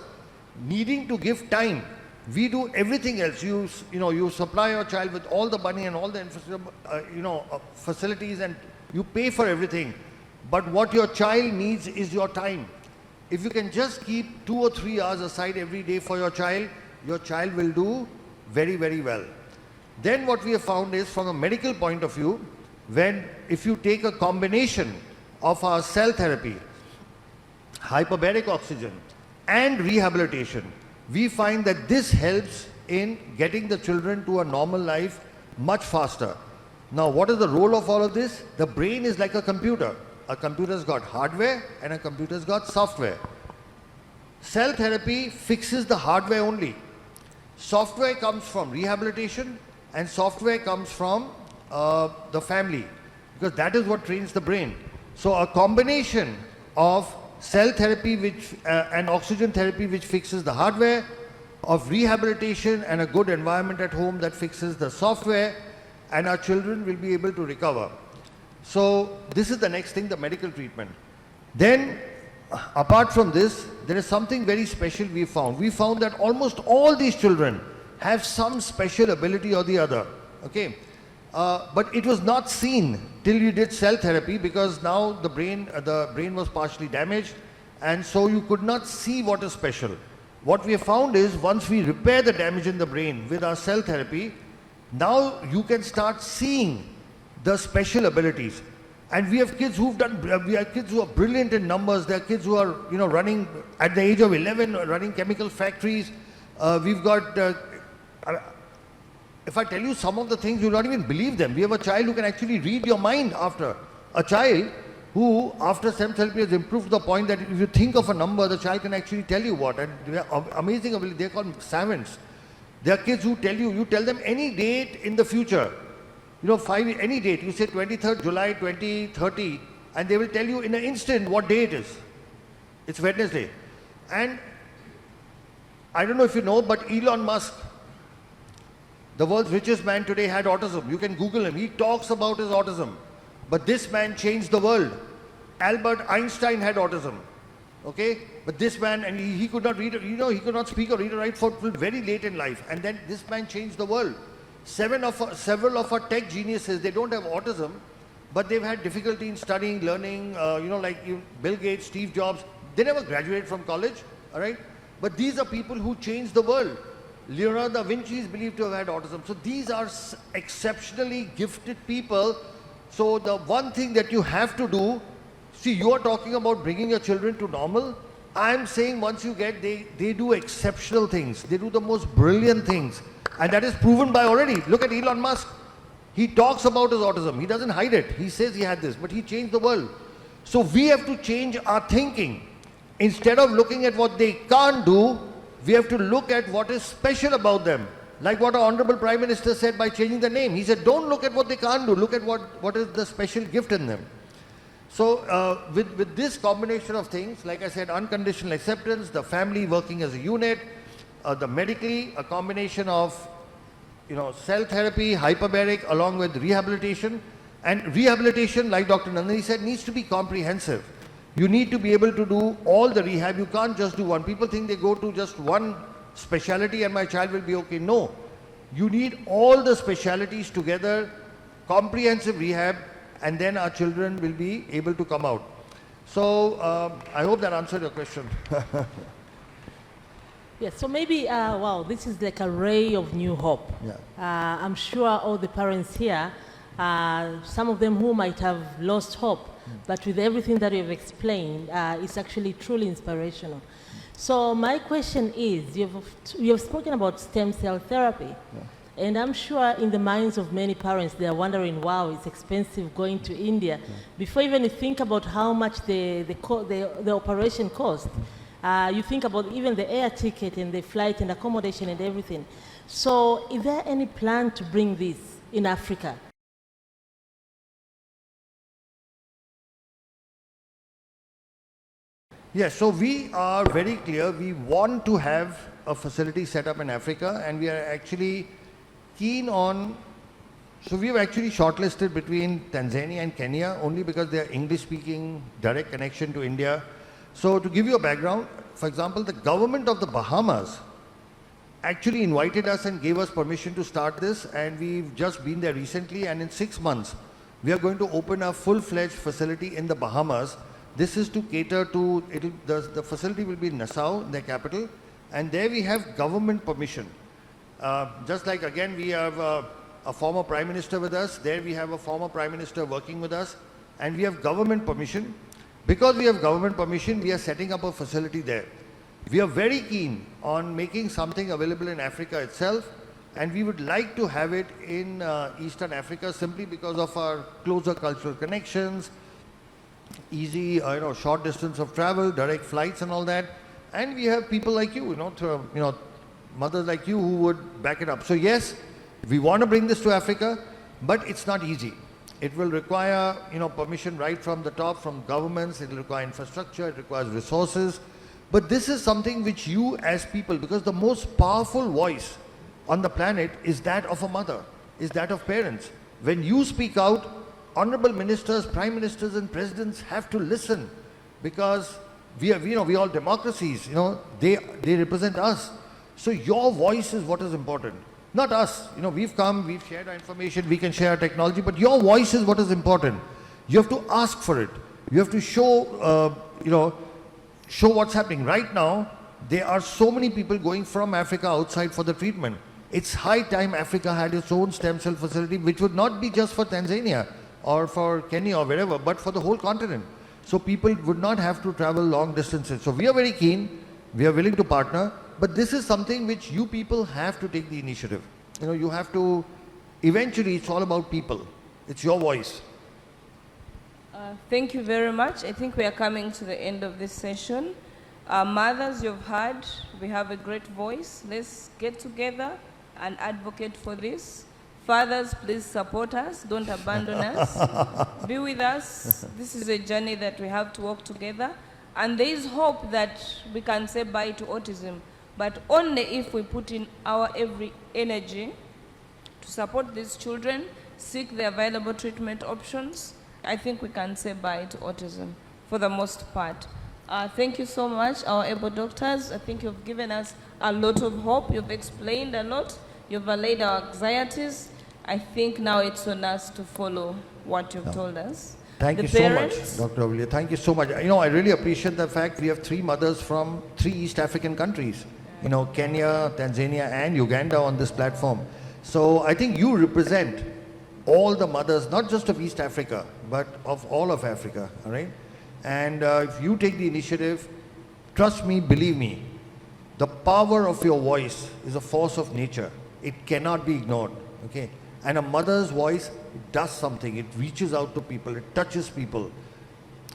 needing to give time. We do everything else. You supply your child with all the money and all the facilities, and you pay for everything. But what your child needs is your time. If you can just keep 2 or 3 hours aside every day for your child will do very, very well. Then what we have found is, from a medical point of view, if you take a combination of our cell therapy, hyperbaric oxygen and rehabilitation, we find that this helps in getting the children to a normal life much faster. Now, what is the role of all of this? The brain is like a computer. A computer's got hardware and a computer's got software. Cell therapy fixes the hardware only. Software comes from rehabilitation and software comes from the family, because that is what trains the brain. So a combination of cell therapy and oxygen therapy, which fixes the hardware, of rehabilitation and a good environment at home that fixes the software, and our children will be able to recover. So this is the next thing, the medical treatment. Then, apart from this, there is something very special we found. We found that almost all these children have some special ability or the other. Okay, but it was not seen till you did cell therapy, because now the brain was partially damaged, and so you could not see what is special. What we have found is, once we repair the damage in the brain with our cell therapy, now you can start seeing the special abilities. And we have kids who are brilliant in numbers. There are kids who are, running at the age of 11, running chemical factories. We've got, if I tell you some of the things, you'll not even believe them. We have a child who can actually read your mind after. A child who, after STEM therapy, has improved to the point that if you think of a number, the child can actually tell you what. And they are amazing ability. They're called savants. There are kids who you tell them any date in the future. Any date, you say 23rd July 2030, and they will tell you in an instant what day it is. It's Wednesday. And I don't know if you know, but Elon Musk, the world's richest man today, had autism. You can Google him. He talks about his autism. But this man changed the world. Albert Einstein had autism. Okay? But this man, and he could not read, he could not speak or read or write for very late in life. And then this man changed the world. Several of our tech geniuses, they don't have autism, but they've had difficulty in studying, learning, Bill Gates, Steve Jobs, they never graduated from college, all right? But these are people who changed the world. Leonardo da Vinci is believed to have had autism. So these are exceptionally gifted people. So the one thing that you have to do, see, you are talking about bringing your children to normal. I'm saying once you get, they do exceptional things. They do the most brilliant things. And that is proven by already. Look at Elon Musk. He talks about his autism. He doesn't hide it. He says he had this, but he changed the world. So we have to change our thinking. Instead of looking at what they can't do, we have to look at what is special about them. Like what our Honorable Prime Minister said by changing the name. He said, don't look at what they can't do, look at what is the special gift in them. So with this combination of things, like I said, unconditional acceptance, the family working as a unit, the medically, a combination of cell therapy, hyperbaric, along with rehabilitation. And rehabilitation, like Dr. Nandini said, needs to be comprehensive. You need to be able to do all the rehab. You can't just do one. People think they go to just one specialty and my child will be okay. No. You need all the specialties together, comprehensive rehab, and then our children will be able to come out. So I hope that answered your question. Yes, so maybe, wow, this is like a ray of new hope. Yeah. I'm sure all the parents here, some of them who might have lost hope, but with everything that you've explained, it's actually truly inspirational. So my question is, you've spoken about stem cell therapy, and I'm sure in the minds of many parents, they are wondering, wow, it's expensive going to India. Before even you think about how much the operation cost, you think about even the air ticket and the flight and accommodation and everything. So is there any plan to bring this in Africa? Yes, so we are very clear. We want to have a facility set up in Africa, and we are actually keen on, so we have actually shortlisted between Tanzania and Kenya only because they are English-speaking, direct connection to India. So to give you a background, for example, the government of the Bahamas actually invited us and gave us permission to start this, and we've just been there recently, and in 6 months, we are going to open a full-fledged facility in the Bahamas. This is to cater to, the facility will be in Nassau, their capital, and there we have government permission. Just like again we have a former Prime Minister with us, there we have a former Prime Minister working with us, and we have government permission. Because we have government permission, we are setting up a facility there. We are very keen on making something available in Africa itself, and we would like to have it in Eastern Africa simply because of our closer cultural connections, easy, short distance of travel, direct flights and all that. And we have people like you, mothers like you who would back it up. So yes, we want to bring this to Africa, but it's not easy. It will require, permission right from the top, from governments. It will require infrastructure. It requires resources. But this is something which you as people, because the most powerful voice on the planet is that of a mother, is that of parents. When you speak out, honorable ministers, prime ministers and presidents have to listen, because we all democracies, they represent us. So your voice is what is important, not us. We've come, we've shared our information, we can share our technology, but your voice is what is important. You have to ask for it. You have to show, show what's happening. Right now, there are so many people going from Africa outside for the treatment. It's high time Africa had its own stem cell facility, which would not be just for Tanzania or for Kenya or wherever, but for the whole continent. So people would not have to travel long distances. So we are very keen, we are willing to partner, but this is something which you people have to take the initiative. You have to, eventually it's all about people. It's your voice. Thank you very much. I think we are coming to the end of this session. Mothers, you've heard, we have a great voice. Let's get together and advocate for this. Fathers, please support us. Don't abandon us. Be with us. This is a journey that we have to walk together. And there is hope that we can say bye to autism, but only if we put in our every energy to support these children, seek the available treatment options. I think we can say bye to autism for the most part. Thank you so much, our able doctors. I think you've given us a lot of hope. You've explained a lot. You've allayed our anxieties. I think now it's on us to follow what you've told us. Thank you so much, Dr. Olivia. Thank you so much. I really appreciate the fact we have 3 mothers from 3 East African countries. Kenya, Tanzania and Uganda on this platform. So I think you represent all the mothers, not just of East Africa, but of all of Africa, all right? And if you take the initiative, trust me, believe me, the power of your voice is a force of nature. It cannot be ignored, okay? And a mother's voice does something. It reaches out to people. It touches people.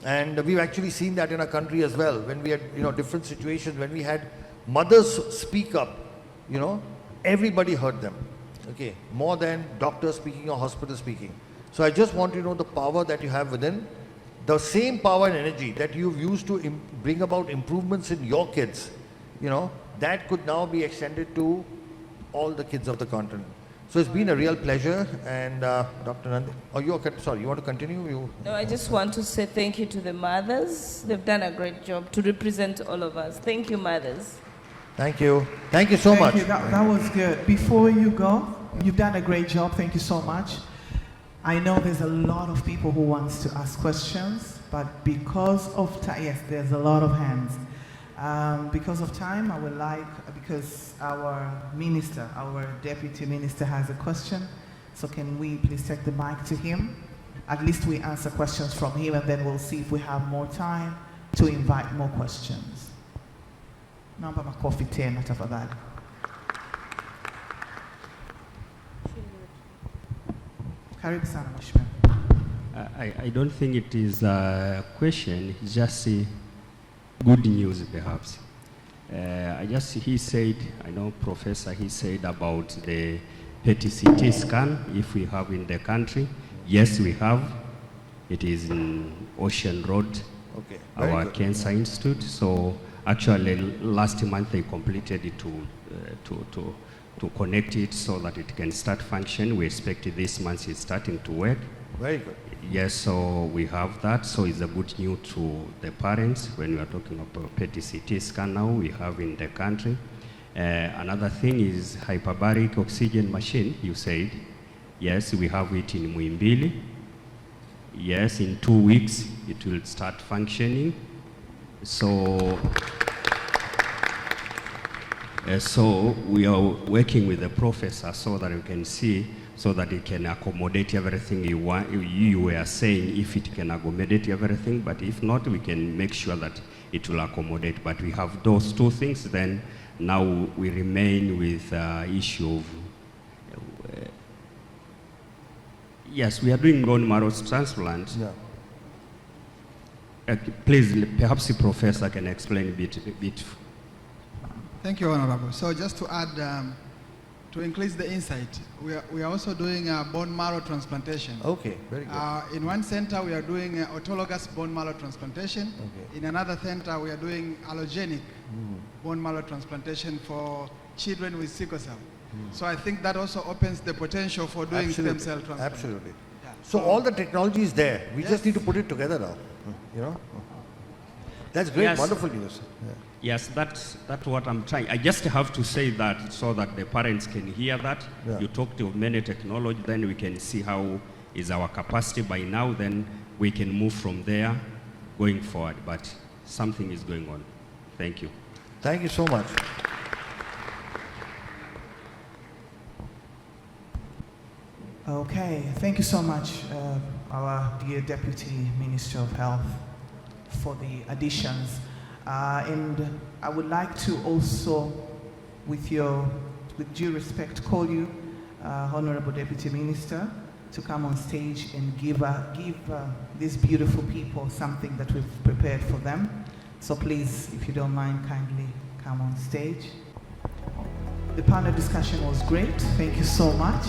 And we've actually seen that in our country as well. When we had, different situations, when we had mothers speak up, everybody heard them, okay, more than doctors speaking or hospitals speaking. So I just want you to know the power that you have within, the same power and energy that you've used to bring about improvements in your kids, you know, that could now be extended to all the kids of the continent. So it's been a real pleasure. And Dr. Nandini, sorry, you want to continue? No, I just want to say thank you to the mothers. They've done a great job to represent all of us. Thank you, mothers. Thank you. Thank you so much. That was good. Before you go, you've done a great job. Thank you so much. I know there's a lot of people who wants to ask questions, but because of time, yes, there's a lot of hands. Because of time, I would like, because our minister, our deputy minister has a question, so can we please take the mic to him? At least we answer questions from him, and then we'll see if we have more time to invite more questions. Naomba makofi tena tafadhali. Karibu sana mheshimiwa. I don't think it is a question, it's just good news perhaps. He said, I know Professor, he said about the PET-CT scan, if we have in the country. Yes, we have. It is in Ocean Road, okay, our Cancer Institute. So actually last month they completed it to connect it so that it can start function. We expect this month it's starting to work. Very good. Yes, so we have that. So it's a good news to the parents when we are talking about PET-CT scan now we have in the country. Another thing is hyperbaric oxygen machine, you said. Yes, we have it in Muimbili. Yes, in 2 weeks it will start functioning. So we are working with the professor so that we can see, so that it can accommodate everything you want. You were saying if it can accommodate everything, but if not, we can make sure that it will accommodate. But we have those two things, then now we remain with issue of, yes, we are doing bone marrow transplant. Yeah. Please, perhaps the professor can explain a bit. Thank you, Honorable. So just to add, to increase the insight, we are also doing bone marrow transplantation. Okay, very good. In one center, we are doing autologous bone marrow transplantation. Okay. In another center, we are doing allogenic bone marrow transplantation for children with sickle cell. So I think that also opens the potential for doing stem cell transplant. Absolutely. Yeah. So all the technology is there. We just need to put it together now. You know? That's great, Yes. wonderful news. Yeah. Yes, that's what I'm trying. I just have to say that so that the parents can hear that. Yeah. You talked of many technology, then we can see how is our capacity by now, then we can move from there going forward. But something is going on. Thank you. Thank you so much. Okay, thank you so much, our dear Deputy Minister of Health, for the additions. And I would like to also, with due respect, call you, Honorable Deputy Minister, to come on stage and give these beautiful people something that we've prepared for them. So please, if you don't mind, kindly come on stage. The panel discussion was great. Thank you so much.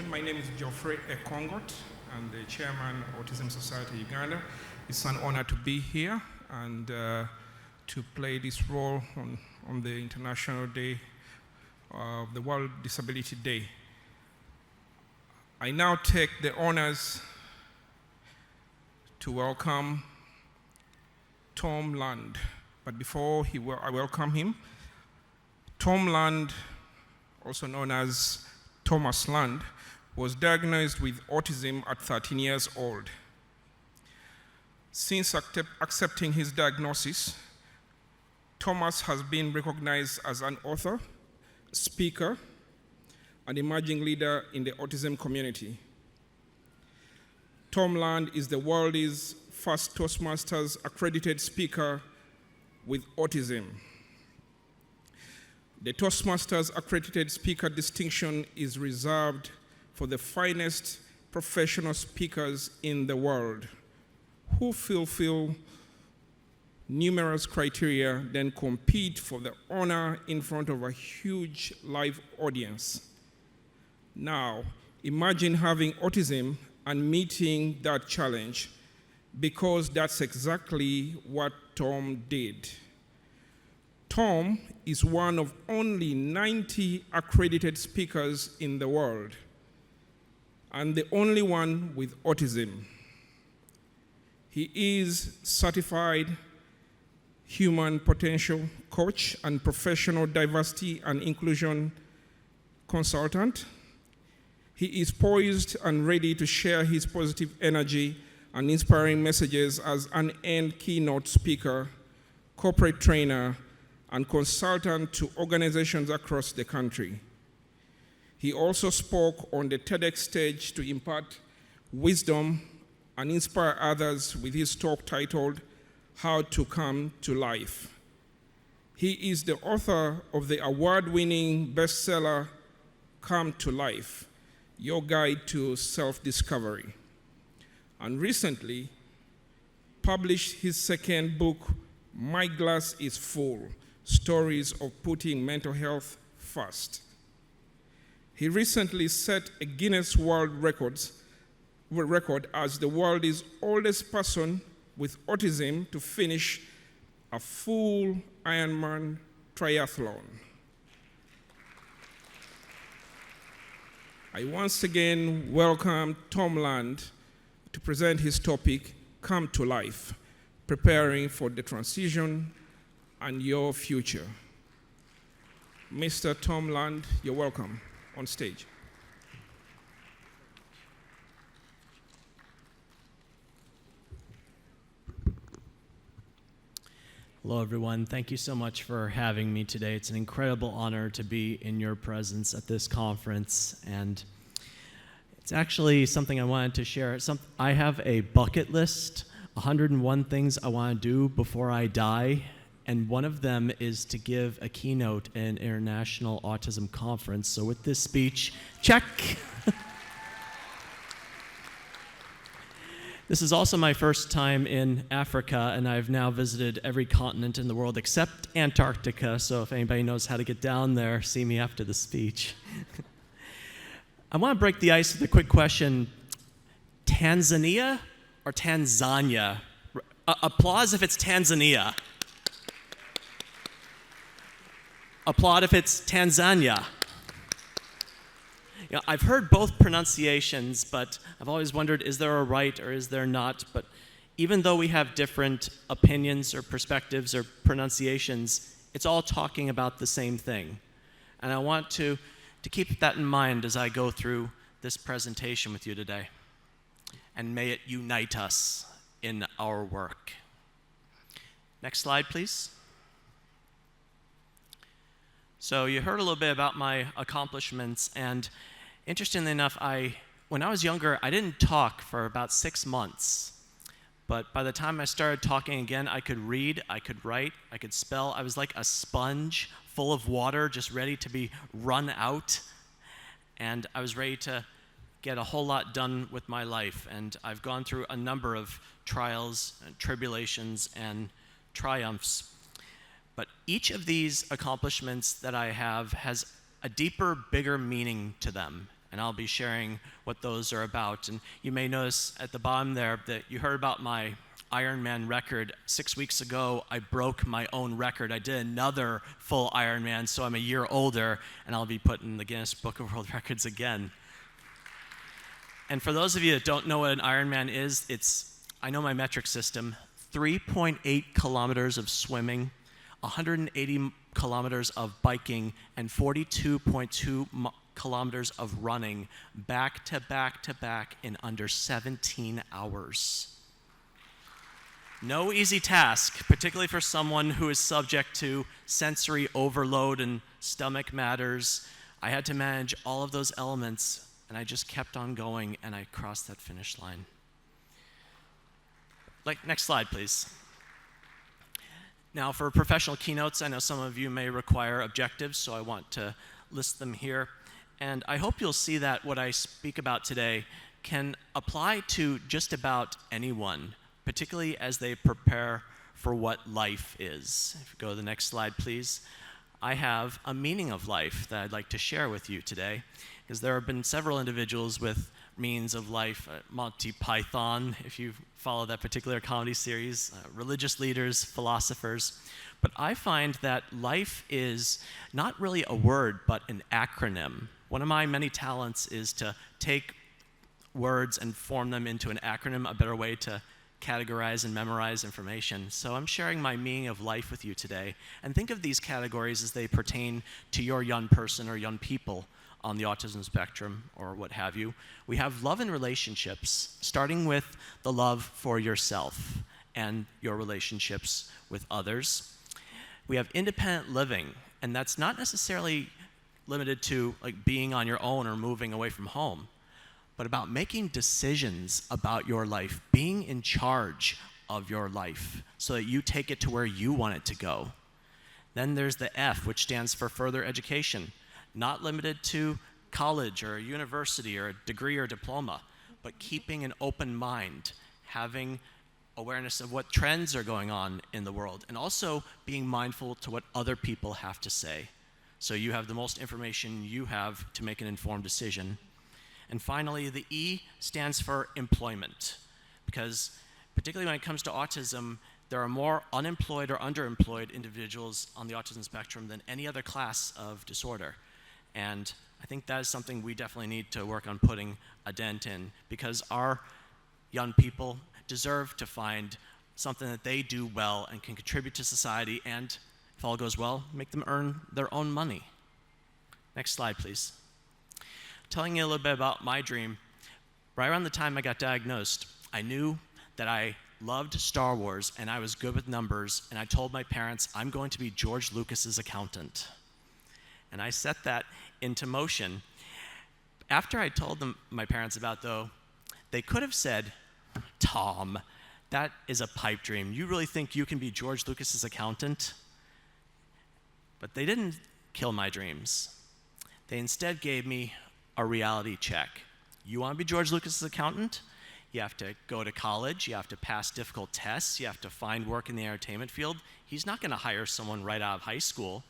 My name is Geoffrey Ekongot. I'm the chairman of Autism Society Uganda. It's an honor to be here and to play this role on the International Day of the World Disability Day. I now take the honors to welcome Tom Land. But before I welcome him, Tom Land, also known as Thomas Land, was diagnosed with autism at 13 years old. Since accepting his diagnosis, Thomas has been recognized as an author, speaker, and emerging leader in the autism community. Tom Land is the world's first Toastmasters accredited speaker with autism. The Toastmasters accredited speaker distinction is reserved for the finest professional speakers in the world who fulfill numerous criteria, then compete for the honor in front of a huge live audience. Now, imagine having autism and meeting that challenge, because that's exactly what Tom did. Tom is one of only 90 accredited speakers in the world, and the only one with autism. He is certified human potential coach and professional diversity and inclusion consultant. He is poised and ready to share his positive energy and inspiring messages as an end keynote speaker, corporate trainer, and consultant to organizations across the country. He also spoke on the TEDx stage to impart wisdom and inspire others with his talk titled, How to Come to Life. He is the author of the award-winning bestseller, Come to Life, Your Guide to Self-Discovery, and recently published his second book, My Glass is Full, Stories of Putting Mental Health First. He recently set a Guinness World Record as the world's oldest person with autism to finish a full Ironman triathlon. I once again welcome Tom Land to present his topic, Come to Life, Preparing for the Transition and Your Future. Mr. Tom Land, you're welcome on stage. Hello, everyone. Thank you so much for having me today. It's an incredible honor to be in your presence at this conference, and it's actually something I wanted to share. I have a bucket list, 101 things I want to do before I die, and one of them is to give a keynote at an international autism conference. So with this speech, check. This is also my first time in Africa, and I've now visited every continent in the world except Antarctica, so if anybody knows how to get down there, see me after the speech. I want to break the ice with a quick question. Tanzania or Tanzania? Applause if it's Tanzania. Applaud if it's Tanzania. You know, I've heard both pronunciations, but I've always wondered, is there a right or is there not? But even though we have different opinions or perspectives or pronunciations, it's all talking about the same thing. And I want to keep that in mind as I go through this presentation with you today. And may it unite us in our work. Next slide, please. So you heard a little bit about my accomplishments, and interestingly enough, when I was younger, I didn't talk for about 6 months. But by the time I started talking again, I could read, I could write, I could spell. I was like a sponge full of water, just ready to be run out. And I was ready to get a whole lot done with my life. And I've gone through a number of trials and tribulations and triumphs. But each of these accomplishments that I have has a deeper, bigger meaning to them. And I'll be sharing what those are about. And you may notice at the bottom there that you heard about my Ironman record. 6 weeks ago, I broke my own record. I did another full Ironman, so I'm a year older, and I'll be put in the Guinness Book of World Records again. And for those of you that don't know what an Ironman is, I know my metric system, 3.8 kilometers of swimming, 180 kilometers of biking and 42.2 kilometers of running back to back to back in under 17 hours. No easy task, particularly for someone who is subject to sensory overload and stomach matters. I had to manage all of those elements, and I just kept on going, and I crossed that finish line. Next slide, please. Now, for professional keynotes, I know some of you may require objectives, so I want to list them here. And I hope you'll see that what I speak about today can apply to just about anyone, particularly as they prepare for what life is. If you go to the next slide, please. I have a meaning of life that I'd like to share with you today, because there have been several individuals with meanings of life, Monty Python, if you follow that particular comedy series, religious leaders, philosophers. But I find that life is not really a word, but an acronym. One of my many talents is to take words and form them into an acronym, a better way to categorize and memorize information. So I'm sharing my meaning of life with you today. And think of these categories as they pertain to your young person or young people on the autism spectrum or what have you. We have love and relationships, starting with the love for yourself and your relationships with others. We have independent living, and that's not necessarily limited to being on your own or moving away from home, but about making decisions about your life, being in charge of your life so that you take it to where you want it to go. Then there's the F, which stands for further education, not limited to college or a university or a degree or diploma, but keeping an open mind, having awareness of what trends are going on in the world, and also being mindful to what other people have to say. So you have the most information you have to make an informed decision. And finally, the E stands for employment, because particularly when it comes to autism, there are more unemployed or underemployed individuals on the autism spectrum than any other class of disorder. And I think that is something we definitely need to work on putting a dent in, because our young people deserve to find something that they do well and can contribute to society, and if all goes well, make them earn their own money. Next slide, please. Telling you a little bit about my dream, right around the time I got diagnosed, I knew that I loved Star Wars and I was good with numbers, and I told my parents, I'm going to be George Lucas's accountant. And I set that into motion. After I told them, my parents about though, they could have said, Tom, that is a pipe dream. You really think you can be George Lucas's accountant? But they didn't kill my dreams. They instead gave me a reality check. You want to be George Lucas's accountant? You have to go to college, you have to pass difficult tests, you have to find work in the entertainment field. He's not going to hire someone right out of high school.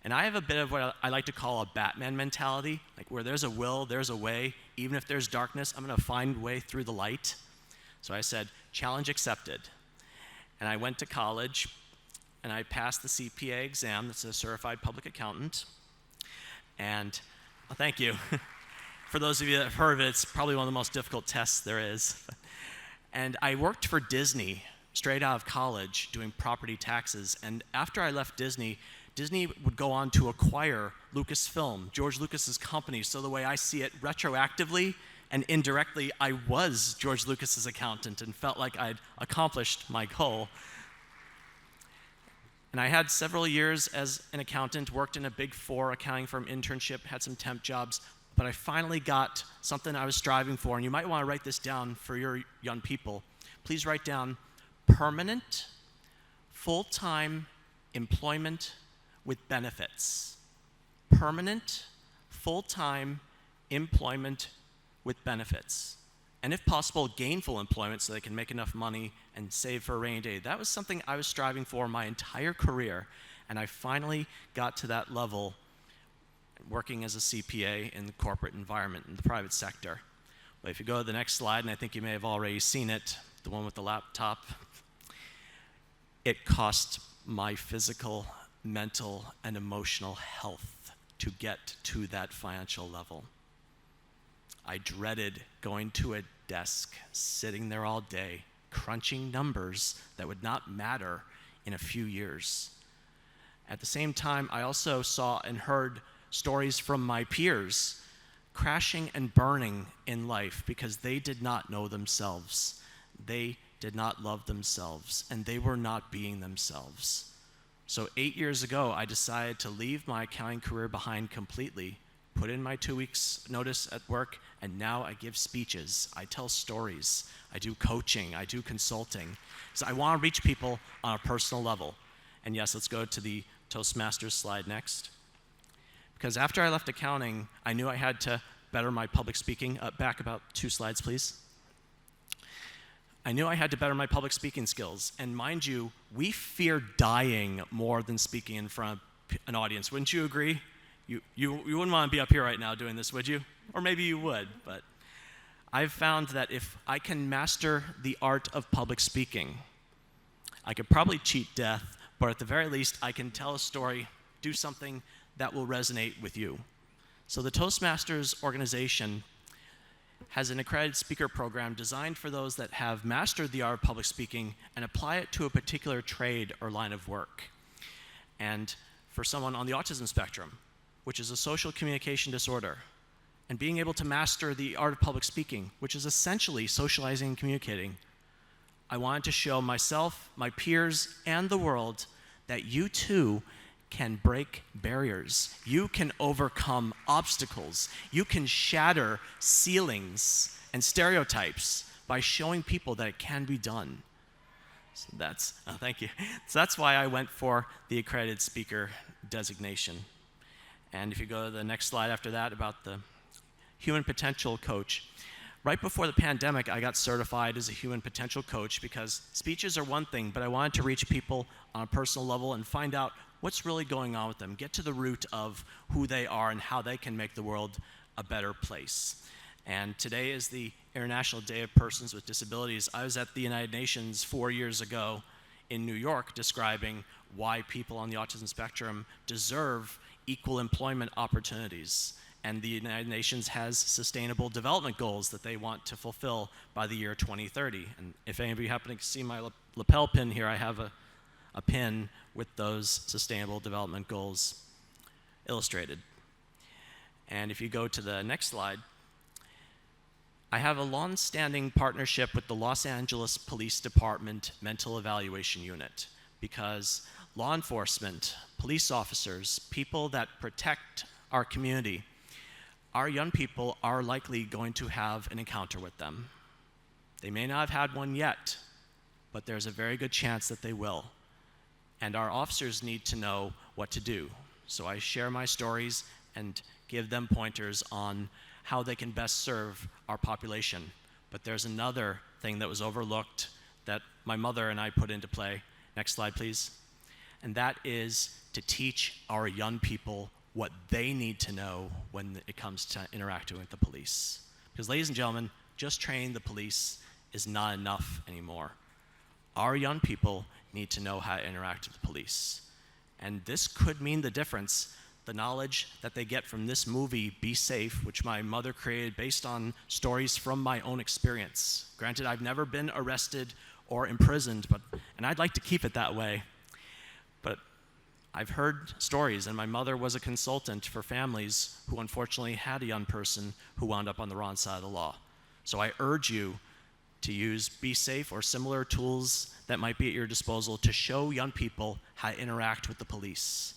And I have a bit of what I like to call a Batman mentality, like where there's a will, there's a way. Even if there's darkness, I'm going to find a way through the light. So I said, challenge accepted. And I went to college, and I passed the CPA exam, that's a certified public accountant. And thank you. For those of you that have heard of it, it's probably one of the most difficult tests there is. And I worked for Disney straight out of college doing property taxes. And after I left Disney, Disney would go on to acquire Lucasfilm, George Lucas's company. So the way I see it, retroactively and indirectly, I was George Lucas's accountant and felt like I'd accomplished my goal. And I had several years as an accountant, worked in a Big Four accounting firm internship, had some temp jobs, but I finally got something I was striving for, and you might want to write this down for your young people. Please write down permanent, full-time employment with benefits. Permanent, full-time employment with benefits. And if possible, gainful employment so they can make enough money and save for a rainy day. That was something I was striving for my entire career, and I finally got to that level working as a CPA in the corporate environment in the private sector. But if you go to the next slide, and I think you may have already seen it, the one with the laptop, it cost my physical, mental, and emotional health to get to that financial level. I dreaded going to a desk, sitting there all day, crunching numbers that would not matter in a few years. At the same time, I also saw and heard stories from my peers crashing and burning in life because they did not know themselves. They did not love themselves, and they were not being themselves. So 8 years ago, I decided to leave my accounting career behind completely, put in my 2 weeks notice at work, and now I give speeches, I tell stories, I do coaching, I do consulting. So I want to reach people on a personal level. And yes, let's go to the Toastmasters slide next. Because after I left accounting, I knew I had to better my public speaking. Back about 2 slides, please. I knew I had to better my public speaking skills. And mind you, we fear dying more than speaking in front of an audience. Wouldn't you agree? You wouldn't want to be up here right now doing this, would you? Or maybe you would, but I've found that if I can master the art of public speaking, I could probably cheat death, but at the very least, I can tell a story, do something that will resonate with you. So the Toastmasters organization has an accredited speaker program designed for those that have mastered the art of public speaking and apply it to a particular trade or line of work. And for someone on the autism spectrum, which is a social communication disorder, and being able to master the art of public speaking, which is essentially socializing and communicating, I wanted to show myself, my peers, and the world that you too can break barriers. You can overcome obstacles. You can shatter ceilings and stereotypes by showing people that it can be done. So thank you. So that's why I went for the accredited speaker designation. And if you go to the next slide after that about the human potential coach. Right before the pandemic, I got certified as a human potential coach because speeches are one thing, but I wanted to reach people on a personal level and find out what's really going on with them, get to the root of who they are and how they can make the world a better place. And today is the International Day of Persons with Disabilities. I was at the United Nations 4 years ago in New York describing why people on the autism spectrum deserve equal employment opportunities. And the United Nations has sustainable development goals that they want to fulfill by the year 2030. And if any of you happen to see my lapel pin here, I have a pin with those sustainable development goals illustrated. And if you go to the next slide, I have a long-standing partnership with the Los Angeles Police Department Mental Evaluation Unit because law enforcement, police officers, people that protect our community, our young people are likely going to have an encounter with them. They may not have had one yet, but there's a very good chance that they will. And our officers need to know what to do. So I share my stories and give them pointers on how they can best serve our population. But there's another thing that was overlooked that my mother and I put into play. Next slide, please. And that is to teach our young people what they need to know when it comes to interacting with the police. Because ladies and gentlemen, just training the police is not enough anymore. Our young people need to know how to interact with the police. And this could mean the difference, the knowledge that they get from this movie, Be Safe, which my mother created based on stories from my own experience. Granted, I've never been arrested or imprisoned, and I'd like to keep it that way. But I've heard stories, and my mother was a consultant for families who unfortunately had a young person who wound up on the wrong side of the law. So I urge you to use Be Safe or similar tools that might be at your disposal to show young people how to interact with the police.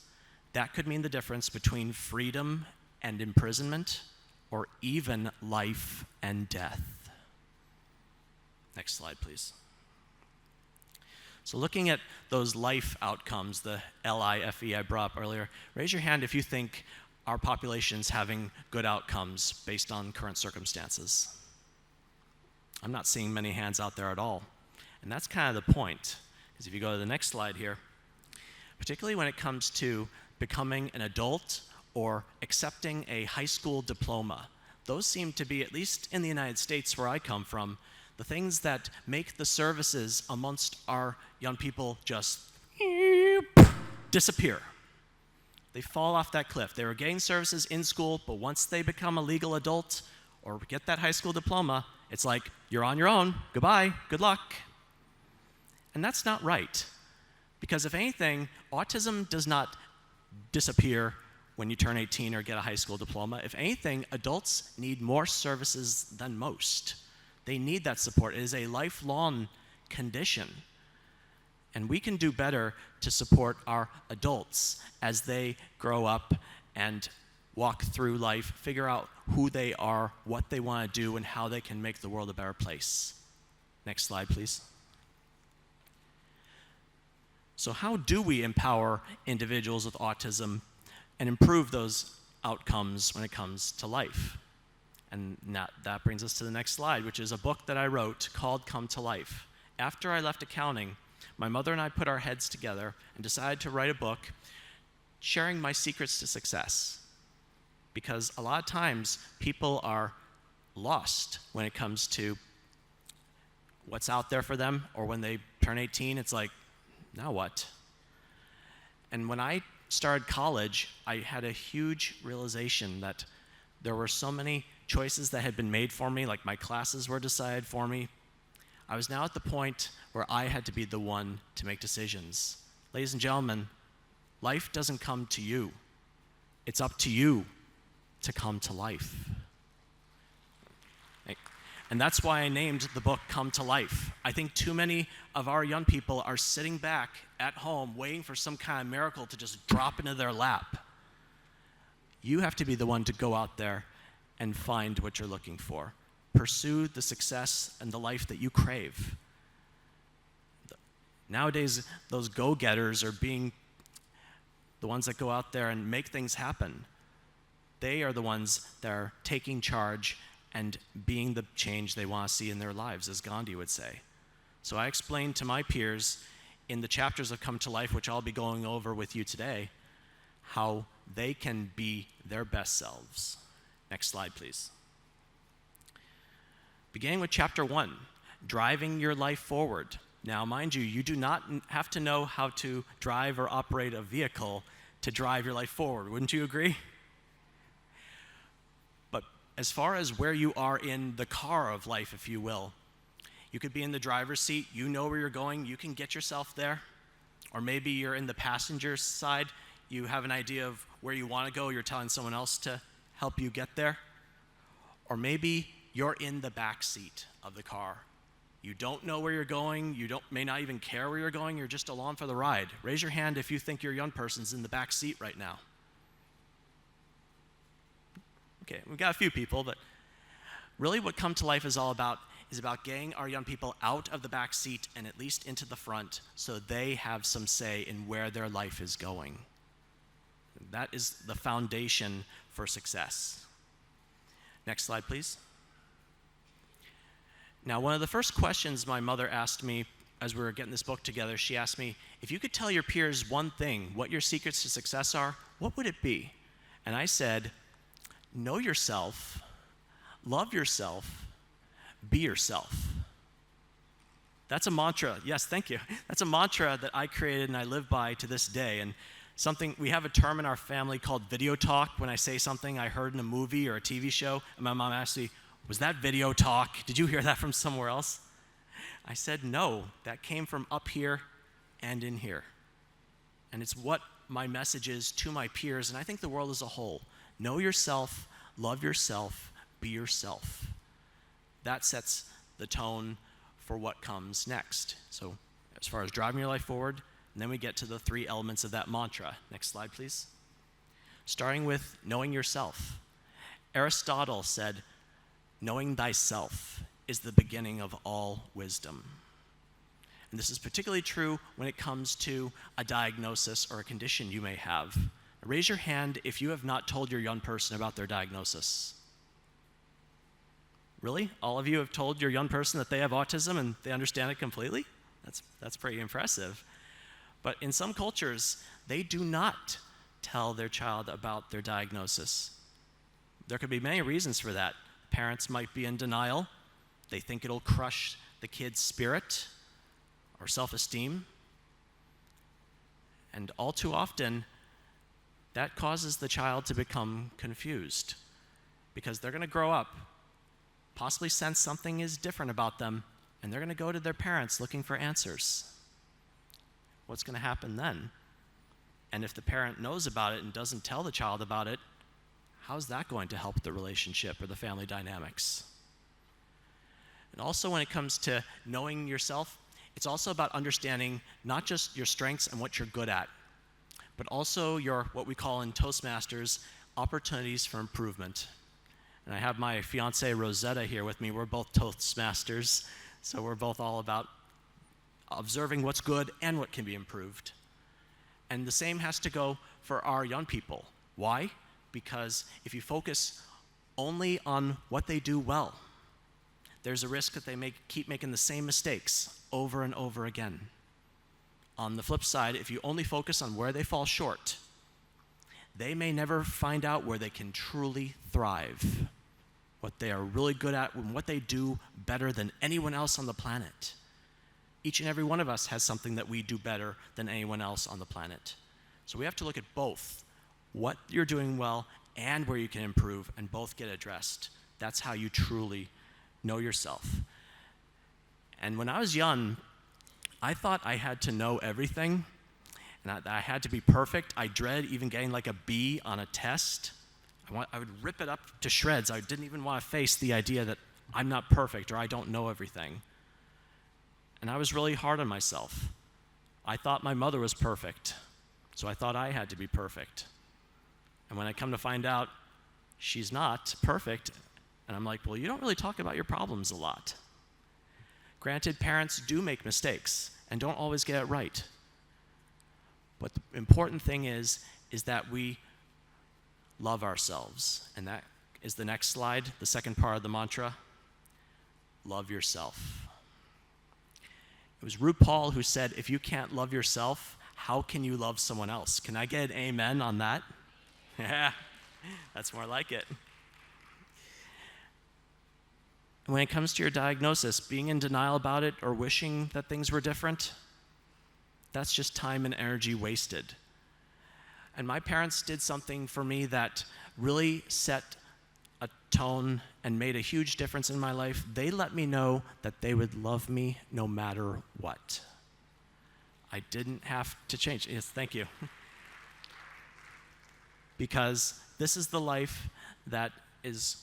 That could mean the difference between freedom and imprisonment, or even life and death. Next slide, please. So looking at those life outcomes, the LIFE I brought up earlier, raise your hand if you think our population's having good outcomes based on current circumstances. I'm not seeing many hands out there at all. And that's kind of the point, because if you go to the next slide here, particularly when it comes to becoming an adult or accepting a high school diploma, those seem to be, at least in the United States where I come from, the things that make the services amongst our young people just disappear. They fall off that cliff. They were getting services in school, but once they become a legal adult or get that high school diploma, it's like, you're on your own, goodbye, good luck. And that's not right. Because if anything, autism does not disappear when you turn 18 or get a high school diploma. If anything, adults need more services than most. They need that support. It is a lifelong condition. And we can do better to support our adults as they grow up and walk through life, figure out who they are, what they want to do, and how they can make the world a better place. Next slide, please. So how do we empower individuals with autism and improve those outcomes when it comes to life? And that brings us to the next slide, which is a book that I wrote called Come to Life. After I left accounting, my mother and I put our heads together and decided to write a book sharing my secrets to success. Because a lot of times people are lost when it comes to what's out there for them, or when they turn 18, it's like, now what? And when I started college, I had a huge realization that there were so many choices that had been made for me, like my classes were decided for me. I was now at the point where I had to be the one to make decisions. Ladies and gentlemen, life doesn't come to you. It's up to you to come to life. And that's why I named the book Come to Life. I think too many of our young people are sitting back at home waiting for some kind of miracle to just drop into their lap. You have to be the one to go out there and find what you're looking for. Pursue the success and the life that you crave. Nowadays, those go-getters are being the ones that go out there and make things happen. They are the ones that are taking charge and being the change they want to see in their lives, as Gandhi would say. So I explained to my peers in the chapters of Come to Life, which I'll be going over with you today, how they can be their best selves. Next slide, please. Beginning with chapter 1, driving your life forward. Now, mind you, you do not have to know how to drive or operate a vehicle to drive your life forward. Wouldn't you agree? But as far as where you are in the car of life, if you will, you could be in the driver's seat, you know where you're going, you can get yourself there. Or maybe you're in the passenger side, you have an idea of where you want to go, you're telling someone else to help you get there. Or maybe you're in the back seat of the car. You don't know where you're going, may not even care where you're going, you're just along for the ride. Raise your hand if you think your young person's in the back seat right now. Okay, we've got a few people, but really what Come to Life is all about is about getting our young people out of the back seat and at least into the front so they have some say in where their life is going. That is the foundation for success. Next slide, please. Now, one of the first questions my mother asked me as we were getting this book together, she asked me, if you could tell your peers one thing, what your secrets to success are, what would it be? And I said, know yourself, love yourself, be yourself. That's a mantra. Yes, thank you. That's a mantra that I created and I live by to this day. And we have a term in our family called video talk. When I say something I heard in a movie or a TV show, and my mom asked me, was that video talk? Did you hear that from somewhere else? I said, no, that came from up here and in here. And it's what my message is to my peers, and I think the world as a whole. Know yourself, love yourself, be yourself. That sets the tone for what comes next. So as far as driving your life forward, and then we get to the 3 elements of that mantra. Next slide, please. Starting with knowing yourself. Aristotle said, knowing thyself is the beginning of all wisdom. And this is particularly true when it comes to a diagnosis or a condition you may have. Raise your hand if you have not told your young person about their diagnosis. Really? All of you have told your young person that they have autism and they understand it completely? That's pretty impressive. But in some cultures, they do not tell their child about their diagnosis. There could be many reasons for that. Parents might be in denial. They think it'll crush the kid's spirit or self-esteem. And all too often, that causes the child to become confused because they're going to grow up, possibly sense something is different about them, and they're going to go to their parents looking for answers. What's going to happen then? And if the parent knows about it and doesn't tell the child about it, how's that going to help the relationship or the family dynamics? And also when it comes to knowing yourself, it's also about understanding not just your strengths and what you're good at, but also your, what we call in Toastmasters, opportunities for improvement. And I have my fiancée Rosetta here with me. We're both Toastmasters, so we're both all about observing what's good and what can be improved. And the same has to go for our young people. Why? Because if you focus only on what they do well, there's a risk that they keep making the same mistakes over and over again. On the flip side, if you only focus on where they fall short, they may never find out where they can truly thrive, what they are really good at, and what they do better than anyone else on the planet. Each and every one of us has something that we do better than anyone else on the planet. So we have to look at both, what you're doing well and where you can improve, and both get addressed. That's how you truly know yourself. And when I was young, I thought I had to know everything, and I had to be perfect. I dread even getting like a B on a test. I would rip it up to shreds. I didn't even want to face the idea that I'm not perfect or I don't know everything. And I was really hard on myself. I thought my mother was perfect, so I thought I had to be perfect. And when I come to find out she's not perfect, and I'm like, well, you don't really talk about your problems a lot. Granted, parents do make mistakes and don't always get it right. But the important thing is that we love ourselves. And that is the next slide, the second part of the mantra. Love yourself. It was RuPaul who said, if you can't love yourself, how can you love someone else? Can I get an amen on that? Yeah, that's more like it. When it comes to your diagnosis, being in denial about it or wishing that things were different, that's just time and energy wasted. And my parents did something for me that really set a tone and made a huge difference in my life. They let me know that they would love me no matter what. I didn't have to change. Yes, thank you. Because this is the life that is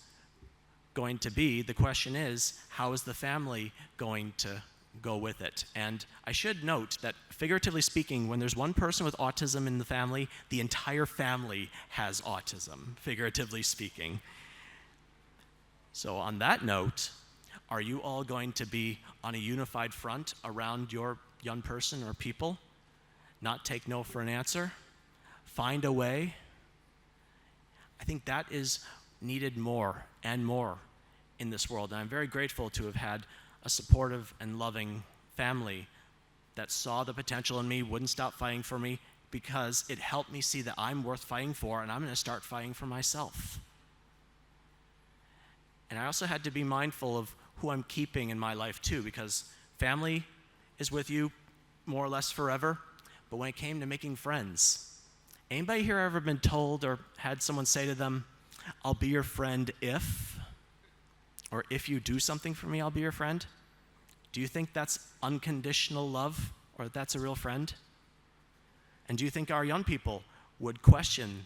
going to be. The question is, how is the family going to go with it? And I should note that, figuratively speaking, when there's one person with autism in the family, the entire family has autism, figuratively speaking. So on that note, are you all going to be on a unified front around your young person or people? Not take no for an answer? Find a way? I think that is needed more and more in this world. And I'm very grateful to have had a supportive and loving family that saw the potential in me, wouldn't stop fighting for me, because it helped me see that I'm worth fighting for, and I'm going to start fighting for myself. And I also had to be mindful of who I'm keeping in my life too, because family is with you more or less forever, but when it came to making friends, anybody here ever been told or had someone say to them, I'll be your friend if, or if you do something for me, I'll be your friend? Do you think that's unconditional love, or that's a real friend? And do you think our young people would question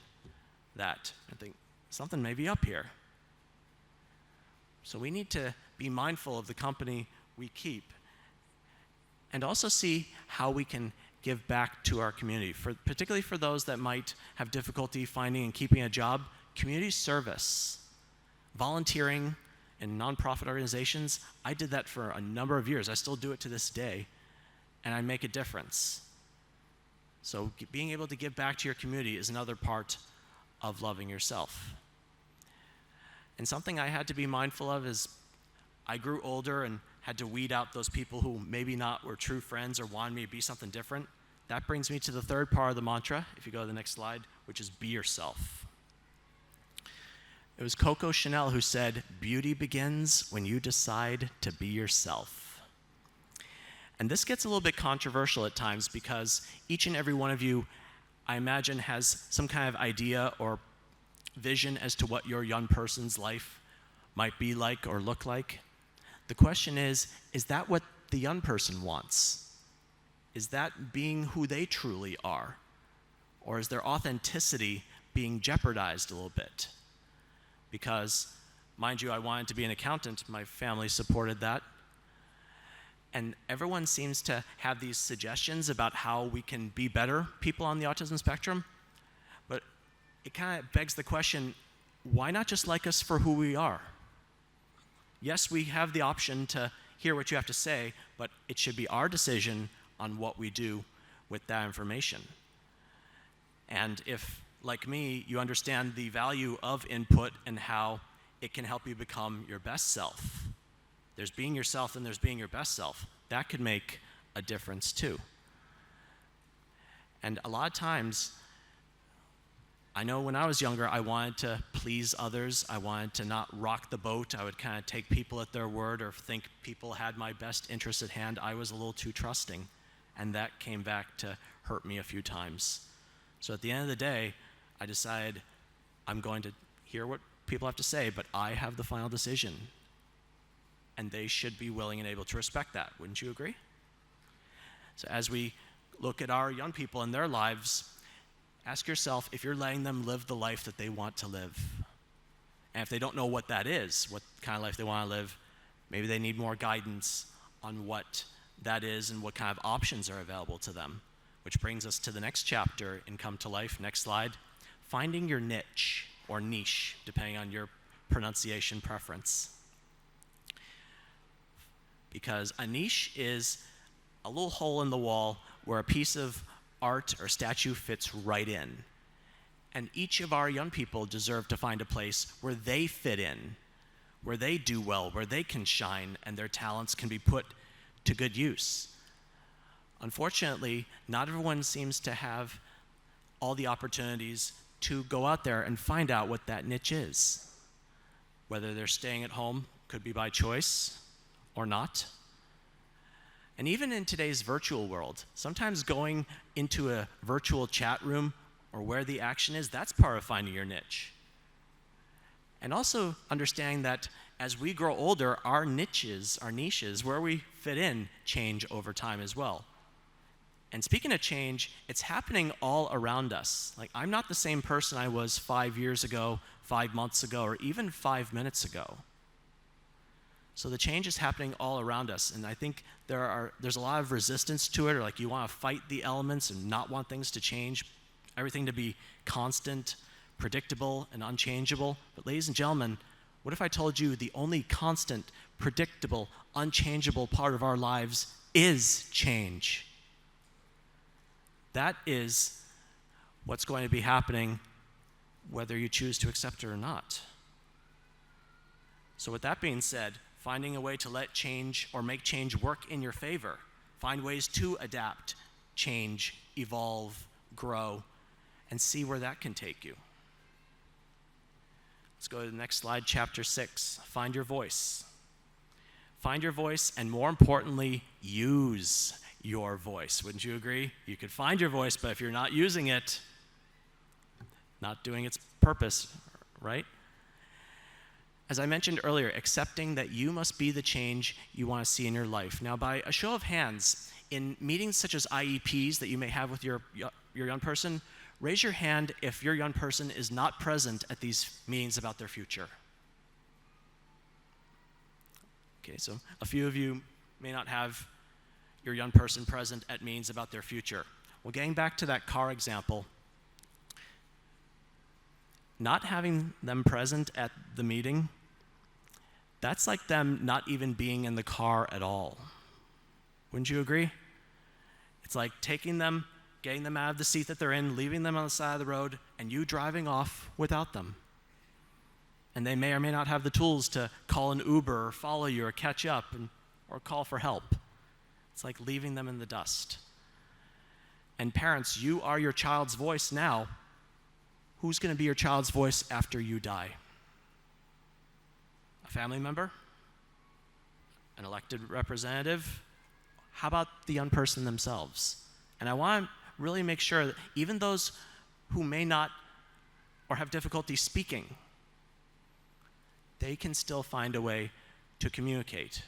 that and think, something may be up here? So we need to be mindful of the company we keep, and also see how we can give back to our community, particularly for those that might have difficulty finding and keeping a job. Community service, volunteering in nonprofit organizations, I did that for a number of years. I still do it to this day, and I make a difference. So being able to give back to your community is another part of loving yourself. And something I had to be mindful of is I grew older and had to weed out those people who maybe not were true friends or wanted me to be something different. That brings me to the third part of the mantra, if you go to the next slide, which is be yourself. It was Coco Chanel who said, beauty begins when you decide to be yourself. And this gets a little bit controversial at times, because each and every one of you, I imagine, has some kind of idea or vision as to what your young person's life might be like or look like. The question is that what the young person wants? Is that being who they truly are? Or is their authenticity being jeopardized a little bit? Because, mind you, I wanted to be an accountant. My family supported that. And everyone seems to have these suggestions about how we can be better people on the autism spectrum. But it kind of begs the question, why not just like us for who we are? Yes, we have the option to hear what you have to say, but it should be our decision on what we do with that information. And if, like me, you understand the value of input and how it can help you become your best self, there's being yourself and there's being your best self. That could make a difference too. And a lot of times, I know when I was younger, I wanted to please others. I wanted to not rock the boat. I would kind of take people at their word or think people had my best interest at hand. I was a little too trusting, and that came back to hurt me a few times. So at the end of the day, I decided I'm going to hear what people have to say, but I have the final decision. And they should be willing and able to respect that. Wouldn't you agree? So as we look at our young people and their lives, ask yourself if you're letting them live the life that they want to live. And if they don't know what that is, what kind of life they want to live, maybe they need more guidance on what that is and what kind of options are available to them. Which brings us to the next chapter in Come to Life. Next slide. Finding your niche, or niche, depending on your pronunciation preference. Because a niche is a little hole in the wall where a piece of art or statue fits right in. And each of our young people deserve to find a place where they fit in, where they do well, where they can shine, and their talents can be put to good use. Unfortunately, not everyone seems to have all the opportunities to go out there and find out what that niche is. Whether they're staying at home, could be by choice or not. And even in today's virtual world, sometimes going into a virtual chat room or where the action is, that's part of finding your niche. And also understanding that as we grow older, our niches, where we fit in, change over time as well. And speaking of change, it's happening all around us. Like, I'm not the same person I was 5 years ago, 5 months ago, or even 5 minutes ago. So the change is happening all around us, and I think there's a lot of resistance to it, or like you want to fight the elements and not want things to change, everything to be constant, predictable, and unchangeable. But ladies and gentlemen, what if I told you the only constant, predictable, unchangeable part of our lives is change? That is what's going to be happening whether you choose to accept it or not. So with that being said, finding a way to let change or make change work in your favor. Find ways to adapt, change, evolve, grow, and see where that can take you. Let's go to the next slide, chapter 6. Find your voice. Find your voice, and more importantly, use your voice. Wouldn't you agree? You could find your voice, but if you're not using it, not doing its purpose, right? As I mentioned earlier, accepting that you must be the change you want to see in your life. Now, by a show of hands, in meetings such as IEPs that you may have with your young person, raise your hand if your young person is not present at these meetings about their future. Okay, so a few of you may not have your young person present at meetings about their future. Well, getting back to that car example, not having them present at the meeting, that's like them not even being in the car at all. Wouldn't you agree? It's like taking them, getting them out of the seat that they're in, leaving them on the side of the road, and you driving off without them. And they may or may not have the tools to call an Uber or follow you or catch up or call for help. It's like leaving them in the dust. And parents, you are your child's voice now. Who's going to be your child's voice after you die? A family member? An elected representative? How about the young person themselves? And I want to really make sure that even those who may not or have difficulty speaking, they can still find a way to communicate.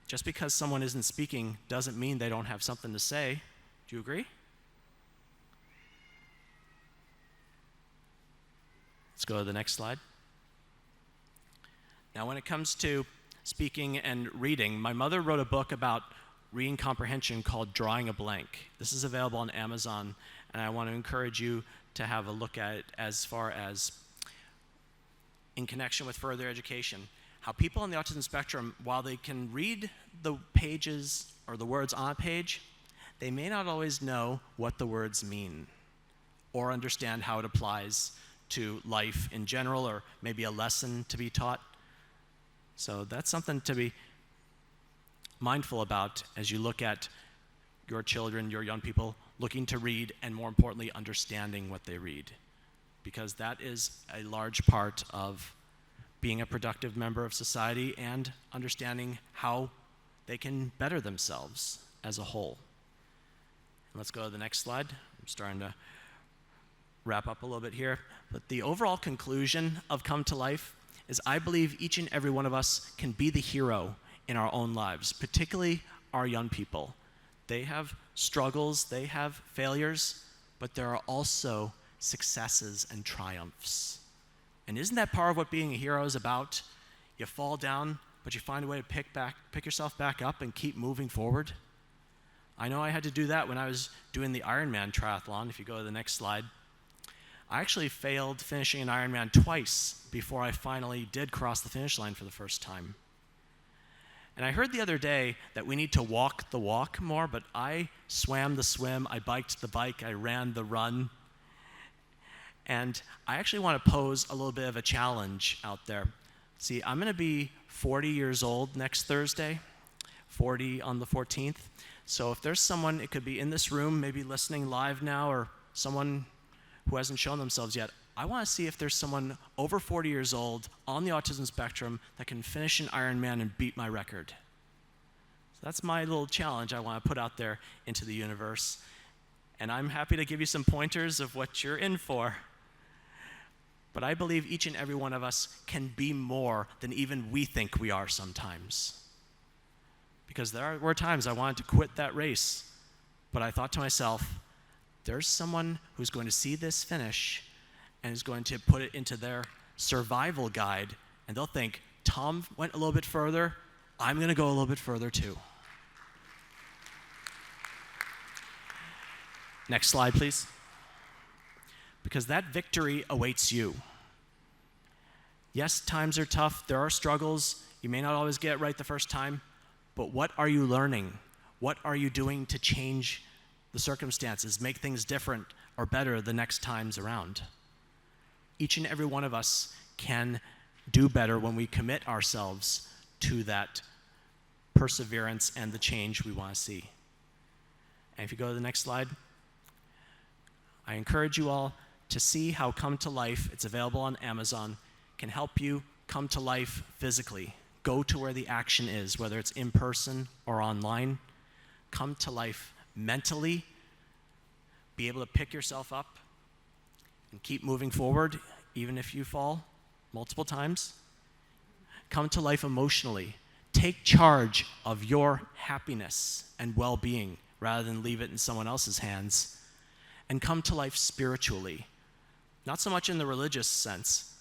Just because someone isn't speaking doesn't mean they don't have something to say. Do you agree? Let's go to the next slide. Now, when it comes to speaking and reading, my mother wrote a book about reading comprehension called Drawing a Blank. This is available on Amazon, and I want to encourage you to have a look at it as far as in connection with further education. How people on the autism spectrum, while they can read the pages or the words on a page, they may not always know what the words mean or understand how it applies to life in general, or maybe a lesson to be taught. So that's something to be mindful about as you look at your children, your young people, looking to read, and more importantly, understanding what they read. Because that is a large part of being a productive member of society and understanding how they can better themselves as a whole. And let's go to the next slide. I'm starting to wrap up a little bit here. But the overall conclusion of Come to Life is I believe each and every one of us can be the hero in our own lives, particularly our young people. They have struggles, they have failures, but there are also successes and triumphs. And isn't that part of what being a hero is about? You fall down, but you find a way to pick yourself back up and keep moving forward. I know I had to do that when I was doing the Ironman triathlon. If you go to the next slide. I actually failed finishing an Ironman twice before I finally did cross the finish line for the first time. And I heard the other day that we need to walk the walk more, but I swam the swim, I biked the bike, I ran the run. And I actually want to pose a little bit of a challenge out there. See, I'm going to be 40 years old next Thursday, 40 on the 14th. So if there's someone, it could be in this room, maybe listening live now, or someone who hasn't shown themselves yet, I want to see if there's someone over 40 years old on the autism spectrum that can finish an Ironman and beat my record. So that's my little challenge I want to put out there into the universe. And I'm happy to give you some pointers of what you're in for. But I believe each and every one of us can be more than even we think we are sometimes. Because there were times I wanted to quit that race, but I thought to myself, there's someone who's going to see this finish and is going to put it into their survival guide, and they'll think, Tom went a little bit further, I'm going to go a little bit further too. Next slide, please. Because that victory awaits you. Yes, times are tough, there are struggles, you may not always get it right the first time, but what are you learning? What are you doing to change the circumstances, make things different or better the next times around? Each and every one of us can do better when we commit ourselves to that perseverance and the change we want to see. And if you go to the next slide, I encourage you all to see how Come to Life, it's available on Amazon, can help you come to life physically. Go to where the action is, whether it's in person or online. Come to life mentally, be able to pick yourself up and keep moving forward, even if you fall multiple times. Come to life emotionally. Take charge of your happiness and well-being rather than leave it in someone else's hands. And come to life spiritually. Not so much in the religious sense,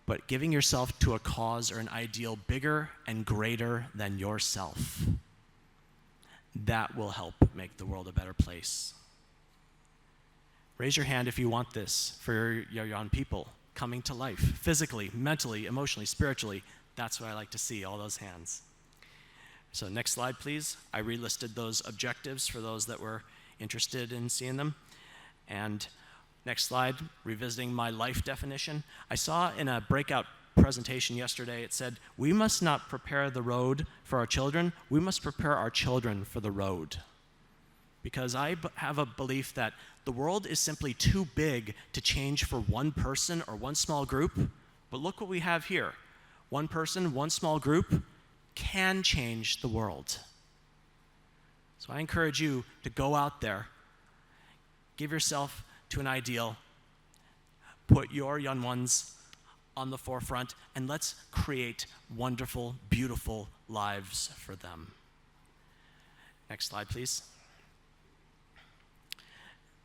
but giving yourself to a cause or an ideal bigger and greater than yourself. That will help make the world a better place. Raise your hand if you want this for your young people coming to life, physically, mentally, emotionally, spiritually. That's what I like to see, all those hands. So next slide, please. I relisted those objectives for those that were interested in seeing them. And next slide, revisiting my life definition. I saw in a breakout presentation yesterday, it said, we must not prepare the road for our children, we must prepare our children for the road. Because I have a belief that the world is simply too big to change for one person or one small group, but look what we have here. One person, one small group can change the world. So I encourage you to go out there, give yourself to an ideal, put your young ones on the forefront, and let's create wonderful, beautiful lives for them. Next slide, please.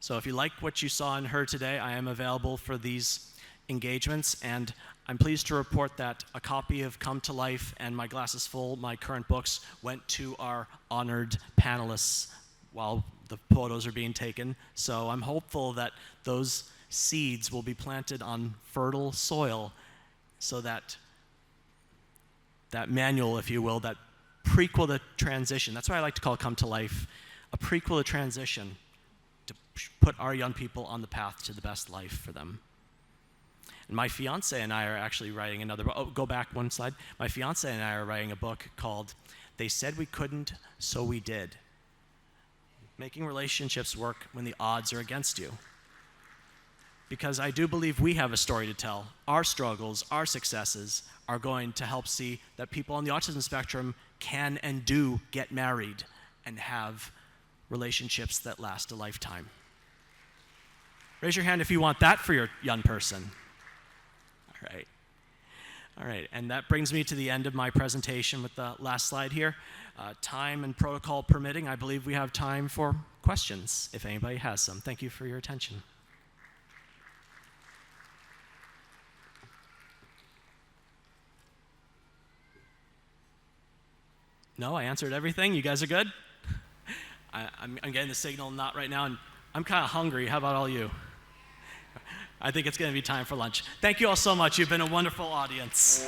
So if you like what you saw and heard today, I am available for these engagements, and I'm pleased to report that a copy of Come to Life and My Glass is Full, my current books, went to our honored panelists while the photos are being taken. So I'm hopeful that those seeds will be planted on fertile soil so that that manual, if you will, that prequel to transition, that's why I like to call Come to Life a prequel to transition, to put our young people on the path to the best life for them. And my fiance and I are actually writing another book. Oh, go back one slide. My fiance and I are writing a book called They Said We Couldn't, So We Did. Making relationships work when the odds are against you. Because I do believe we have a story to tell. Our struggles, our successes are going to help see that people on the autism spectrum can and do get married and have relationships that last a lifetime. Raise your hand if you want that for your young person. All right. All right, and that brings me to the end of my presentation with the last slide here. Time and protocol permitting, I believe we have time for questions, if anybody has some. Thank you for your attention. No, I answered everything. You guys are good? I'm getting the signal not right now, and I'm kind of hungry. How about all you? I think it's going to be time for lunch. Thank you all so much. You've been a wonderful audience.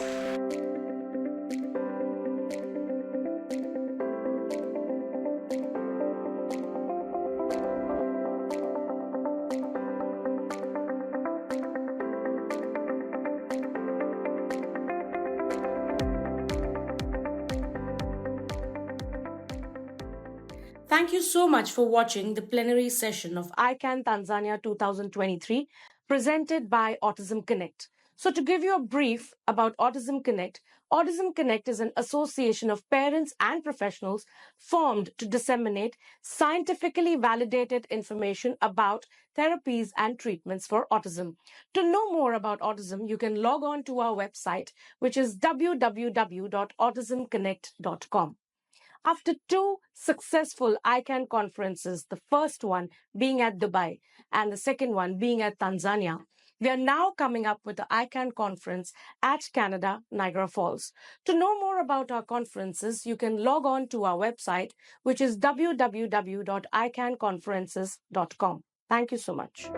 Thank you so much for watching the plenary session of ICAN Tanzania 2023 presented by Autism Connect. So to give you a brief about Autism Connect is an association of parents and professionals formed to disseminate scientifically validated information about therapies and treatments for autism. To know more about autism, you can log on to our website, which is www.autismconnect.com. After 2 successful ICAN conferences, the first one being at Dubai and the second one being at Tanzania, we are now coming up with the ICAN conference at Canada, Niagara Falls. To know more about our conferences, you can log on to our website, which is www.icanconferences.com. Thank you so much.